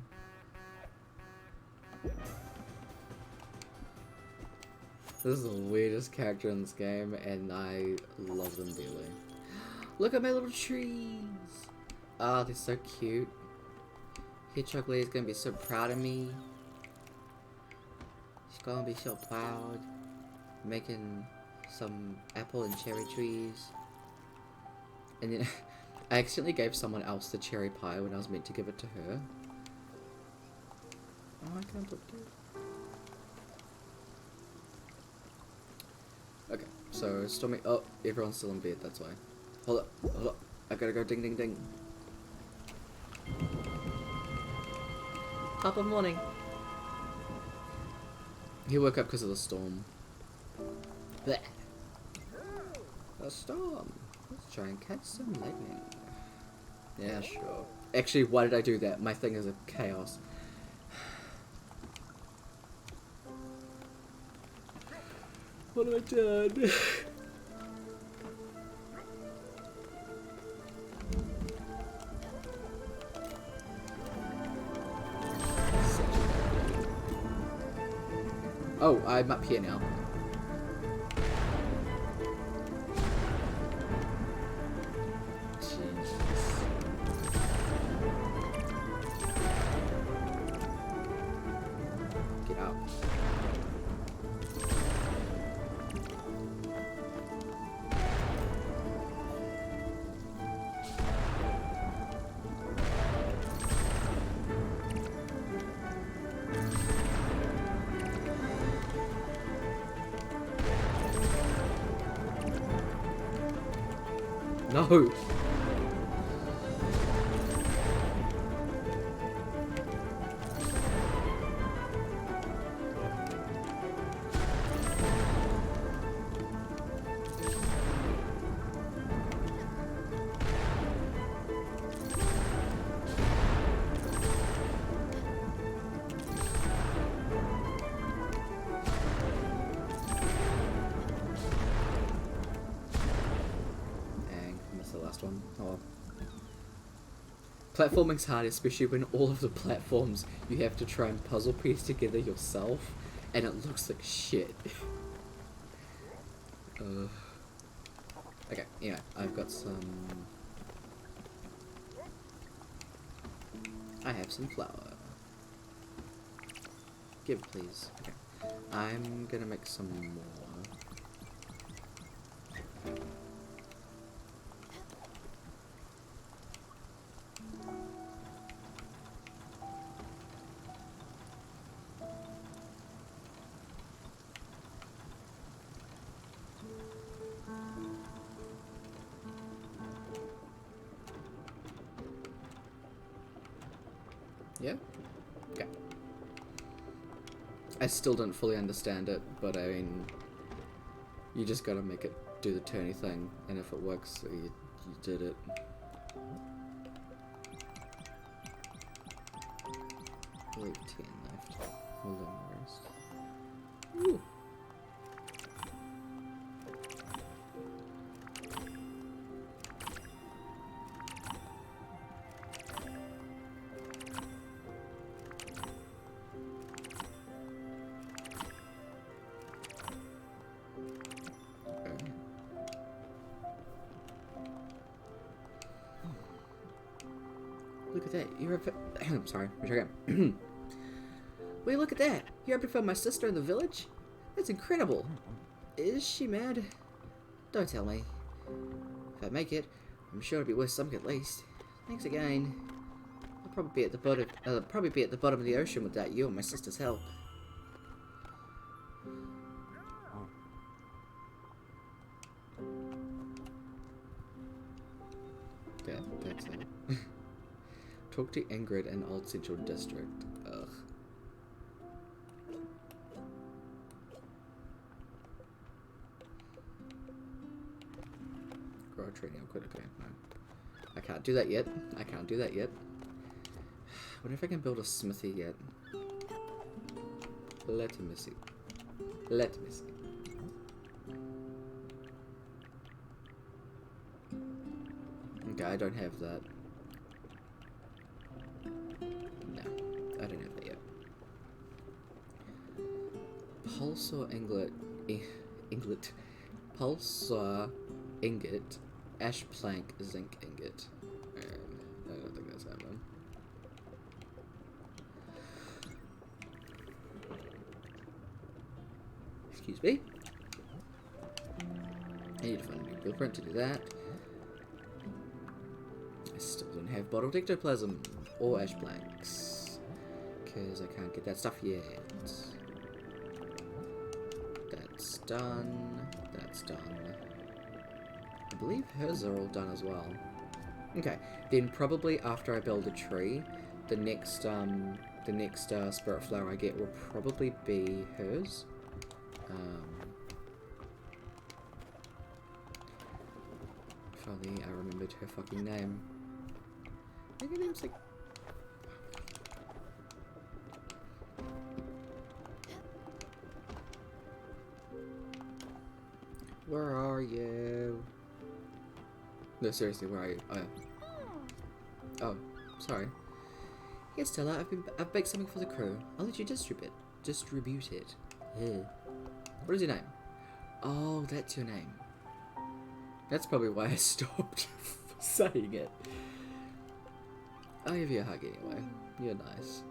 This is the weirdest character in this game, and I love them dearly. Look at my little trees! Oh, they're so cute. Hedgehog Lady's gonna be so proud of me. She's gonna be so proud. Making some apple and cherry trees. And then I accidentally gave someone else the cherry pie when I was meant to give it to her. Oh, I can't put it. Okay, so Stormy. Oh, everyone's still in bed, that's why. Hold up, hold up. I gotta go ding ding ding. Top of morning. He woke up because of the storm. Blech. A storm. Let's try and catch some lightning. Yeah, sure. Actually, why did I do that? My thing is a chaos. What have I done? Oh, I'm up here now. Get out. No! One. Oh well. Platforming's hard, especially when all of the platforms you have to try and puzzle piece together yourself, and it looks like shit. Okay, yeah, I've got some... I have some flour. Give, please. Okay. I'm gonna make some more. Yeah? Okay. I still don't fully understand it, but I mean, you just gotta make it do the turny thing, and if it works, you did it. Leave 10 left. Hold on the rest. Ooh. Look at that. You're a... Sorry. Let me try again. Wait, look at that. You're up to find my sister in the village? That's incredible. Is she mad? Don't tell me. If I make it, I'm sure it'll be worth something at least. Thanks again. I'll probably be at the bottom of the ocean without you and my sister's help. Yeah, that's it. Talk to Ingrid in Old Central District. Ugh. Grow a tree now. Quit. Okay, no. I can't do that yet. I can't do that yet. I wonder if I can build a smithy yet. Let me see. Let me see. Okay, I don't have that. No, I don't have that yet. Pulsar ingot. Pulsar ingot. Ash plank zinc ingot. I don't think that's happening. Excuse me. I need to find a new blueprint to do that. I still don't have bottled ectoplasm or ash planks because I can't get that stuff yet. That's done. That's done. I believe hers are all done as well. Okay, then probably after I build a tree, the next spirit flower I get will probably be hers. If only I remembered her fucking name. I think her name's like... Where are you? No, seriously, where are you? Oh, yeah. Oh, sorry. Yes, Stella, I've baked something for the crew. I'll let you distribute it. Yeah. What is your name? Oh, that's your name. That's probably why I stopped saying it. I'll give you a hug anyway. You're nice.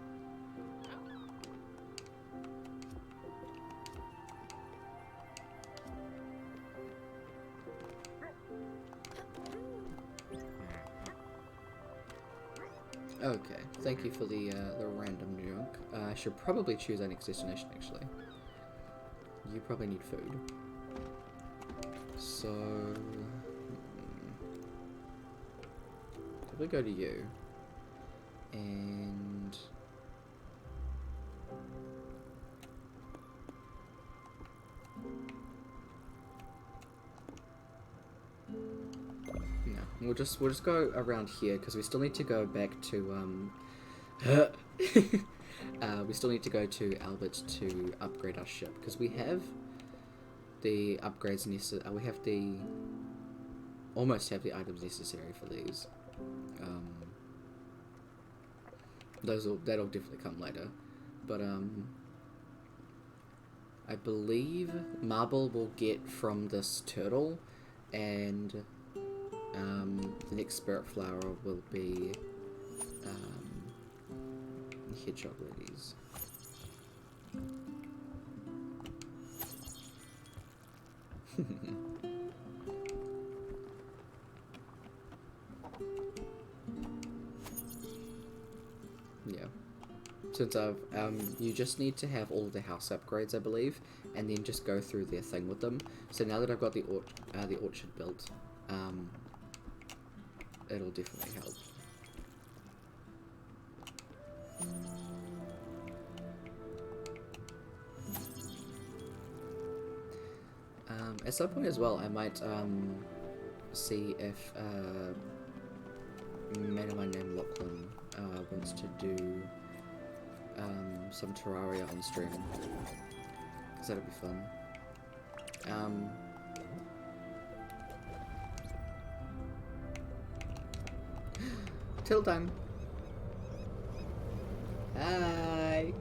Okay, thank you for the random junk. I should probably choose our next destination, actually. You probably need food. So... probably go to you. And... no, we'll just go around here because we still need to go back to we still need to go to Albert to upgrade our ship because we have the upgrades necessary. We have the almost have the items necessary for these. That'll definitely come later, but I believe marble will get from this turtle, and the next spirit flower will be hedgehog ladies. Yeah. Since I've you just need to have all the house upgrades, I believe, and then just go through their thing with them. So now that I've got the orchard built, it'll definitely help. At some point as well, I might see if a man of my name Lachlan wants to do some Terraria on stream, because that'll be fun. Till time. Hi.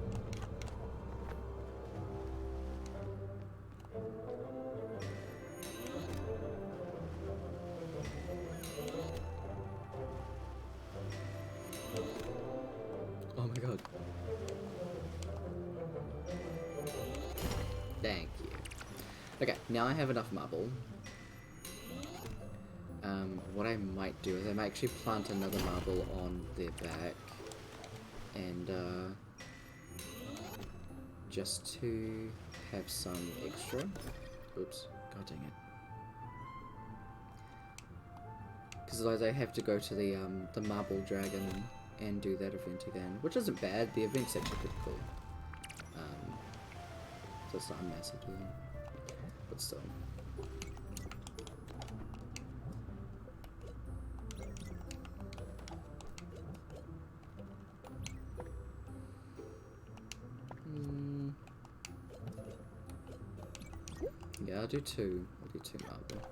Oh my god. Thank you. Okay, now I have enough marble what I might do is I might actually plant another marble on their back, and just to have some extra. Oops, god dang it. Because otherwise I have to go to the marble dragon and do that event again, which isn't bad. The event's actually pretty cool. So it's not a massive deal, but still. Yeah, I'll do two. I'll do two marble.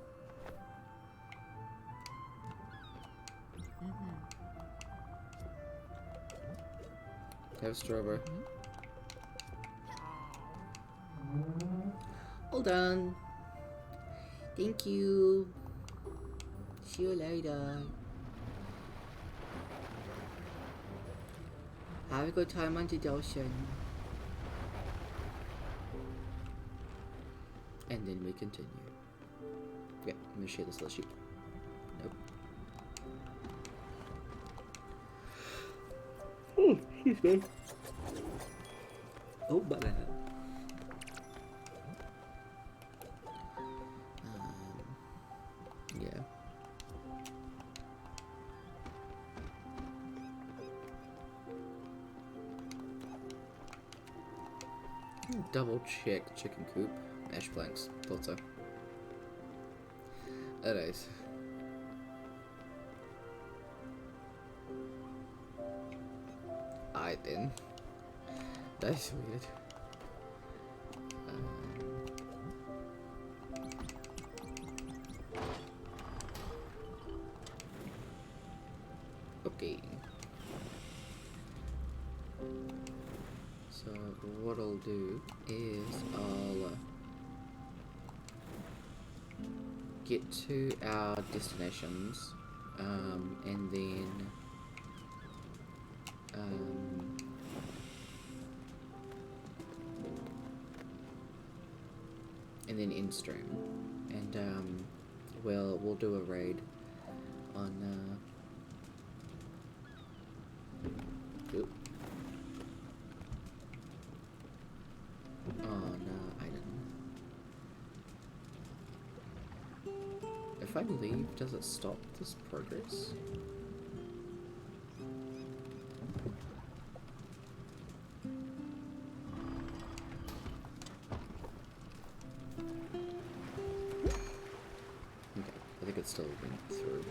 Have a strawberry. All done. Thank you. See you later. Have a good time on the ocean. And then we continue. Yeah, I'm gonna share this little sheep. Nope. Oh, excuse me. Oh, banana. Yeah. Double check chicken coop. Ash planks. Thought so. Alright. Alright then. That's weird. Okay. So what I'll do is I'll get to our destinations, and then end stream, and we'll do a raid on If I leave, does it stop this progress? Okay, I think it still went through.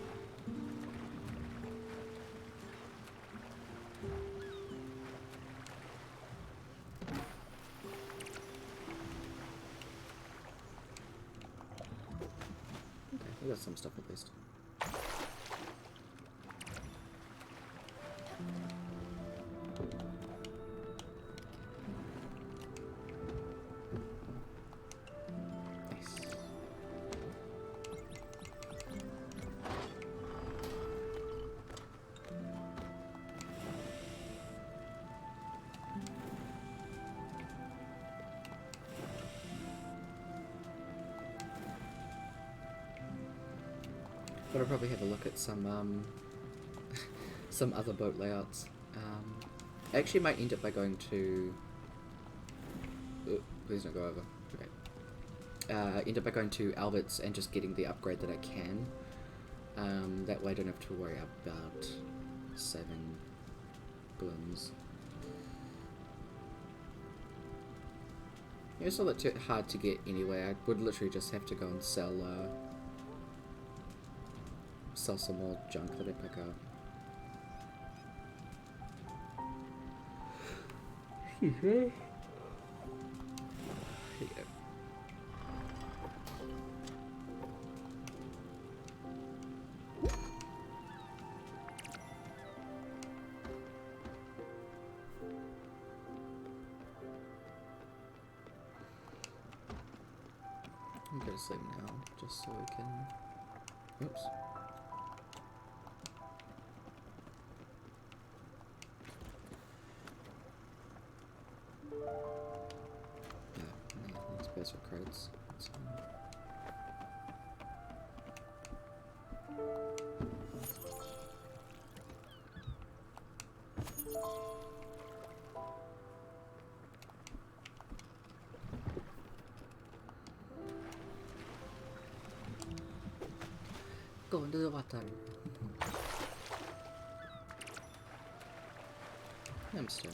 We got some stuff at least. Nice. But I'll probably have a look at some some other boat layouts. I actually might end up by going to. Ooh, please don't go over. Okay. End up by going to Albert's and just getting the upgrade that I can. That way I don't have to worry about saving blooms. It's not that too hard to get anyway. I would literally just have to go and sell some more junk that I pick up. Here you go. I'm gonna sleep now, just so we can. Oops. Space for credits. So. Go into the water. Hamster.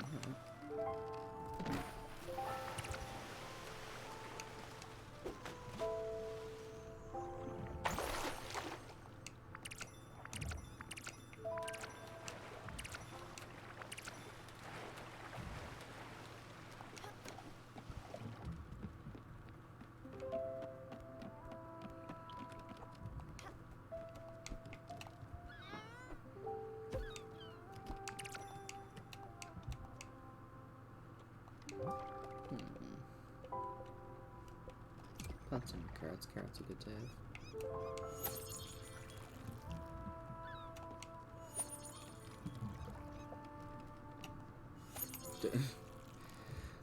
Plant some carrots. Carrots are good to have.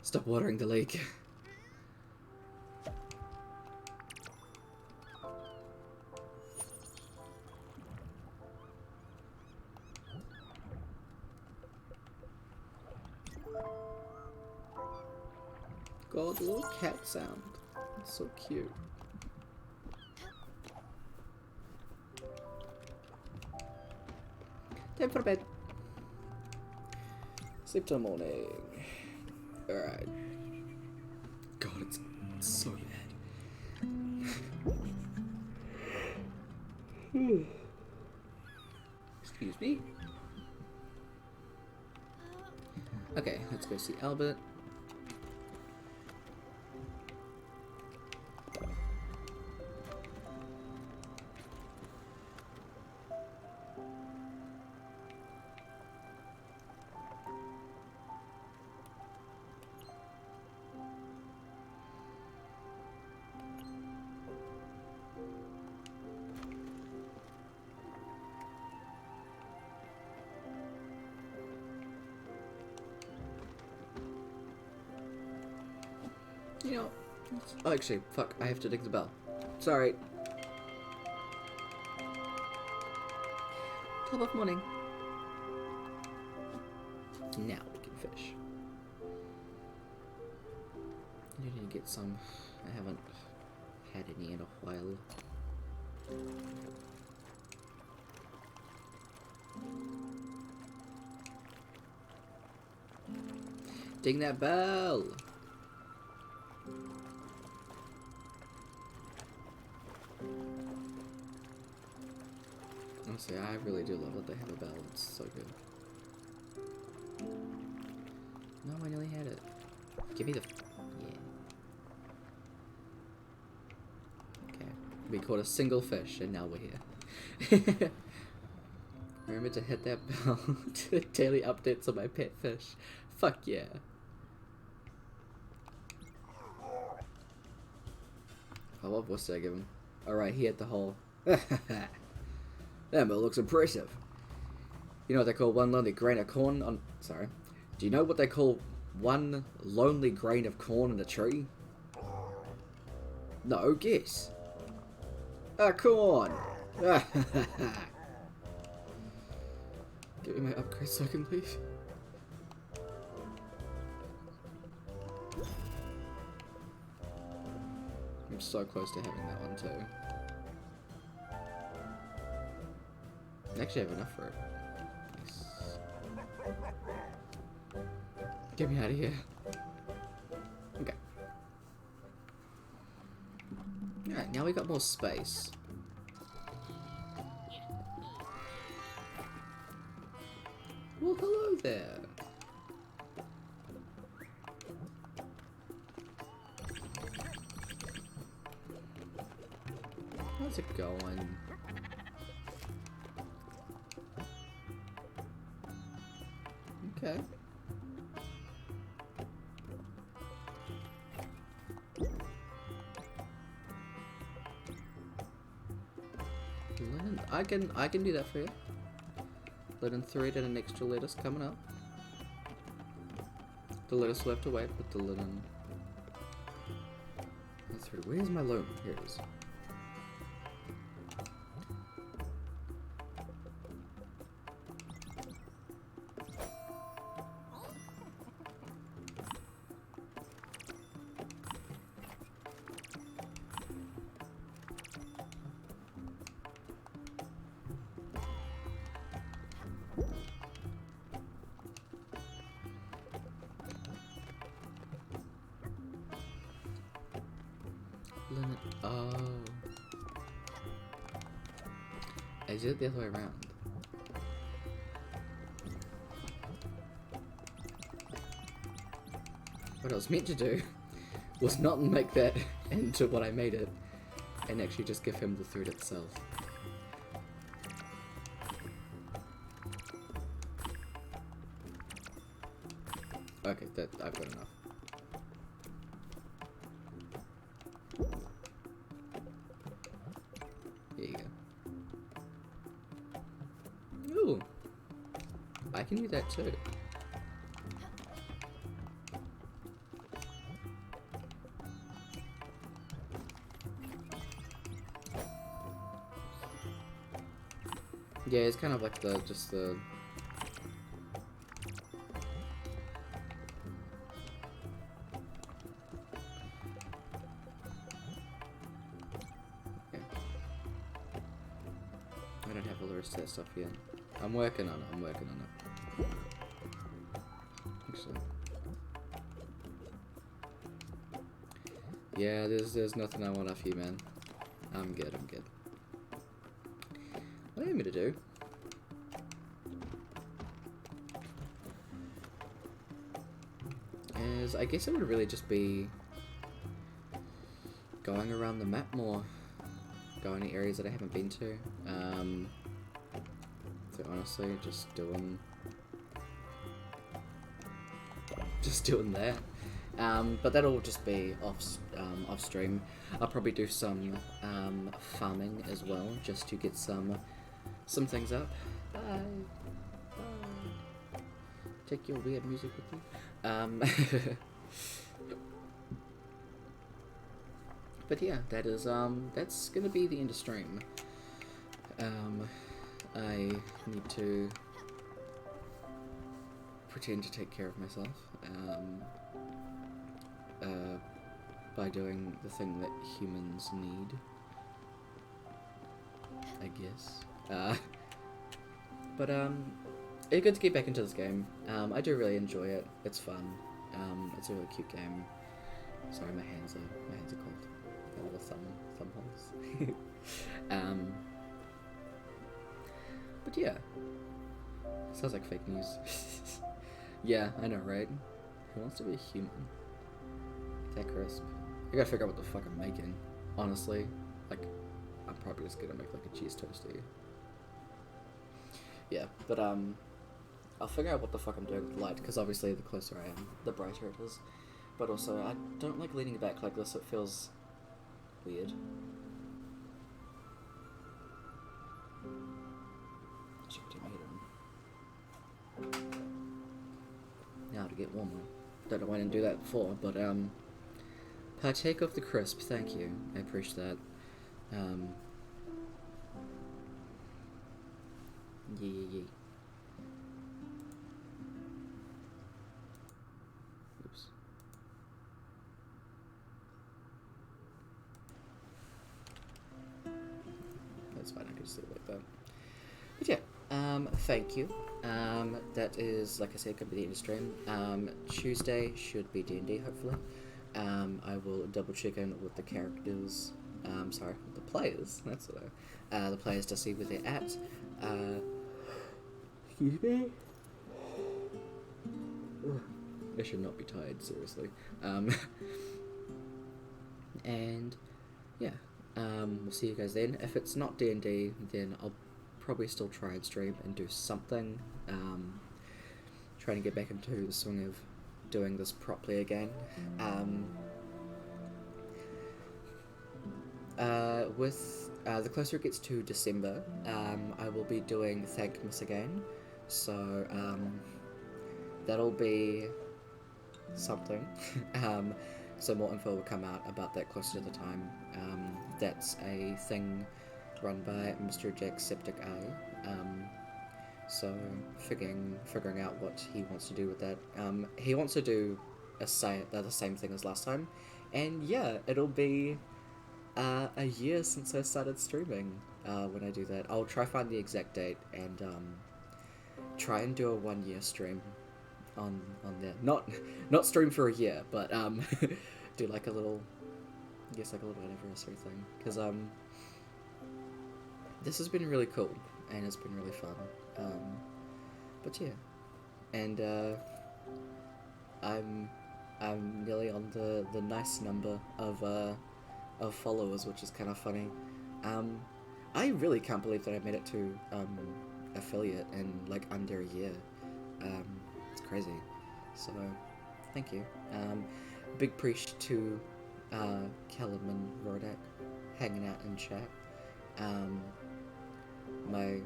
Stop watering the lake. God, the little cat sound. It's so cute. Time for bed. Sleep till morning. Alright. God, it's so bad. Excuse me. Okay, let's go see Albert. You know, oh, actually, fuck, I have to dig the bell. Sorry. 12 of morning. Now we can fish. I need to get some. I haven't had any in a while. Ding that bell! Honestly, I really do love that they have a bell. It's so good. No, I nearly had it. Give me the... Yeah. Okay. We caught a single fish, and now we're here. Remember to hit that bell to the daily updates on my pet fish. Fuck yeah. Oh, what voice did I give him? Alright, he hit the hole. That mill looks impressive. You know what they call one lonely grain of corn on... Sorry. Do you know what they call one lonely grain of corn in a tree? No, guess. A corn! Give me my upgrade so I can leave. I'm so close to having that one too. I actually have enough for it. Nice. Get me out of here. Okay. Alright, now we got more space. Well, hello there. How's it going? Okay. Linen, I can do that for you. Linen 3 and an extra lettuce coming up. The lettuce will have to wait, but the linen. That's right. Where's my loam? Here it is. Oh. I did it the other way around. What I was meant to do was not make that into what I made it, and actually just give him the thread itself. Okay, that I've got enough. There you go. Ooh, I can do that too. Yeah, it's kind of like just the. Okay. I don't have all the rest of that stuff yet. I'm working on it. I'm working on it. Actually. Yeah, there's nothing I want off you, man. I'm good. I'm good. What do you want me to do? I guess it would really just be going around the map more, going to areas that I haven't been to. So honestly, just doing that. But that'll just be off stream. I'll probably do some farming as well, just to get some things up. Bye. Bye. Take your weird music with you. But yeah, that's gonna be the end of stream. I need to pretend to take care of myself by doing the thing that humans need, I guess. But it's good to get back into this game. I do really enjoy it. It's fun. It's a really cute game. Sorry, my hands are cold. Got little thumb holes. But yeah, sounds like fake news. Yeah, I know, right? Who wants to be a human? That crisp. I gotta figure out what the fuck I'm making. Honestly, like, I'm probably just gonna make like a cheese toasty. Yeah, but I'll figure out what the fuck I'm doing with the light, because obviously the closer I am, the brighter it is. But also, I don't like leaning back like this, it feels weird. Should put my heater on. Now to get warmer. Don't know why I didn't do that before, but partake of the crisp, thank you. I appreciate that. Yeah. Oops. That's fine, I can just leave it like that. But yeah, thank you. That is, like I said, going to be the end of stream. Tuesday should be D&D, hopefully. I will double check in with the characters, sorry, the players, that's what the players to see where they're at. Excuse me? I should not be tired, seriously. And, yeah, we'll see you guys then. If it's not D&D, then I'll probably still try and stream and do something, trying to get back into the swing of doing this properly again. With the closer it gets to December, I will be doing Thankmas again, so that'll be something. So more info will come out about that closer to the time. That's a thing run by Mr. Jacksepticeye. So figuring out what he wants to do with that. He wants to do the same thing as last time, and yeah, it'll be a year since I started streaming. When I do that, I'll try find the exact date and try and do a 1 year stream on there. Not stream for a year, but do like a little I guess like a little anniversary thing, because this has been really cool and it's been really fun. But yeah, and I'm nearly on the nice number of followers, which is kind of funny. I really can't believe that I made it to affiliate in like under a year. It's crazy. So thank you. Big appreciation to Callum and Rodak hanging out in chat. My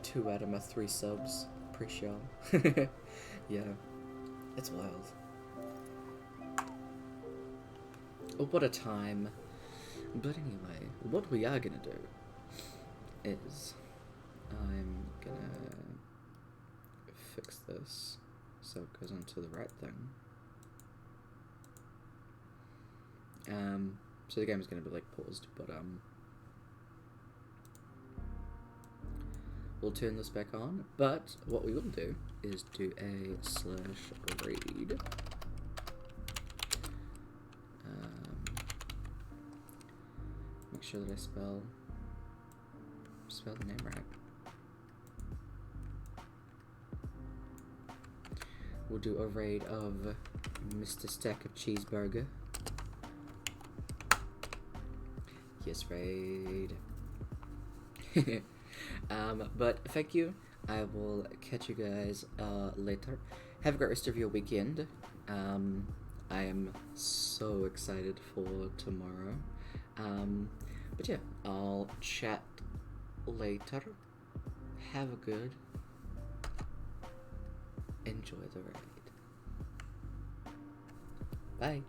2 out of my 3 subs. Appreciate y'all. Yeah, it's wild. Oh, what a time. But anyway, what we are gonna do is I'm gonna fix this so it goes onto the right thing. So the game is gonna be like paused, but we'll turn this back on. But what we will do is do a /read. Make sure that I spell the name right. We'll do a raid of Mr. Stack of Cheeseburger. Yes, raid. But thank you. I will catch you guys later. Have a great rest of your weekend. I am so excited for tomorrow. But yeah, I'll chat later. Have a good. Enjoy the raid. Bye.